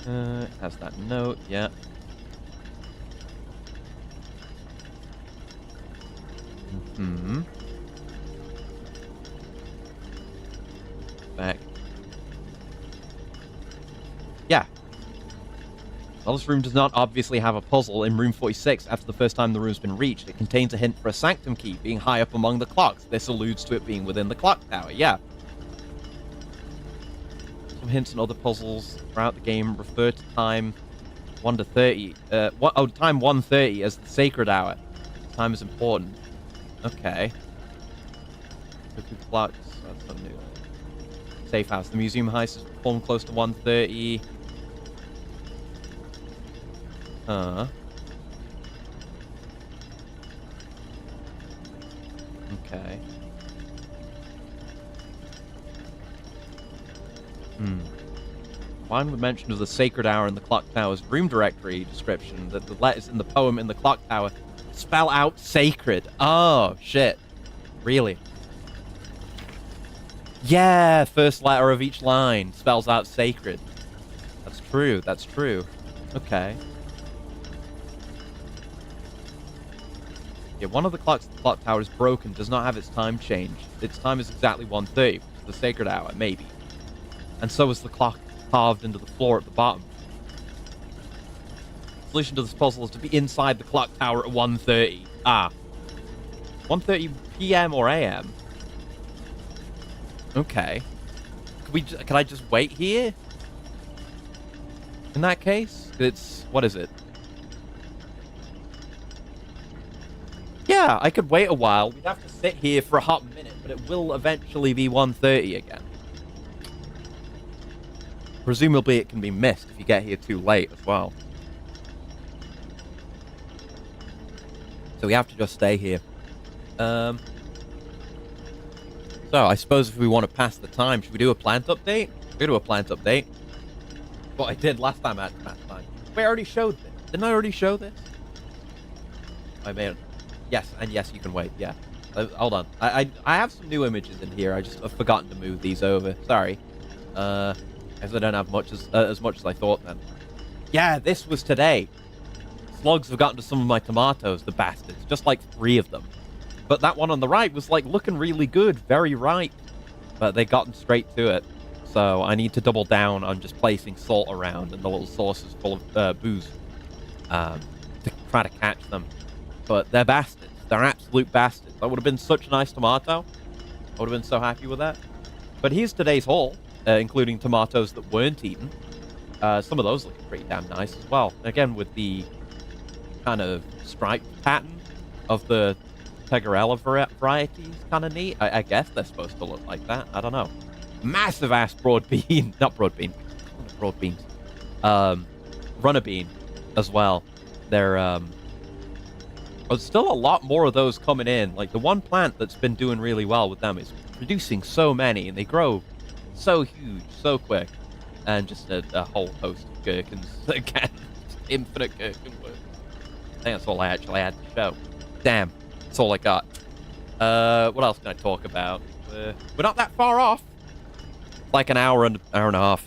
It has that note, yeah. Back. Yeah. While this room does not obviously have a puzzle, in room 46, after the first time the room's been reached, it contains a hint for a sanctum key being high up among the clocks. This alludes to it being within the clock tower, yeah. Some hints and other puzzles throughout the game refer to time 1 to 30. Time 1:30 as the sacred hour. Time is important. Okay. Cuckoo clocks, that's something new. Safe house. The museum heist is performed close to 1:30. Okay. One would mention of the sacred hour in the clock tower's room directory description that the letters in the poem in the clock tower spell out sacred. Oh, shit. Really? Yeah, first letter of each line spells out sacred. That's true, that's true. Okay. Yeah, one of the clocks at the clock tower is broken, does not have its time changed. Its time is exactly 1:30, which is the sacred hour, maybe. And so is the clock carved into the floor at the bottom. The solution to this puzzle is to be inside the clock tower at 1:30. 1:30 p.m. or a.m.? Okay. Can I just wait here? In that case? It's... what is it? Yeah, I could wait a while. We'd have to sit here for a hot minute, but it will eventually be 1:30 again. Presumably it can be missed if you get here too late as well. So we have to just stay here. So I suppose if we want to pass the time, should we do a plant update? We do a plant update. What I did last time at past time. Wait, I already showed this. Didn't I already show this? I made it. Yes, and yes, you can wait. Yeah. Hold on. I have some new images in here. I just have forgotten to move these over. Sorry. As I don't have much as much as I thought then. Yeah, this was today. Slugs have gotten to some of my tomatoes, the bastards. Just like 3 of them. But that one on the right was like looking really good, very ripe. But they gotten straight to it. So I need to double down on just placing salt around and the little saucers full of booze. To try to catch them. But they're bastards. They're absolute bastards. That would have been such a nice tomato. I would have been so happy with that. But here's today's haul, including tomatoes that weren't eaten. Some of those looking pretty damn nice as well. Again, with the kind of striped pattern of the Tegarella varieties, kind of neat. I guess they're supposed to look like that. I don't know. Massive ass broad bean. Not broad bean. Broad beans. Runner bean as well. They're, there's still a lot more of those coming in. Like, the one plant that's been doing really well with them is producing so many, and they grow so huge, so quick. And just a whole host of gherkins again. Infinite Gherkinwood. I think that's all I actually had to show. Damn, that's all I got. What else can I talk about? We're not that far off. Like an hour and a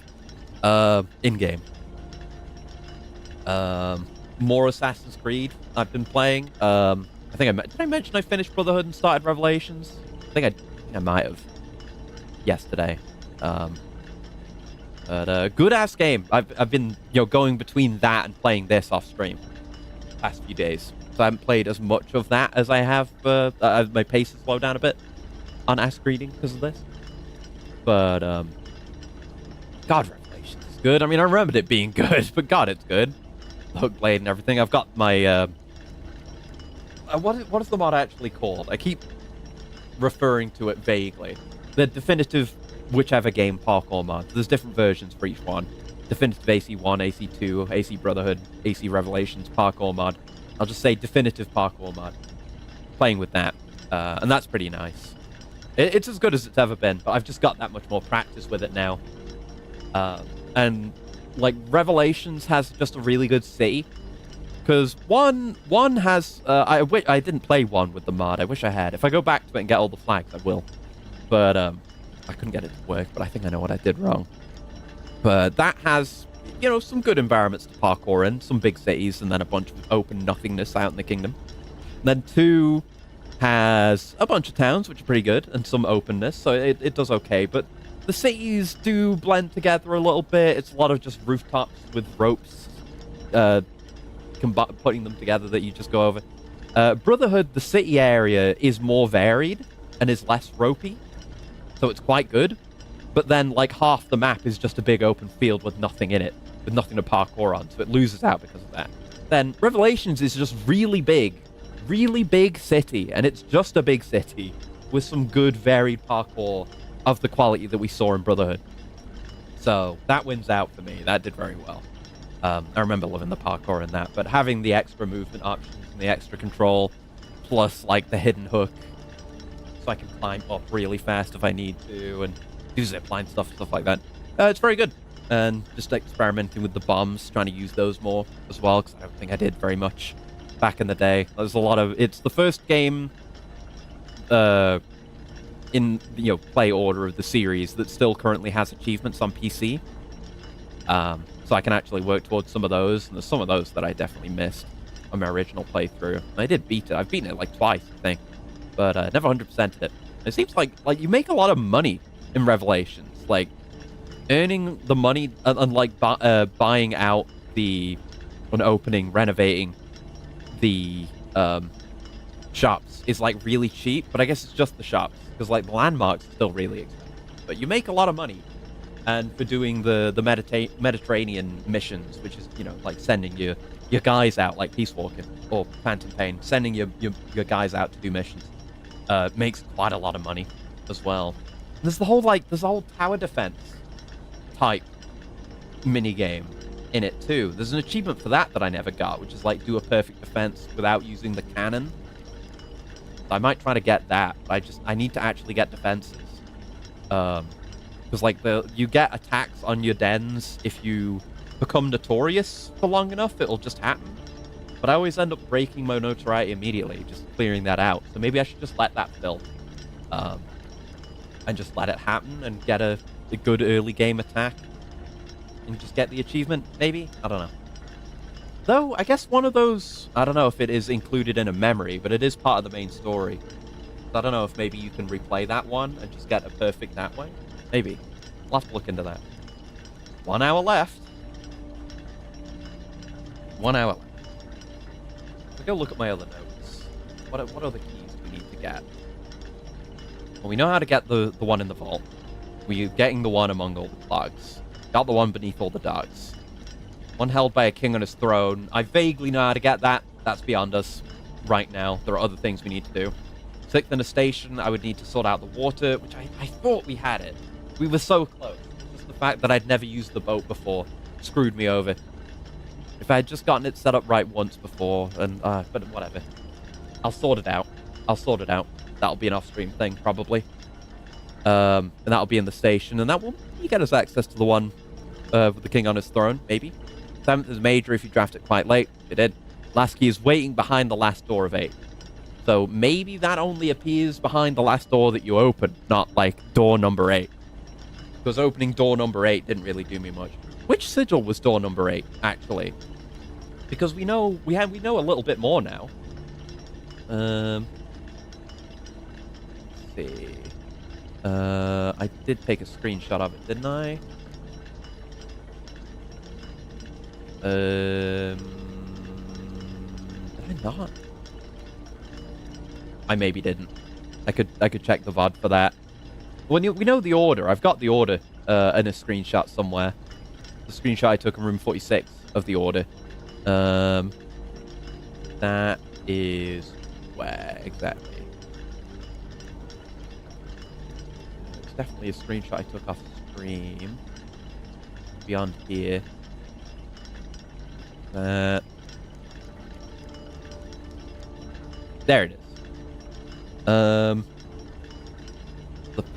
half. In-game. More Assassin's Creed I've been playing. I think did I mention I finished Brotherhood and started Revelations? I think I might have. Yesterday. But good ass game. I've been going between that and playing this off stream past few days. So I haven't played as much of that as I have. My pace has slowed down a bit on Ass Reading because of this. But God, Revelations is good. I mean, I remembered it being good, but God, it's good. The hook blade and everything. I've got my what is the mod actually called? I keep referring to it vaguely. The definitive whichever game parkour mod. There's different versions for each one. Definitive AC1, AC2, AC Brotherhood, AC Revelations, parkour mod. I'll just say definitive parkour mod. Playing with that. And that's pretty nice. It's as good as it's ever been, but I've just got that much more practice with it now. And, like, Revelations has just a really good city. Because one has... I didn't play one with the mod. I wish I had. If I go back to it and get all the flags, I will. But, I couldn't get it to work, but I think I know what I did wrong. But that has, some good environments to parkour in, some big cities, and then a bunch of open nothingness out in the kingdom. And then 2 has a bunch of towns, which are pretty good, and some openness, so it does okay. But the cities do blend together a little bit. It's a lot of just rooftops with ropes, putting them together that you just go over. Brotherhood, the city area, is more varied and is less ropey. So it's quite good, but then like half the map is just a big open field with nothing in it, with nothing to parkour on, so it loses out because of that. Then Revelations is just really big city, and it's just a big city with some good varied parkour of the quality that we saw in Brotherhood. So that wins out for me. That did very well. I remember loving the parkour in that, but having the extra movement options and the extra control, plus like the hidden hook, so I can climb up really fast if I need to, and do zipline stuff like that. It's very good. And just experimenting with the bombs, trying to use those more as well, because I don't think I did very much back in the day. There's a lot of... It's the first game in, play order of the series that still currently has achievements on PC. So I can actually work towards some of those, and there's some of those that I definitely missed on my original playthrough. And I did beat it. I've beaten it like twice, I think. But never 100%'d it. It seems like you make a lot of money in Revelations. Like, earning the money and like buying out renovating the shops is like really cheap. But I guess it's just the shops, because like the landmarks are still really expensive. But you make a lot of money. And for doing the Mediterranean missions, which is, like sending your guys out, like Peace Walker or Phantom Pain, sending your guys out to do missions. Makes quite a lot of money as well. There's the whole tower defense type mini game in it too. There's an achievement for that I never got, which is like do a perfect defense without using the cannon. I might try to get that, but I need to actually get defenses. Because like you get attacks on your dens if you become notorious for long enough, it'll just happen. But I always end up breaking my notoriety immediately, just clearing that out. So maybe I should just let that fill. And just let it happen and get a good early game attack. And just get the achievement, maybe? I don't know. Though, I guess one of those... I don't know if it is included in a memory, but it is part of the main story. So I don't know if maybe you can replay that one and just get a perfect that way. Maybe. I'll have to look into that. 1 hour left. 1 hour left. I'll go look at my other notes. What other keys do we need to get? Well, we know how to get the one in the vault. We're getting the one among all the plugs. Got the one beneath all the dogs. One held by a king on his throne. I vaguely know how to get that. That's beyond us right now. There are other things we need to do. 6th in a station, I would need to sort out the water, which I thought we had it. We were so close. Just the fact that I'd never used the boat before screwed me over. If I had just gotten it set up right once before, and but whatever. I'll sort it out. That'll be an off-stream thing, probably. And that'll be in the station, and that will get us access to the one with the king on his throne, maybe. 7th is major if you draft it quite late. It did. Last key is waiting behind the last door of 8. So maybe that only appears behind the last door that you open, not like door number 8. Because opening door number 8 didn't really do me much. Which sigil was door number 8, actually? Because we know we know a little bit more now. Let's see. I did take a screenshot of it, didn't I? Did I not? I maybe didn't. I could check the VOD for that. We know the order. I've got the order in a screenshot somewhere. The screenshot I took in room 46 of the order. That is where exactly? It's definitely a screenshot I took off stream. Beyond here. There it is. The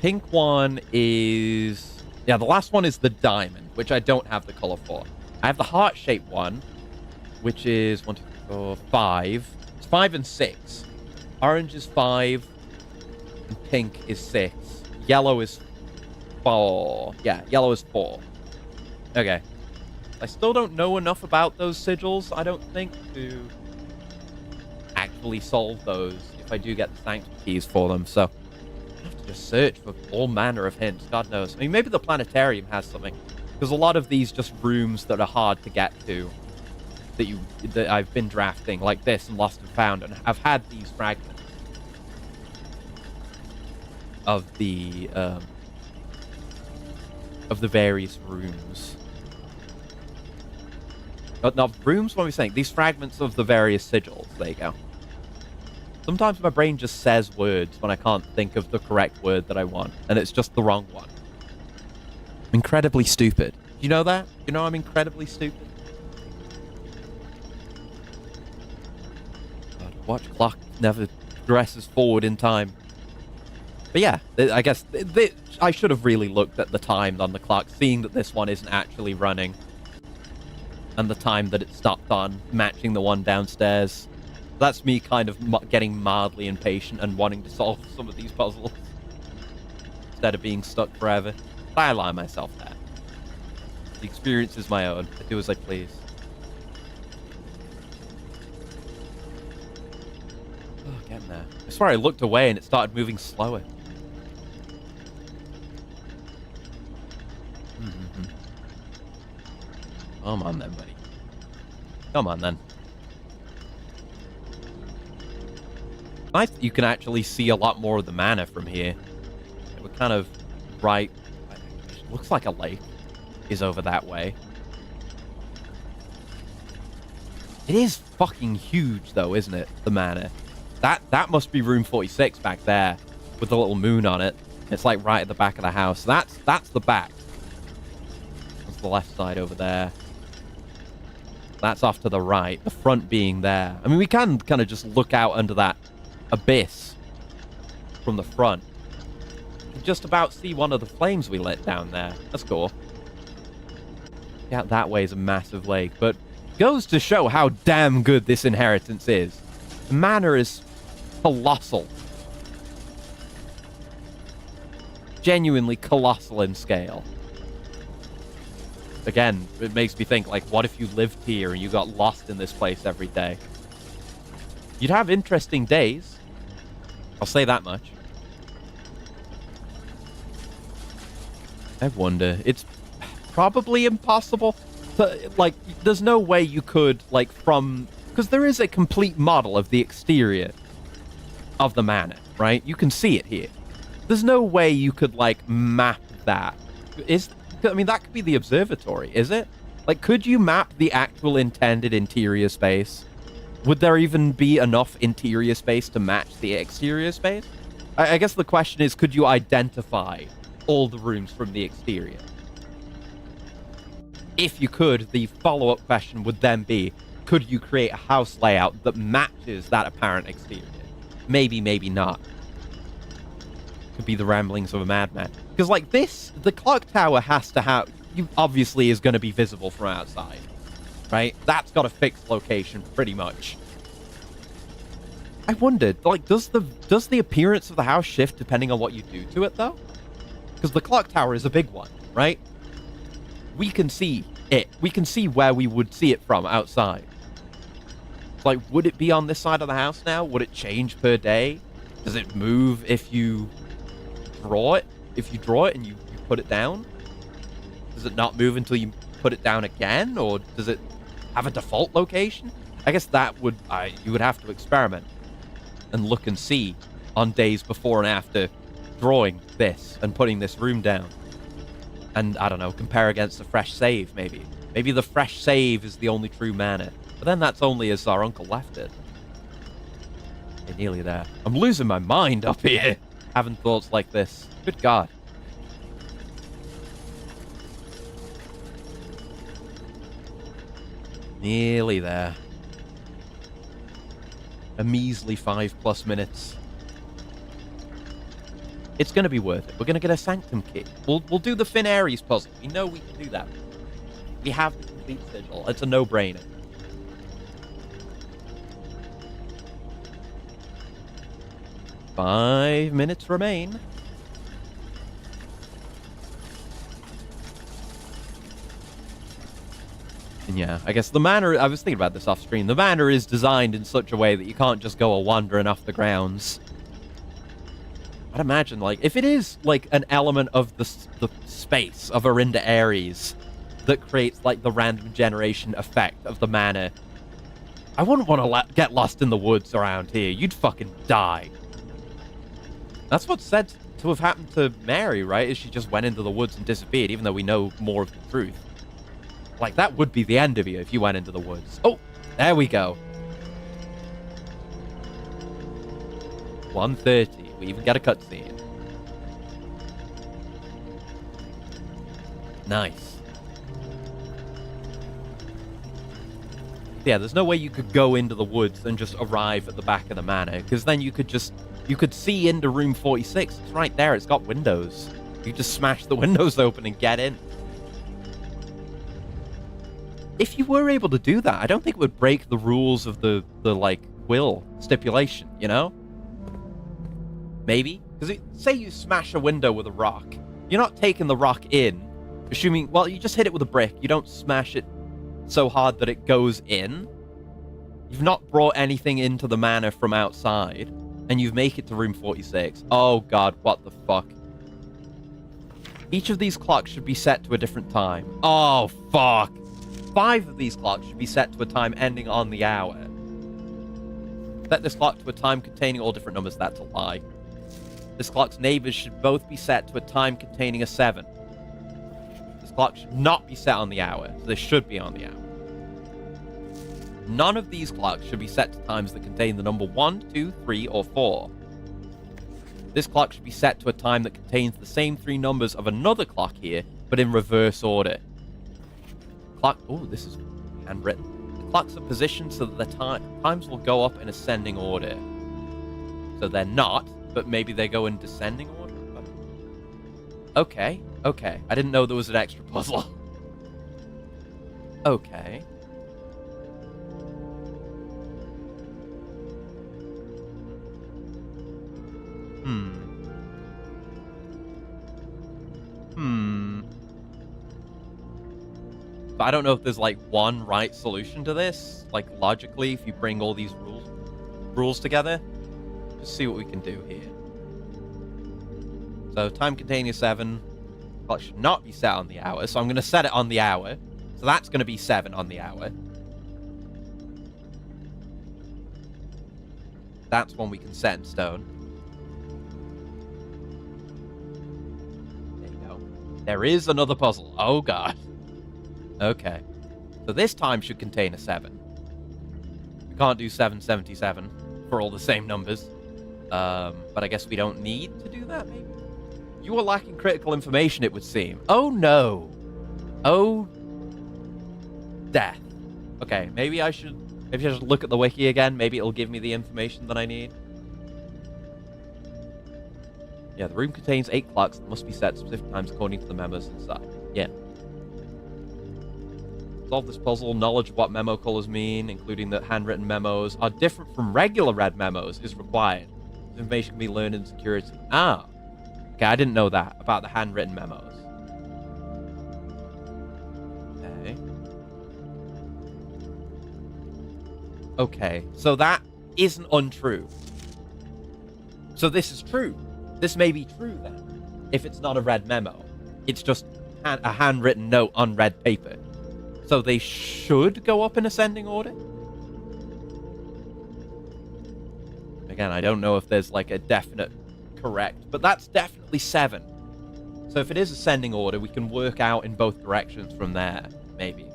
pink one is... Yeah, the last one is the diamond, which I don't have the color for. I have the heart-shaped one, which is 1, 2, 3, 4, 5. It's 5 and 6. Orange is 5, and pink is 6. Yellow is 4. Yeah, yellow is 4. Okay. I still don't know enough about those sigils, I don't think, to actually solve those if I do get the sanctum keys for them, so I have to just search for all manner of hints, God knows. I mean, maybe the planetarium has something, because a lot of these just rooms that are hard to get to, that I've been drafting, like this and Lost and Found, and I've had these fragments of the various rooms. Not rooms, what are we saying? These fragments of the various sigils. There you go. Sometimes my brain just says words when I can't think of the correct word that I want, and it's just the wrong one. I'm incredibly stupid. Do you know that? You know I'm incredibly stupid? God, watch clock never progresses forward in time. But yeah, I guess I should have really looked at the time on the clock, seeing that this one isn't actually running. And the time that it stopped on, matching the one downstairs. That's me kind of getting mildly impatient and wanting to solve some of these puzzles. Instead of being stuck forever. But I lie myself there. The experience is my own. I do as I please. Oh, getting there. I swear I looked away and it started moving slower. Come on then, buddy. Come on then. Nice that you can actually see a lot more of the mana from here. We're kind of right... It looks like a lake is over that way. It is fucking huge though, isn't it? The mana. That must be room 46 back there. With the little moon on it. It's like right at the back of the house. That's the back. That's the left side over there. That's off to the right, the front being there. I mean, we can kind of just look out under that abyss from the front. You can just about see one of the flames we lit down there. That's cool. Yeah, that way is a massive lake, but goes to show how damn good this inheritance is. The mana is colossal. Genuinely colossal in scale. Again, it makes me think, like, what if you lived here and you got lost in this place every day? You'd have interesting days. I'll say that much. I wonder. It's probably impossible. Like, there's no way you could, like, from... Because there is a complete model of the exterior of the manor, right? You can see it here. There's no way you could, like, map that. I mean, that could be the observatory, is it? Like, could you map the actual intended interior space? Would there even be enough interior space to match the exterior space? I guess the question is, could you identify all the rooms from the exterior? If you could, the follow-up question would then be, could you create a house layout that matches that apparent exterior? Maybe, maybe not. Could be the ramblings of a madman. Because, like, this, the clock tower has to have... obviously is going to be visible from outside. right? That's got a fixed location, pretty much. I wondered, like, does the appearance of the house shift depending on what you do to it, though? Because the clock tower is a big one, right? We can see it. We can see where we would see it from outside. Like, would it be on this side of the house now? Would it change per day? Does it move if you draw it? If you draw it and you put it down? Does it not move until you put it down again? Or does it have a default location? I guess that would... you would have to experiment and look and see on days before and after drawing this and putting this room down. And, I don't know, compare against a fresh save, maybe. Maybe the fresh save is the only true mana. But then that's only as our uncle left it. Okay, nearly there. I'm losing my mind up here, having thoughts like this. Good God. Nearly there. A measly 5+ minutes. It's going to be worth it. We're going to get a Sanctum key. We'll do the Finn Ares puzzle. We know we can do that. We have the complete sigil. It's a no-brainer. Five minutes remain. And yeah, I guess the manor... I was thinking about this off screen. The manor is designed in such a way that you can't just go a-wandering off the grounds. I'd imagine, like, if it is, like, an element of the space of Orinda Ares that creates, like, the random generation effect of the manor, I wouldn't want to get lost in the woods around here. You'd fucking die. That's what's said to have happened to Mary, right? Is she just went into the woods and disappeared, even though we know more of the truth. Like, that would be the end of you if you went into the woods. Oh, there we go. 1:30. We even get a cutscene. Nice. Yeah, there's no way you could go into the woods and just arrive at the back of the manor, because then you could see into room 46. It's right there. It's got windows. You just smash the windows open and get in. If you were able to do that, I don't think it would break the rules of the like, will stipulation, you know? Maybe? Because say you smash a window with a rock. You're not taking the rock in, assuming... Well, you just hit it with a brick. You don't smash it so hard that it goes in. You've not brought anything into the manor from outside, and you make it to room 46. Oh, God, what the fuck? Each of these clocks should be set to a different time. Oh, fuck. 5 of these clocks should be set to a time ending on the hour. Set this clock to a time containing all different numbers. That's a lie. This clock's neighbors should both be set to a time containing a 7. This clock should not be set on the hour, so they should be on the hour. None of these clocks should be set to times that contain the number 1, 2, 3, or 4. This clock should be set to a time that contains the same 3 numbers of another clock here, but in reverse order. Clock... Oh, this is handwritten. The clocks are positioned so that the times will go up in ascending order. So they're not, but maybe they go in descending order? Okay, okay. I didn't know there was an extra puzzle. Okay. But I don't know if there's, like, one right solution to this. Like, logically, if you bring all these rules together. Just see what we can do here. So, time containing 7. Clock should not be set on the hour, so I'm going to set it on the hour. So that's going to be 7 on the hour. That's one we can set in stone. There you go. There is another puzzle. Oh, God. Okay. So this time should contain a 7. We can't do 777 for all the same numbers. But I guess we don't need to do that, maybe? You are lacking critical information, it would seem. Oh, no. Oh, death. Okay, maybe I should look at the wiki again. Maybe it'll give me the information that I need. Yeah, the room contains 8 clocks that must be set at specific times according to the members inside. Yeah. Solve this puzzle. Knowledge of what memo colors mean, including that handwritten memos are different from regular red memos, is required. This information can be learned in security. Ah. Okay, I didn't know that about the handwritten memos. Okay. Okay, so that isn't untrue. So this is true. This may be true then, if it's not a red memo. It's just a handwritten note on red paper. So they should go up in ascending order? Again, I don't know if there's like a definite correct, but that's definitely 7. So if it is ascending order, we can work out in both directions from there, maybe.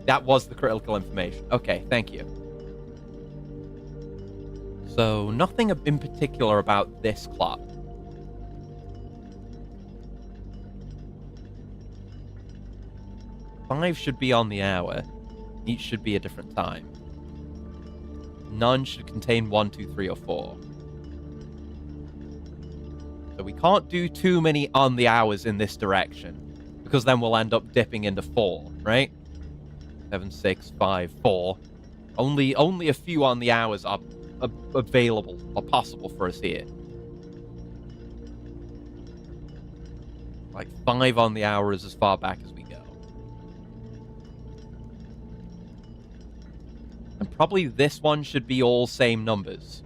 That was the critical information. Okay, thank you. So nothing in particular about this clock. Five should be on the hour. Each should be a different time. None should contain 1, 2, 3, or 4. So we can't do too many on the hours in this direction, because then we'll end up dipping into 4, right? 7, 6, 5, 4. Only a few on the hours are available or possible for us here. Like 5 on the hour is as far back as we go. And probably this one should be all same numbers.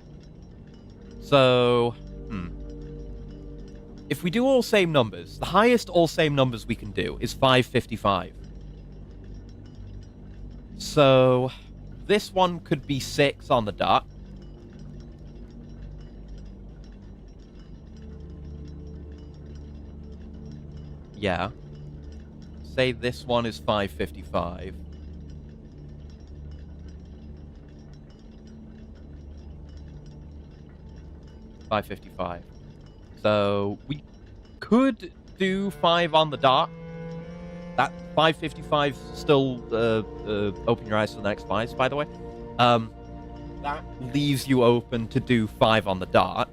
So, if we do all same numbers, the highest all same numbers we can do is 555. So, this one could be 6 on the dot. Yeah. Say this one is 555. $5.55. So we could do 5 on the dot. That 5:55 still open your eyes to the next 5, by the way. That leaves you open to do 5 on the dot.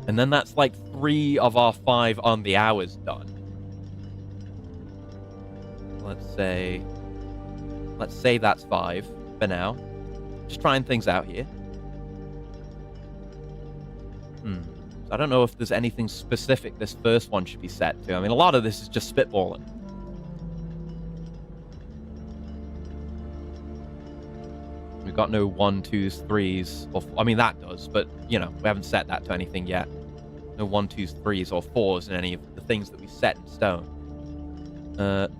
And then that's like 3 of our 5 on the hours done. Let's say that's 5 for now. Just trying things out here. I don't know if there's anything specific this first one should be set to. I mean, a lot of this is just spitballing. We've got no 1, 2s, 3s, or I mean that does, but you know, we haven't set that to anything yet. No 1, 2s, 3s, or 4s in any of the things that we've set in stone.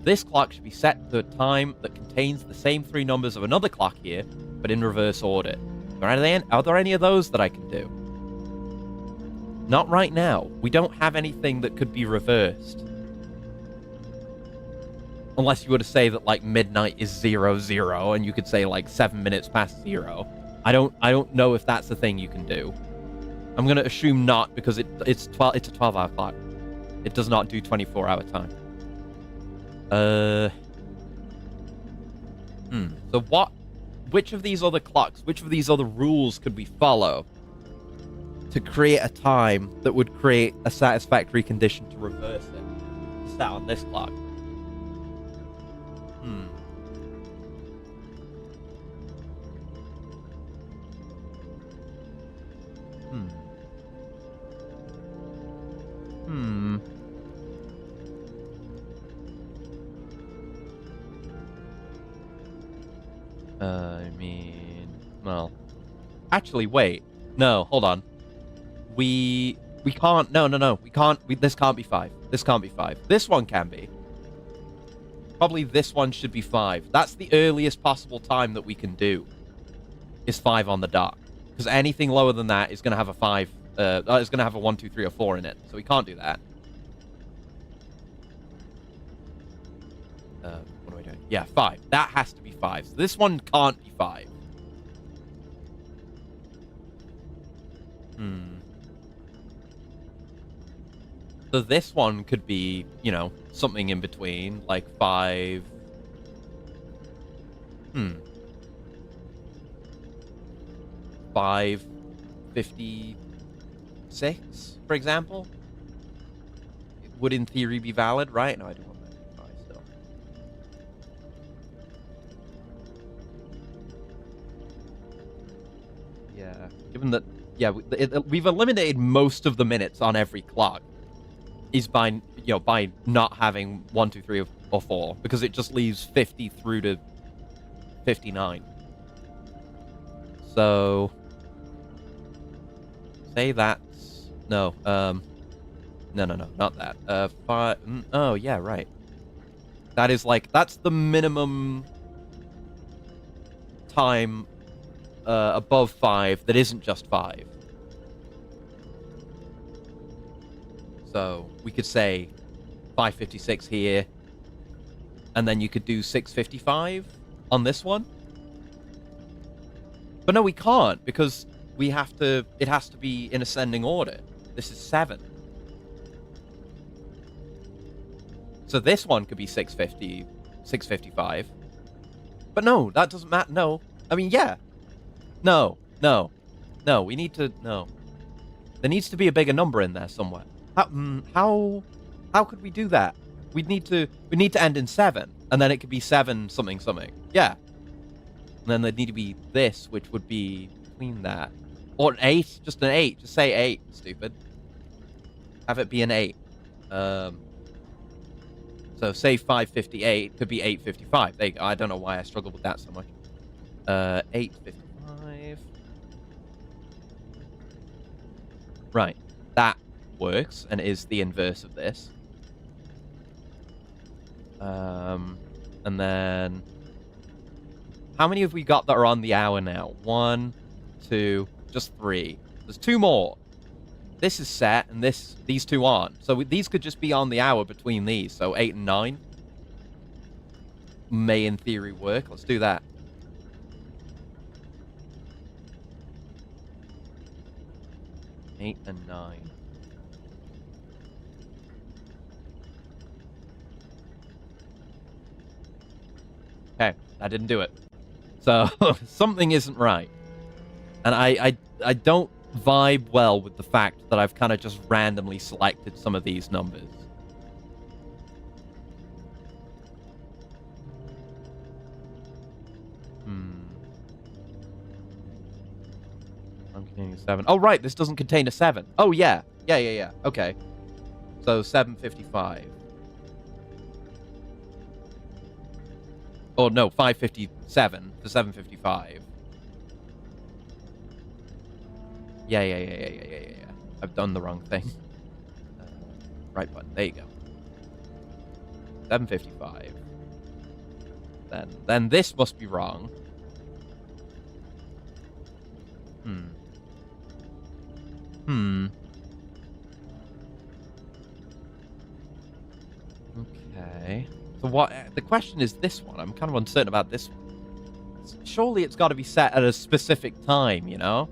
This clock should be set to a time that contains the same 3 numbers of another clock here, but in reverse order. Are there any of those that I can do? Not right now. We don't have anything that could be reversed. Unless you were to say that, like, midnight is 00, and you could say, like, 7 minutes past 0. I don't know if that's the thing you can do. I'm going to assume not, because it's a 12-hour clock. It does not do 24-hour time. So which of these other clocks, which of these other rules could we follow to create a time that would create a satisfactory condition to reverse it? Set on this clock. I mean, well, actually, wait. No, hold on. We can't. No. We can't. This can't be 5. This can't be 5. This one can be. Probably this one should be 5. That's the earliest possible time that we can do. Is 5 on the dot. Because anything lower than that is going to have a 5. It's going to have a 1, 2, 3, or 4 in it. So we can't do that. What am I doing? Yeah, 5. That has to be 5. So this one can't be 5. So this one could be, you know, something in between, like 5. 5:56, for example. would in theory be valid, right? No, I do want that still. Yeah, given that, yeah, we've eliminated most of the minutes on every clock. Is by by not having 1, 2, 3, or 4, because it just leaves 50 through to 59. So say that's no, not that. 5. Oh yeah, right. That is that's the minimum time above 5 that isn't just 5. So we could say 5:56 here, and then you could do 6:55 on this one. But no, we can't, because we have to. It has to be in ascending order. This is 7. So this one could be 6:50, 6:55. But no, that doesn't matter. No, I mean, yeah. No. We need to. No. There needs to be a bigger number in there somewhere. How could we do that? We need to end in 7, and then it could be 7 something something. Yeah. And then there'd need to be this, which would be between that. Or an 8, just an 8. Just say 8, stupid. Have it be an 8. So say 5:58 could be 8:55. There you go. I don't know why I struggled with that so much. 8:55. Right. That works and is the inverse of this. And then how many have we got that are on the hour now? 1, 2, just 3. There's 2 more. This is set, and these 2 aren't. So these could just be on the hour between these. So 8 and 9 may, in theory, work. Let's do that. Eight and 9. Okay, that didn't do it. So something isn't right, and I don't vibe well with the fact that I've kind of just randomly selected some of these numbers. I'm containing 7. Oh right, this doesn't contain a 7. Oh yeah. Okay. So 7:55. Oh no, 5:57 to 7:55. Yeah. I've done the wrong thing. Right button. There you go. 7:55. Then this must be wrong. Okay. So what? The question is this one. I'm kind of uncertain about this one. Surely it's got to be set at a specific time, you know?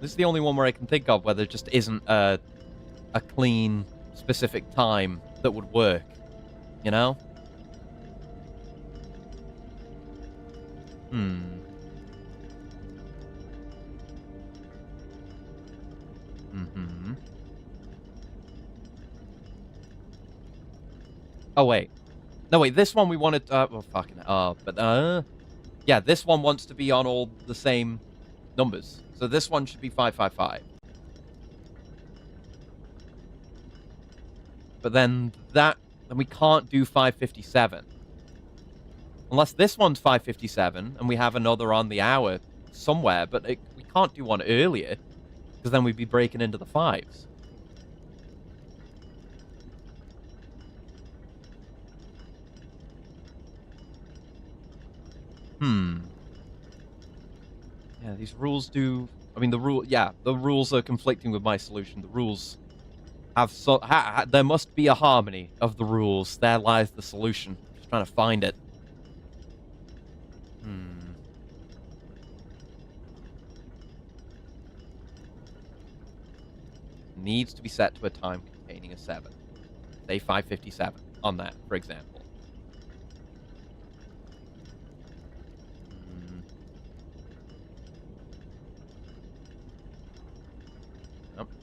This is the only one where I can think of where there just isn't a clean, specific time that would work, you know? Oh, wait. No, wait, this one we wanted... well, fucking... yeah, this one wants to be on all the same numbers. So this one should be 555. But then we can't do 5:57. Unless this one's 5:57 and we have another on the hour somewhere, but we can't do one earlier, because then we'd be breaking into the 5s. Yeah, these rules do... I mean, the rules are conflicting with my solution. The rules have there must be a harmony of the rules. There lies the solution. Just trying to find it. Needs to be set to a time containing a 7. Say 5:57 on that, for example.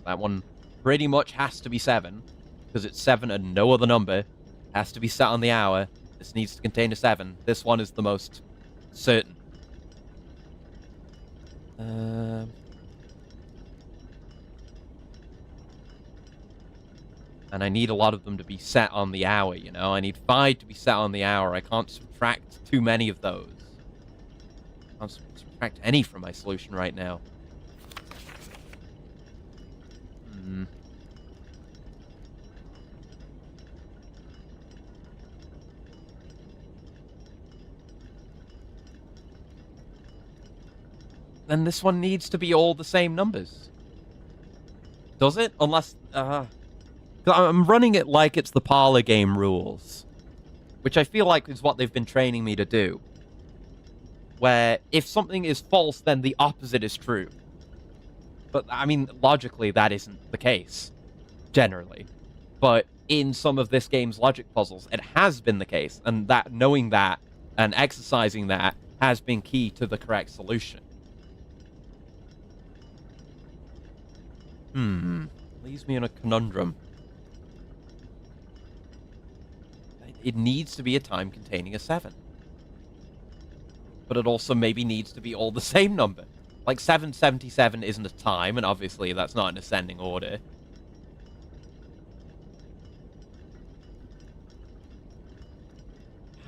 That one pretty much has to be 7. because it's 7 and no other number has to be set on the hour. This needs to contain a 7. This one is the most certain. And I need a lot of them to be set on the hour, you know? I need 5 to be set on the hour. I can't subtract too many of those. I can't subtract any from my solution right now. Then this one needs to be all the same numbers. Does it? Unless... I'm running it like it's the parlor game rules, which I feel like is what they've been training me to do. Where if something is false, then the opposite is true. But, I mean, logically, that isn't the case, generally. But in some of this game's logic puzzles, it has been the case, and that knowing that and exercising that has been key to the correct solution. Leaves me in a conundrum. It needs to be a time containing a 7. But it also maybe needs to be all the same number. Like 777 isn't a time, and obviously that's not an ascending order.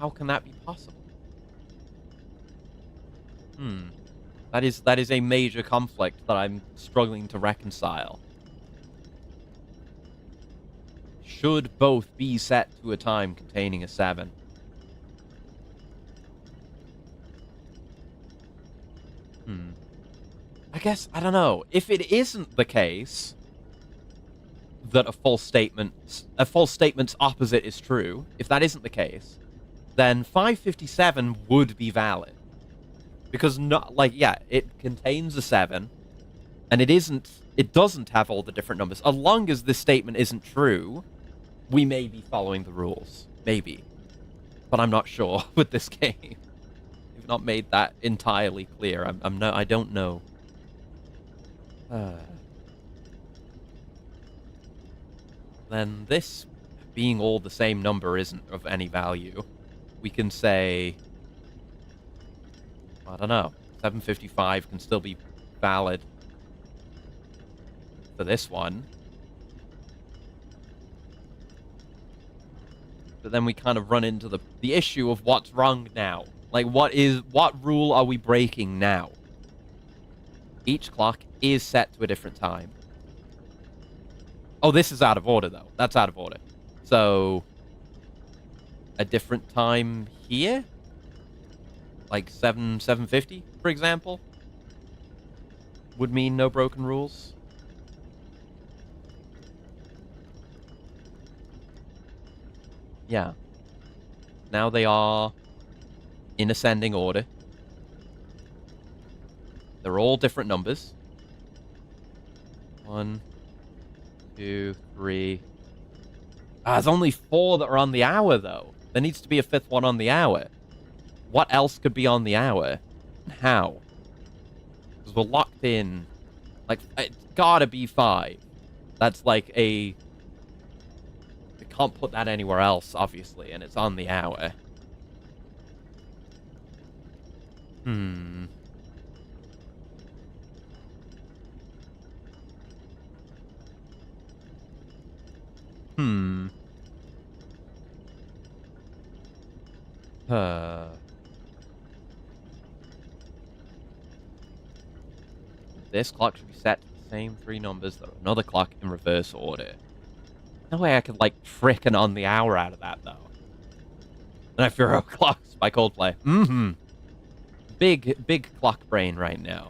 How can that be possible? That is a major conflict that I'm struggling to reconcile. Should both be set to a time containing a 7? I guess, I don't know. If it isn't the case that a false statement's opposite is true, if that isn't the case, then 557 would be valid. Because, it contains a 7, and it doesn't have all the different numbers. As long as this statement isn't true, we may be following the rules. Maybe. But I'm not sure with this game. You've not made that entirely clear. I don't know. Then this being all the same number isn't of any value. We can say... I don't know. 755 can still be valid for this one. But then we kind of run into the issue of what's wrong now. Like, what rule are we breaking now? Each clock is set to a different time. Oh, this is out of order, though. That's out of order. So, a different time here? Like 750, for example? Would mean no broken rules? Yeah. Now they are in ascending order. They're all different numbers. 1, 2, 3. There's only 4 that are on the hour, though. There needs to be a 5th one on the hour. What else could be on the hour? And how? Because we're locked in. Like, it's gotta be 5. That's like a... I can't put that anywhere else, obviously, and it's on the hour. This clock should be set to the same 3 numbers that are another clock in reverse order. No way I could, like, trick an on the hour out of that, though. And I fear clocks by Coldplay. Big clock brain right now.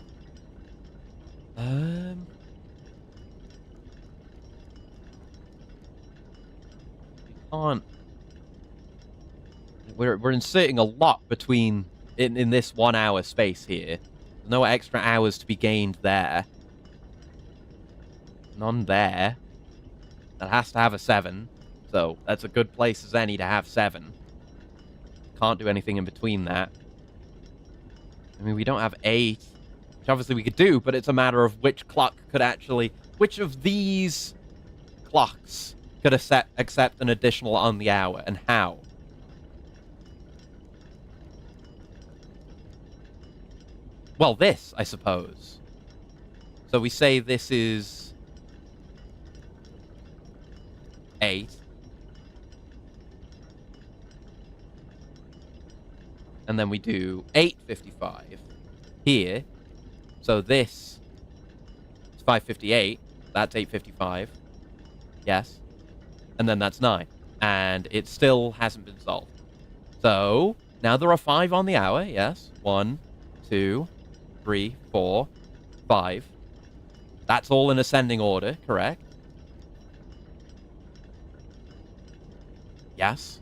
On. We're inserting a lot between in this 1 hour space here. There's no extra hours to be gained there. None there. That has to have a 7. So that's a good place as any to have 7. Can't do anything in between that. I mean, we don't have 8, which obviously we could do, but it's a matter of which clock could actually... Which of these clocks could accept an additional on the hour, and how? Well, this, I suppose. So we say this is 8. And then we do 855 here. So this is 558. That's 855. Yes. And then that's 9. And it still hasn't been solved. So now there are 5 on the hour. Yes. 1, 2, 3, 4, 5. That's all in ascending order, correct? Yes.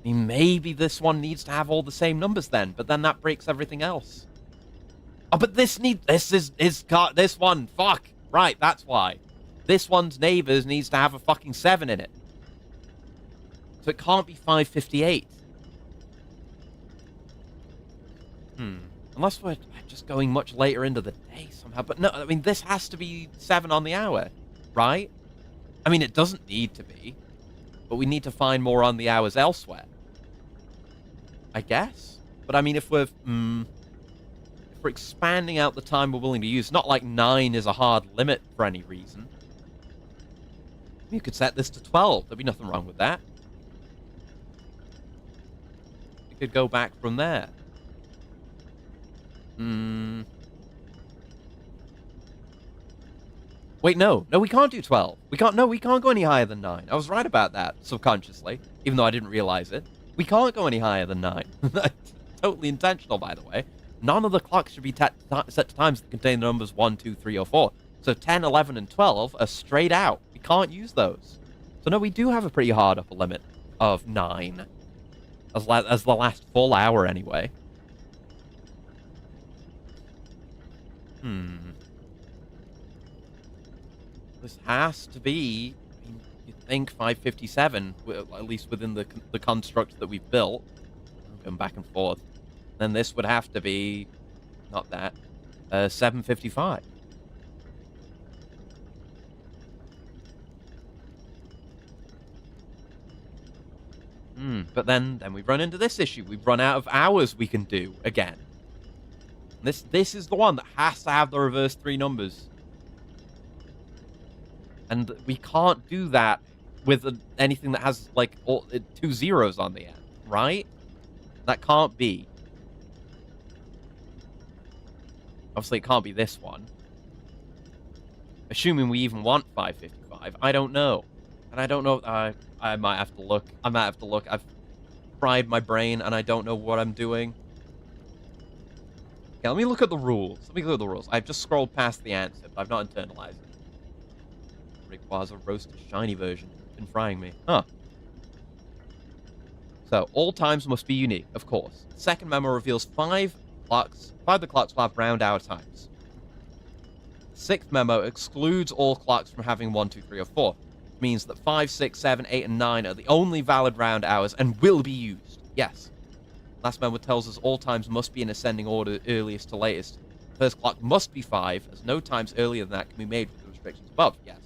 Maybe this one needs to have all the same numbers then, but then that breaks everything else. Oh, but this one. Fuck. Right, that's why. This one's neighbors needs to have a fucking 7 in it. So it can't be 558. Unless we're just going much later into the day somehow. But no, I mean, this has to be 7 on the hour, right? I mean, it doesn't need to be. But we need to find more on the hours elsewhere. I guess? But I mean, if we're expanding out the time we're willing to use, not like 9 is a hard limit for any reason. You could set this to 12. There'd be nothing wrong with that. We could go back from there. Wait, no. No, we can't do 12. We can't go any higher than 9. I was right about that, subconsciously, even though I didn't realize it. We can't go any higher than 9. That's totally intentional, by the way. None of the clocks should be set to times that contain the numbers 1, 2, 3, or 4. So 10, 11, and 12 are straight out. We can't use those. So no, we do have a pretty hard upper limit of 9. As the last full hour, anyway. This has to be, I mean, you'd think 557, at least within the construct that we've built. I'm going back and forth. Then this would have to be, not that, 755. But then we run into this issue. We've run out of hours we can do again. This is the one that has to have the reverse 3 numbers. And we can't do that with anything that has, like, 2 zeros on the end, right? That can't be. Obviously, it can't be this one. Assuming we even want 555, I don't know. And I don't know, I might have to look. I've fried my brain, and I don't know what I'm doing. Okay, let me look at the rules. I've just scrolled past the answer, but I've not internalized it. Rayquaza roasted shiny version. Been frying me. Huh. So, all times must be unique, of course. Second memo reveals 5 of the clocks will have round hour times. Sixth memo excludes all clocks from having 1, 2, 3, or 4. It means that 5, 6, 7, 8, and 9 are the only valid round hours and will be used. Yes. Last memo tells us all times must be in ascending order, earliest to latest. First clock must be 5, as no times earlier than that can be made with the restrictions above. Yes.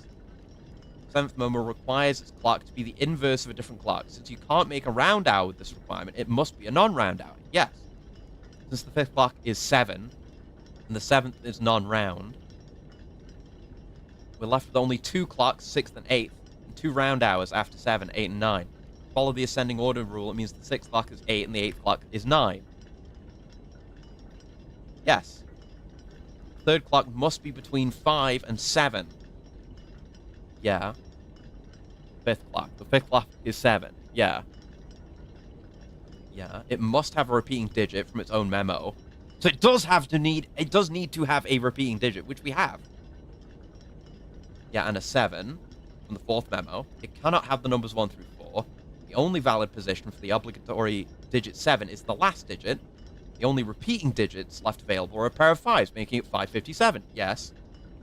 Seventh memo requires its clock to be the inverse of a different clock. Since you can't make a round hour with this requirement, it must be a non-round hour. Yes. Since the fifth clock is 7, and the 7th is non-round, we're left with only 2 clocks, 6th and 8th, and 2 round hours after 7, 8, and 9. Follow the ascending order rule, it means the 6th clock is 8 and the 8th clock is 9. Yes. Third clock must be between 5 and 7. Yeah. Fifth clock. The fifth clock is 7. Yeah. Yeah. It must have a repeating digit from its own memo. So it does need to have a repeating digit, which we have. Yeah, and a 7 from the fourth memo. It cannot have the numbers 1 through 4. The only valid position for the obligatory digit 7 is the last digit. The only repeating digits left available are a pair of 5s, making it 557. Yes.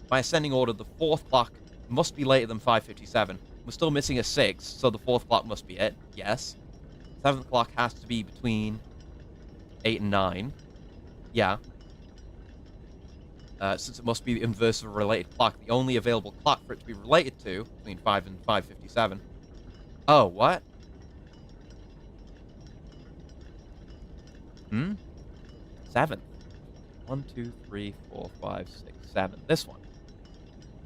By ascending order, the fourth clock must be later than 557. We're still missing a 6, so the fourth clock must be it. Yes. Seventh clock has to be between 8 and 9. Yeah. since it must be the inverse of a related clock. The only available clock for it to be related to, between 5 and 5:57. Oh, what? 7. 1, 2, 3, 4, 5, 6, 7. This one.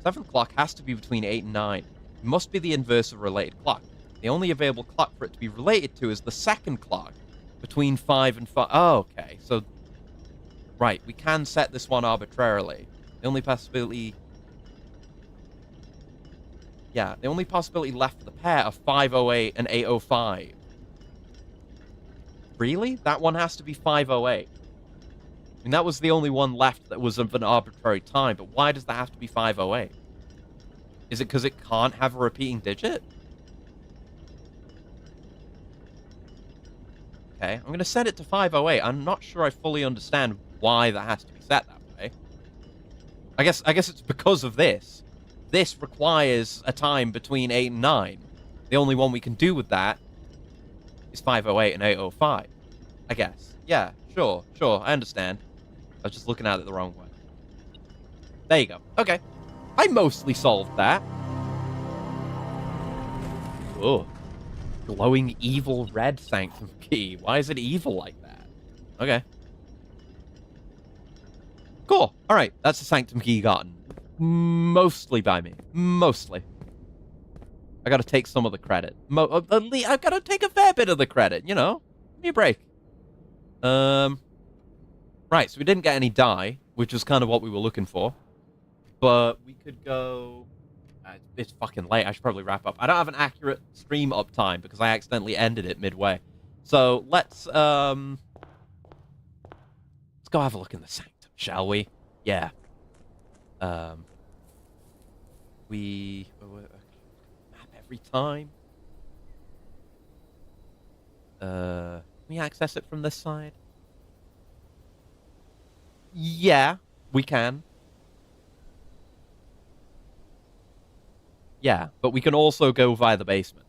7th clock has to be between 8 and 9. It must be the inverse of a related clock. The only available clock for it to be related to is the 2nd clock, between 5 and 5. Oh, okay. So, right, we can set this one arbitrarily. The only possibility... Yeah, the only possibility left for the pair are 5:08 and 8:05. Really? That one has to be 5:08. I mean, that was the only one left that was of an arbitrary time, but why does that have to be 5:08? Is it because it can't have a repeating digit? Okay, I'm going to set it to 5:08. I'm not sure I fully understand why that has to be set that way. I guess it's because of this. This requires a time between 8 and 9. The only one we can do with that is 5:08 and 8:05. I guess. Yeah, sure, I understand. I was just looking at it the wrong way. There you go. Okay. I mostly solved that. Oh. Glowing evil red sanctum key. Why is it evil like that? Okay. Cool. Alright, that's the sanctum key gotten. Mostly by me. Mostly. I gotta take some of the credit. I've gotta take a fair bit of the credit, you know? Give me a break. Right, so we didn't get any dye, which is kind of what we were looking for. But we could go... it's fucking late. I should probably wrap up. I don't have an accurate stream uptime because I accidentally ended it midway. So let's go have a look in the sanctum, shall we? Yeah. We map every time. Can we access it from this side? Yeah, we can. Yeah, but we can also go via the basement.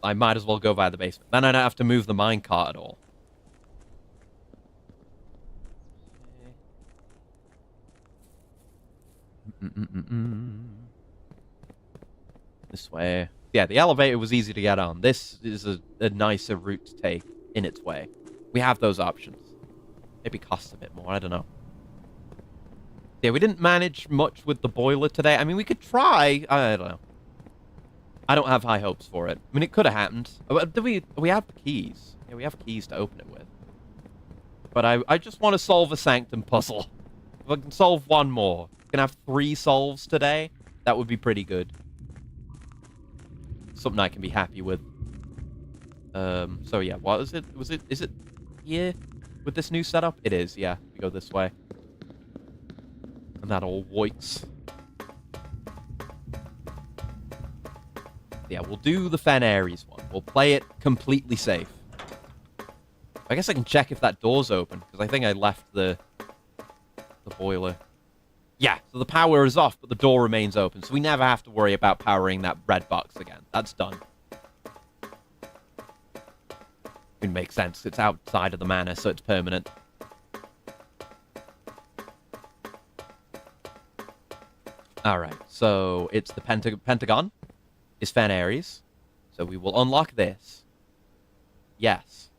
I might as well go via the basement. Then I don't have to move the minecart at all. This way. Yeah, the elevator was easy to get on. This is a nicer route to take in its way. We have those options. Maybe cost a bit more, I don't know. Yeah, we didn't manage much with the boiler today. I mean, we could try. I don't know. I don't have high hopes for it. I mean, it could have happened. Do we have the keys? Yeah, we have keys to open it with. But I just want to solve a sanctum puzzle. If I can solve one more. Can have 3 solves today. That would be pretty good. Something I can be happy with. So yeah, what is it? Is it here with this new setup? It is, yeah. We go this way. And that all works. Yeah, we'll do the Fen Ares one. We'll play it completely safe. I guess I can check if that door's open, because I think I left the boiler. Yeah, so the power is off, but the door remains open, so we never have to worry about powering that red box again. That's done. It makes sense. It's outside of the manor, so it's permanent. Alright, so it's the Pentagon. Is Fen Ares. So we will unlock this. Yes.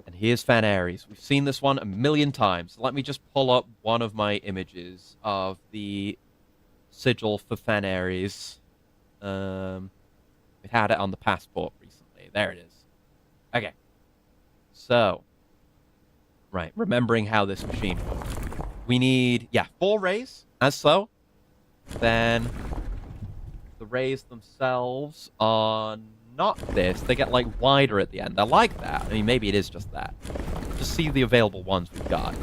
And here's Fen Ares. We've seen this one a million times. Let me just pull up one of my images of the sigil for Fen Ares. We had it on the passport recently. There it is. Okay. So... Right, remembering how this machine works. We need, 4 rays, as so. Then the rays themselves are not this. They get, like, wider at the end. I like that. I mean, maybe it is just that. Just see the available ones we've got.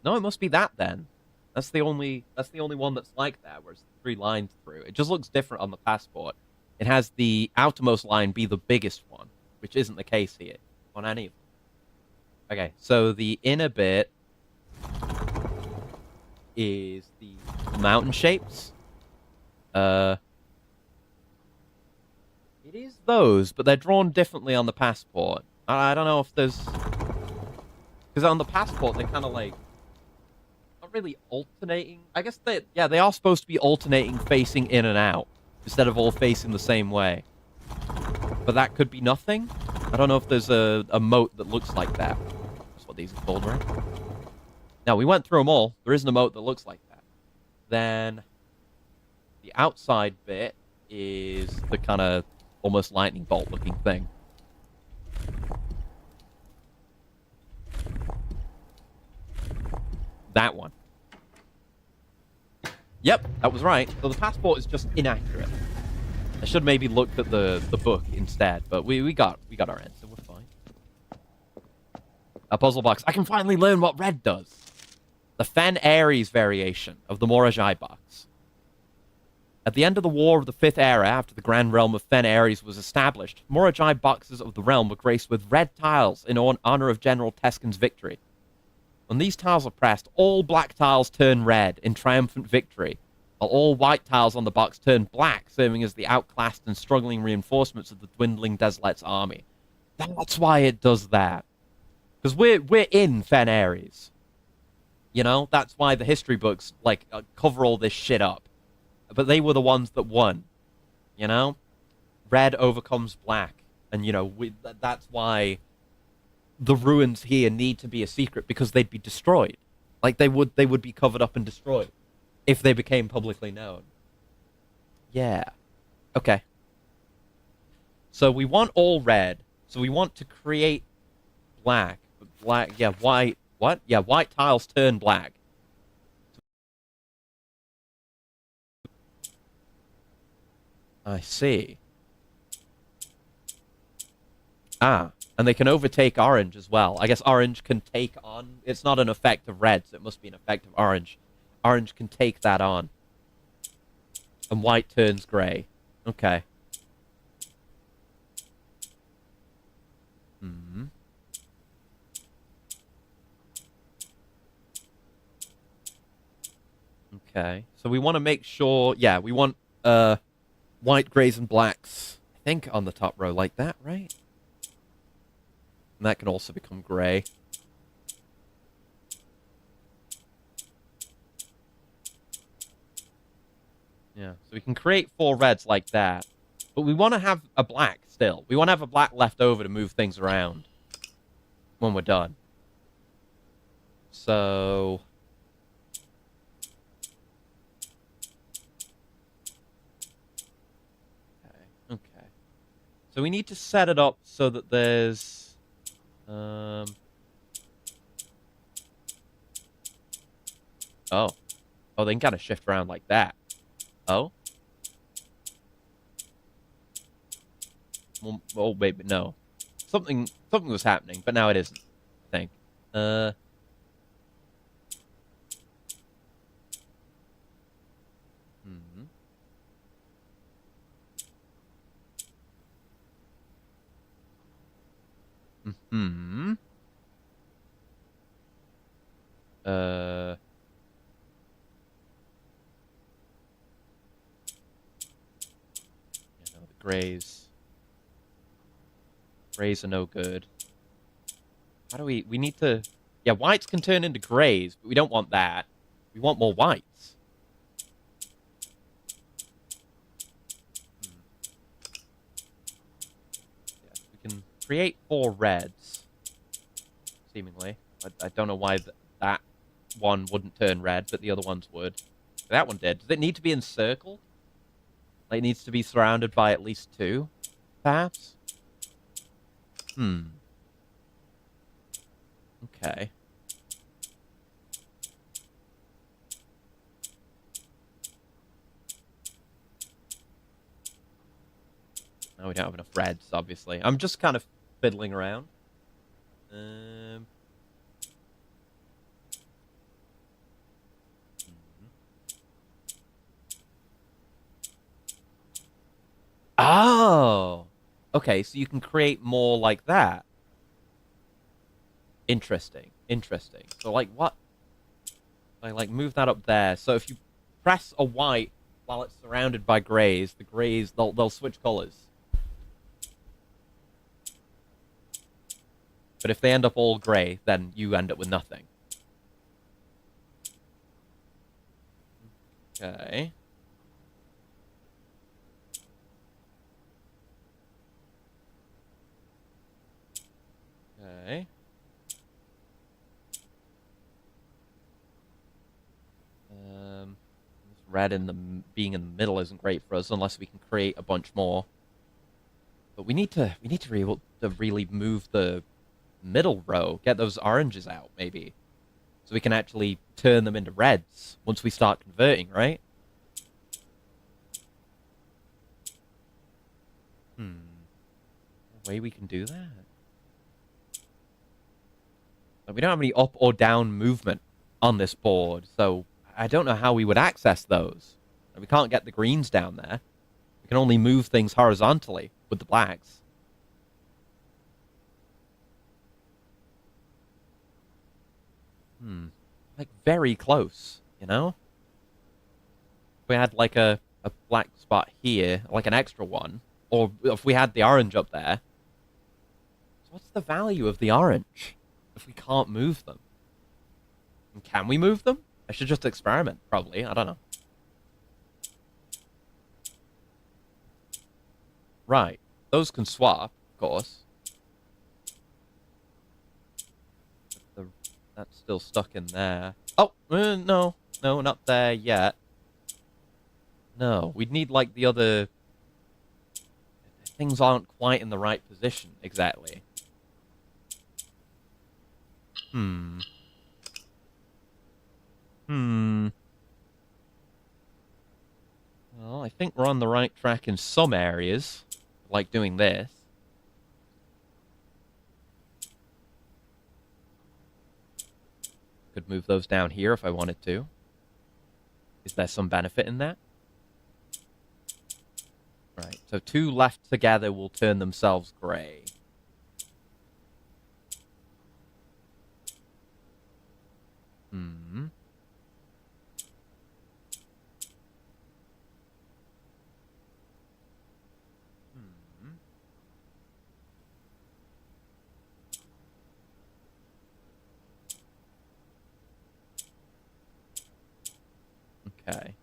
No, it must be that, then. That's the only one that's like that, where it's 3 lines through. It just looks different on the passport. It has the outermost line be the biggest one, which isn't the case here on any of them. Okay, so the inner bit is the mountain shapes. It is those, but they're drawn differently on the passport. I don't know if there's... Because on the passport, they're kind of like... Not really alternating. I guess they are supposed to be alternating facing in and out, instead of all facing the same way. But that could be nothing. I don't know if there's a moat that looks like that. That's what these are called, right? Now, we went through them all. There isn't a moat that looks like that. Then, the outside bit is the kind of almost lightning bolt looking thing. That one. Yep, that was right. So the passport is just inaccurate. I should maybe looked at the book instead, but we got our answer. We're fine. A puzzle box. I can finally learn what red does. The Fen Ares variation of the Morajai box. At the end of the War of the Fifth Era, after the Grand Realm of Fen Ares was established, Morajai boxes of the realm were graced with red tiles in honor of General Teskin's victory. When these tiles are pressed, all black tiles turn red in triumphant victory, while all white tiles on the box turn black, serving as the outclassed and struggling reinforcements of the dwindling Desolate's army. That's why it does that. Because we're in Fen Ares. You know, that's why the history books, like, cover all this shit up. But they were the ones that won. You know? Red overcomes black. And, you know, that's why the ruins here need to be a secret, because they'd be destroyed. Like, they would be covered up and destroyed if they became publicly known. Yeah. Okay. So we want all red. So we want to create black. Black, yeah, white. What? Yeah, white tiles turn black. I see. Ah, and they can overtake orange as well. I guess orange can take on... It's not an effect of red, so it must be an effect of orange. Orange can take that on. And white turns grey. Okay. Hmm. Okay. So we want to make sure... Yeah, we want white, greys, and blacks, I think, on the top row like that, right? And that can also become grey. Yeah, so we can create 4 reds like that. But we want to have a black still. We want to have a black left over to move things around when we're done. So... Okay. So we need to set it up so that there's... Oh. Oh, they can kind of shift around like that. Oh? Well, oh, wait, but no. Something was happening, but now it isn't, I think. Hmm. Yeah, no, the grays. Grays are no good. How do we need to... Yeah, whites can turn into grays, but we don't want that. We want more whites. Yeah, we can create 4 reds. Seemingly. I don't know why that one wouldn't turn red, but the other ones would. That one did. Does it need to be encircled? Like, it needs to be surrounded by at least 2, perhaps? Okay. Now we don't have enough reds, obviously. I'm just kind of fiddling around. Oh! Okay, so you can create more like that. Interesting. Interesting. So, like, what? I, like, move that up there. So if you press a white while it's surrounded by greys, the greys, they'll switch colors. But if they end up all grey, then you end up with nothing. Okay. Okay. Red being in the middle isn't great for us unless we can create a bunch more. But we need to be able to really move the middle row, get those oranges out maybe, so we can actually turn them into reds once we start converting, right? A way we can do that? We don't have any up or down movement on this board, so I don't know how we would access those. We can't get the greens down there. We can only move things horizontally with the blacks. Like, very close, you know? If we had, like, a black spot here, like an extra one, or if we had the orange up there. So what's the value of the orange if we can't move them? And can we move them? I should just experiment, probably. I don't know. Right. Those can swap, of course. That's still stuck in there. Oh, no. No, not there yet. No, we'd need, like, the other... Things aren't quite in the right position, exactly. Well, I think we're on the right track in some areas, like doing this. Could move those down here if I wanted to. Is there some benefit in that? Right, so two left together will turn themselves grey. Okay.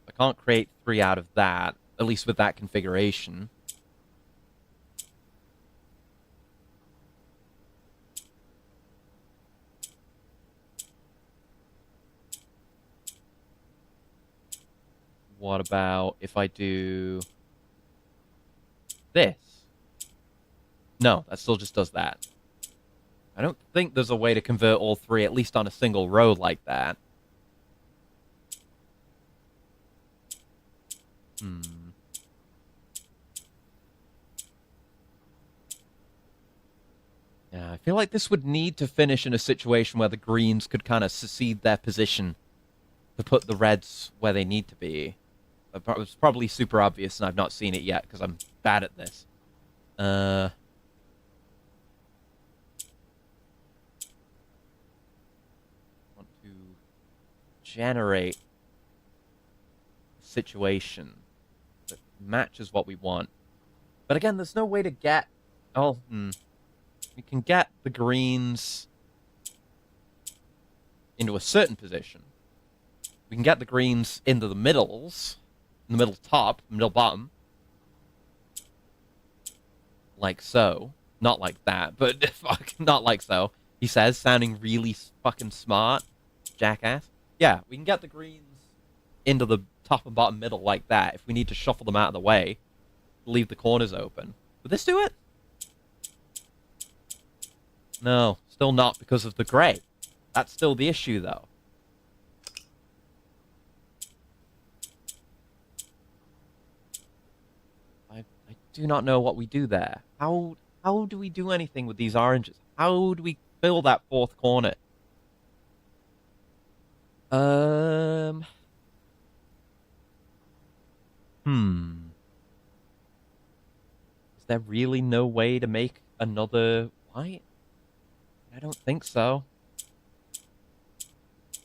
I can't create 3 out of that, at least with that configuration. What about if I do this? No, that still just does that. I don't think there's a way to convert all 3, at least on a single row like that. Yeah, I feel like this would need to finish in a situation where the greens could kind of secede their position to put the reds where they need to be. It's probably super obvious, and I've not seen it yet because I'm bad at this. Want to generate a situation that matches what we want. But again, there's no way to get... Oh, we can get the greens into a certain position. We can get the greens into the middles, in the middle top, middle bottom. Like so. Not like that, but fuck, not like so. He says, sounding really fucking smart. Jackass. Yeah, we can get the greens into the top and bottom middle like that if we need to shuffle them out of the way. Leave the corners open. Would this do it? No, still not because of the grey. That's still the issue, though. I do not know what we do there. How do we do anything with these oranges? How do we fill that 4th corner? Is there really no way to make another white? I don't think so.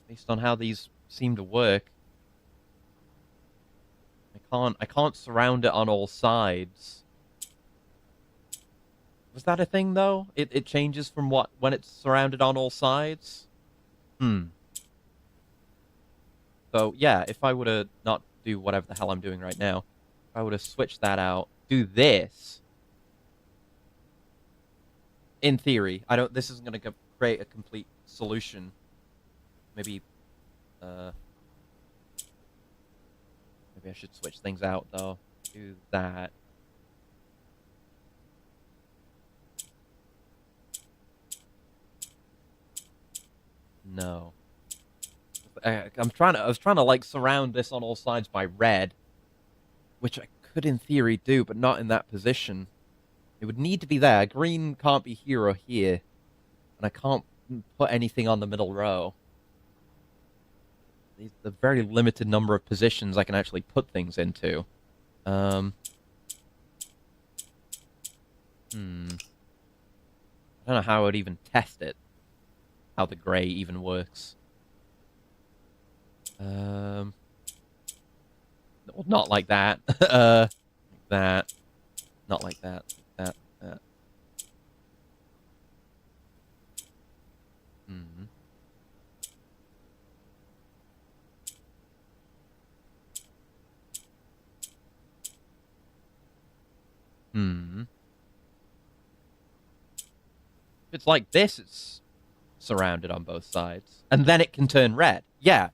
Based on how these seem to work. can't surround it on all sides. Was that a thing though? It changes from when it's surrounded on all sides? So yeah, if I were to not do whatever the hell I'm doing right now, if I were to switch that out, do this. In theory, this isn't going to create a complete solution. Maybe I should switch things out though. Do that. No. I was trying to like surround this on all sides by red, which I could in theory do, but not in that position. It would need to be there. Green can't be here or here, and I can't put anything on the middle row. The very limited number of positions I can actually put things into. I don't know how I would even test it. How the gray even works. Well, not like that. Like that. Not like that. That. If it's like this, it's surrounded on both sides. And then it can turn red. Yeah.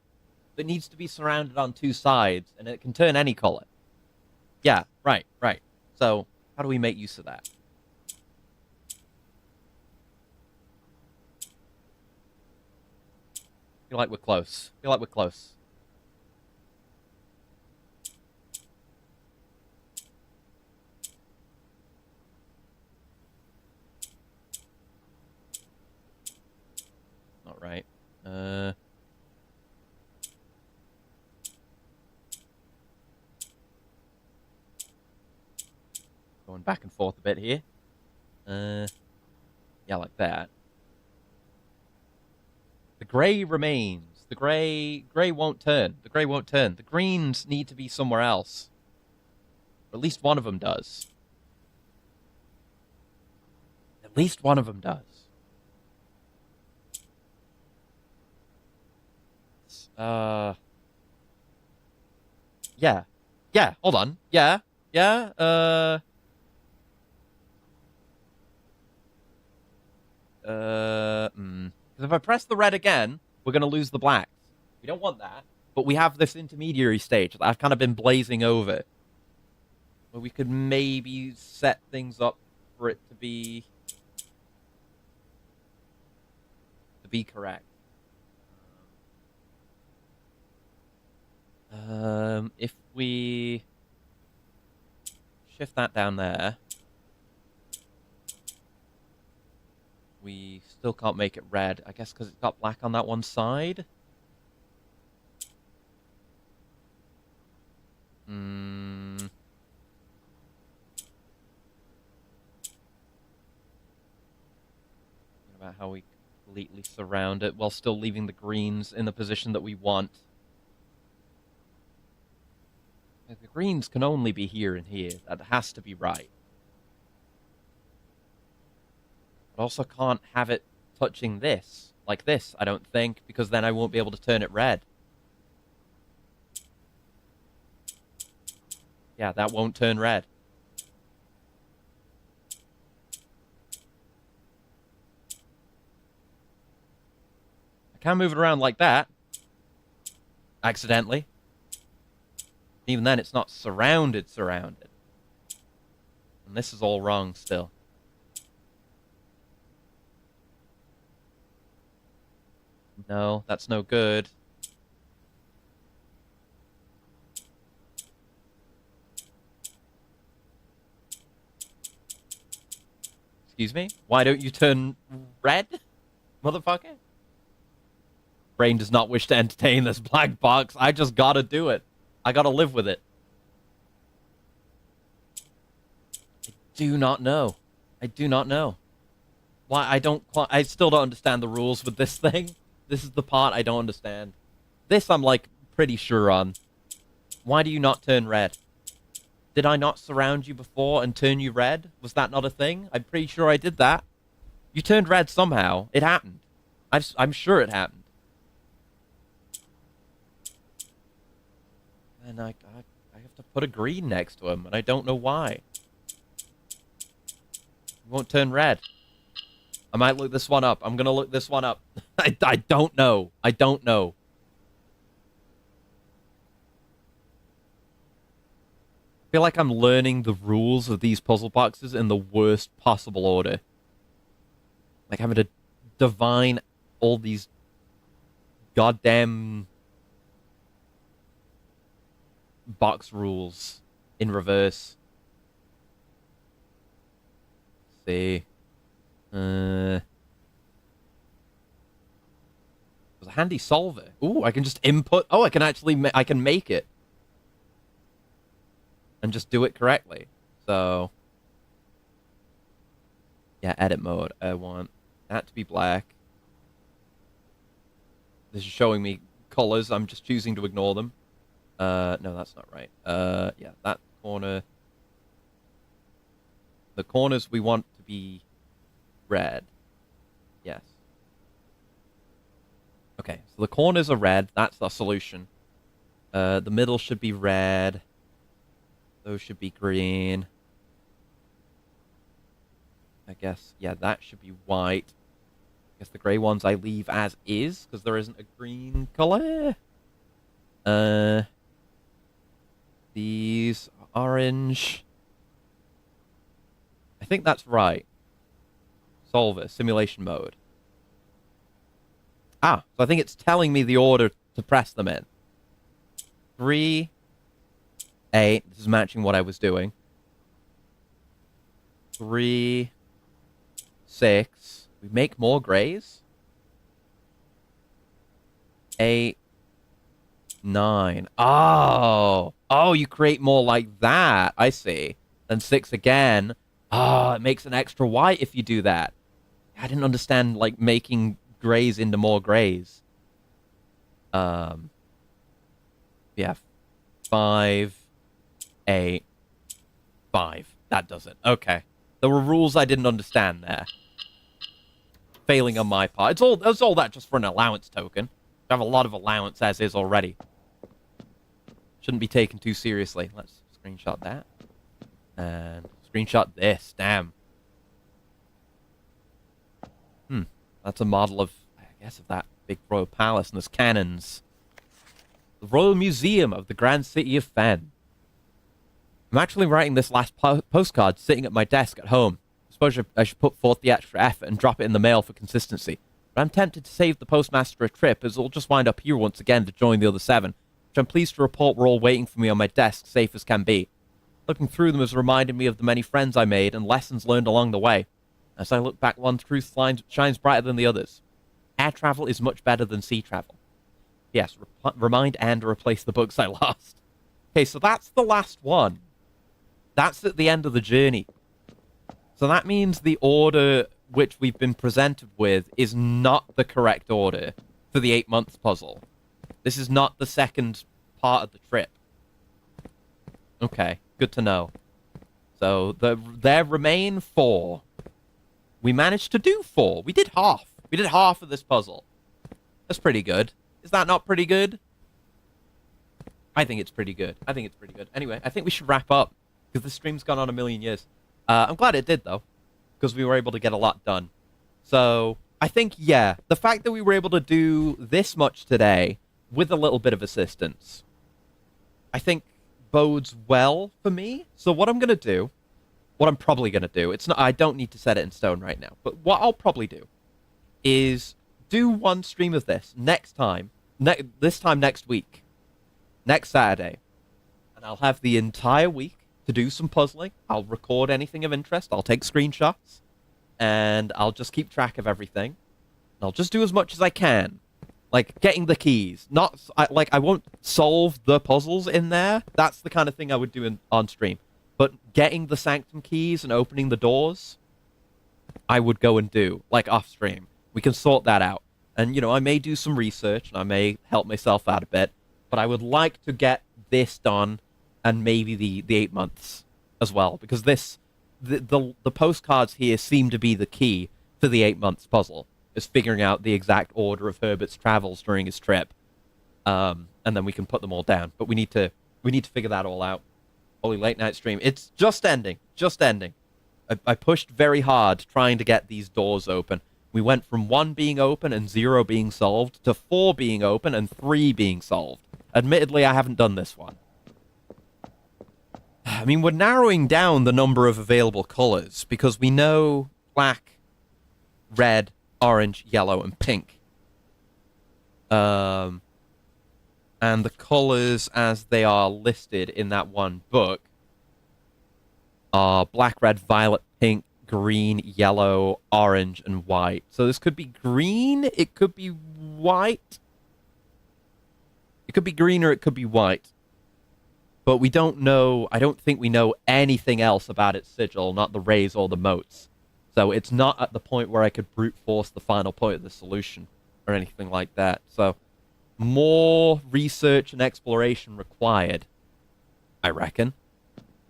It needs to be surrounded on two sides, and it can turn any color. Yeah, right. So, how do we make use of that? Feel like we're close. All right. Going back and forth a bit here. Yeah, like that. The gray remains. The gray won't turn. The gray won't turn. The greens need to be somewhere else. Or at least one of them does. At least one of them does. Yeah. Yeah, hold on. Yeah. Because if I press the red again, we're going to lose the blacks. We don't want that. But we have this intermediary stage that I've kind of been blazing over. Where we could maybe set things up for it to be correct. If we shift that down there, we still can't make it red. I guess because it's got black on that one side. About how we completely surround it while still leaving the greens in the position that we want. The greens can only be here and here. That has to be right. But also can't have it touching this. Like this, I don't think, because then I won't be able to turn it red. Yeah, that won't turn red. I can move it around like that. Accidentally. Even then, it's not surrounded. And this is all wrong still. No, that's no good. Excuse me? Why don't you turn red? Motherfucker? Brain does not wish to entertain this black box. I just gotta do it. I gotta live with it. I do not know. Why I still don't understand the rules with this thing. This is the part I don't understand. This I'm like pretty sure on. Why do you not turn red? Did I not surround you before and turn you red? Was that not a thing? I'm pretty sure I did that. You turned red somehow. It happened. I'm sure it happened. And I have to put a green next to him, and I don't know why. He won't turn red. I might look this one up. I'm gonna look this one up. I don't know. I don't know. I feel like I'm learning the rules of these puzzle boxes in the worst possible order. Like having to divine all these goddamn box rules in reverse. Let's see. There's a handy solver. Ooh, I can just input. Oh, I can actually I can make it. And just do it correctly. So, yeah, edit mode. I want that to be black. This is showing me colors. I'm just choosing to ignore them. No, that's not right. Yeah, that corner. The corners we want to be red. Yes. Okay, so the corners are red. That's the solution. The middle should be red. Those should be green. I guess, yeah, that should be white. I guess the grey ones I leave as is, because there isn't a green colour. These are orange. I think that's right. Solver, simulation mode. Ah, so I think it's telling me the order to press them in. 3, 8. This is matching what I was doing. 3, 6. We make more grays. 8, 9. Oh, you create more like that. I see. Then 6 again. Oh, it makes an extra white if you do that. I didn't understand like making grays into more grays. Yeah. 5, 8, 5. That does it. Okay. There were rules I didn't understand there. Failing on my part. It's all that just for an allowance token. I have a lot of allowance as is already. Shouldn't be taken too seriously. Let's screenshot that. And screenshot this. Damn. That's a model of, I guess, of that big royal palace, and there's cannons. The Royal Museum of the Grand City of Fen. I'm actually writing this last postcard sitting at my desk at home. I suppose I should put forth the extra effort and drop it in the mail for consistency. But I'm tempted to save the postmaster a trip, as it'll just wind up here once again to join the other 7, which I'm pleased to report were all waiting for me on my desk, safe as can be. Looking through them has reminded me of the many friends I made and lessons learned along the way. As I look back, one truth shines brighter than the others. Air travel is much better than sea travel. Yes, remind Anne to replace the books I lost. Okay, so that's the last one. That's at the end of the journey. So that means the order which we've been presented with is not the correct order for the 8-month puzzle. This is not the second part of the trip. Okay, good to know. So there remain 4. We managed to do 4. We did half. We did half of this puzzle. That's pretty good. Is that not pretty good? I think it's pretty good. I think it's pretty good. Anyway, I think we should wrap up, because the stream's gone on a million years. I'm glad it did, though, because we were able to get a lot done. So, I think, yeah, the fact that we were able to do this much today with a little bit of assistance, I think bodes well for me. So what I'm going to do, what I'm probably going to do, I don't need to set it in stone right now, but what I'll probably do is do one stream of this next time, this time next week, next Saturday, and I'll have the entire week to do some puzzling. I'll record anything of interest. I'll take screenshots, and I'll just keep track of everything. And I'll just do as much as I can, like getting the keys. I won't solve the puzzles in there. That's the kind of thing I would do on stream. But getting the Sanctum keys and opening the doors, I would go and do, like, off stream. We can sort that out. And, you know, I may do some research, and I may help myself out a bit, but I would like to get this done and maybe the 8 months as well, because the postcards here seem to be the key to the 8 months puzzle, is figuring out the exact order of Herbert's travels during his trip, and then we can put them all down. But we need to figure that all out. Holy late night stream. It's just ending. I pushed very hard trying to get these doors open. We went from 1 being open and 0 being solved to 4 being open and 3 being solved. Admittedly, I haven't done this one. I mean, we're narrowing down the number of available colors because we know black, red, orange, yellow, and pink. And the colors as they are listed in that one book are black, red, violet, pink, green, yellow, orange, and white. So this could be green, it could be white. It could be green or it could be white. But we don't know, I don't think we know anything else about its sigil, not the rays or the motes. So it's not at the point where I could brute force the final point of the solution or anything like that. So more research and exploration required, I reckon.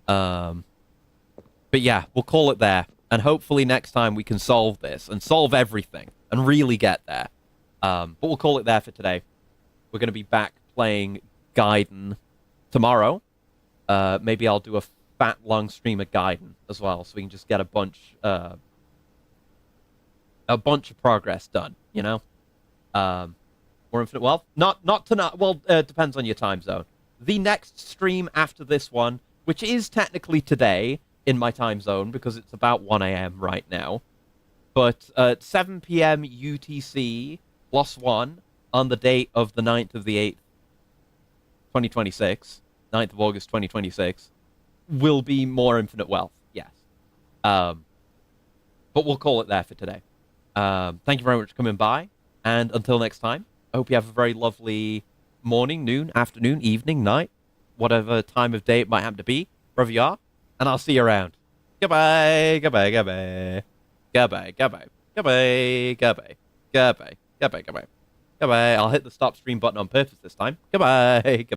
But yeah, we'll call it there. And hopefully next time we can solve this and solve everything and really get there. But we'll call it there for today. We're going to be back playing Gaiden tomorrow. Maybe I'll do a fat, long stream of Gaiden as well, so we can just get a bunch of progress done, you know? More Infinite Wealth? Not tonight. Well, depends on your time zone. The next stream after this one, which is technically today in my time zone, because it's about 1 a.m. right now, but at 7 p.m. UTC +1 on the date of the 9th of the 8th, 2026, 9th of August 2026, will be More Infinite Wealth, yes. But we'll call it there for today. Thank you very much for coming by, and until next time, I hope you have a very lovely morning, noon, afternoon, evening, night, whatever time of day it might happen to be, wherever you are, and I'll see you around. Goodbye, goodbye, goodbye. Goodbye, goodbye, goodbye, goodbye, goodbye, goodbye, goodbye. Goodbye. I'll hit the stop stream button on purpose this time. Goodbye.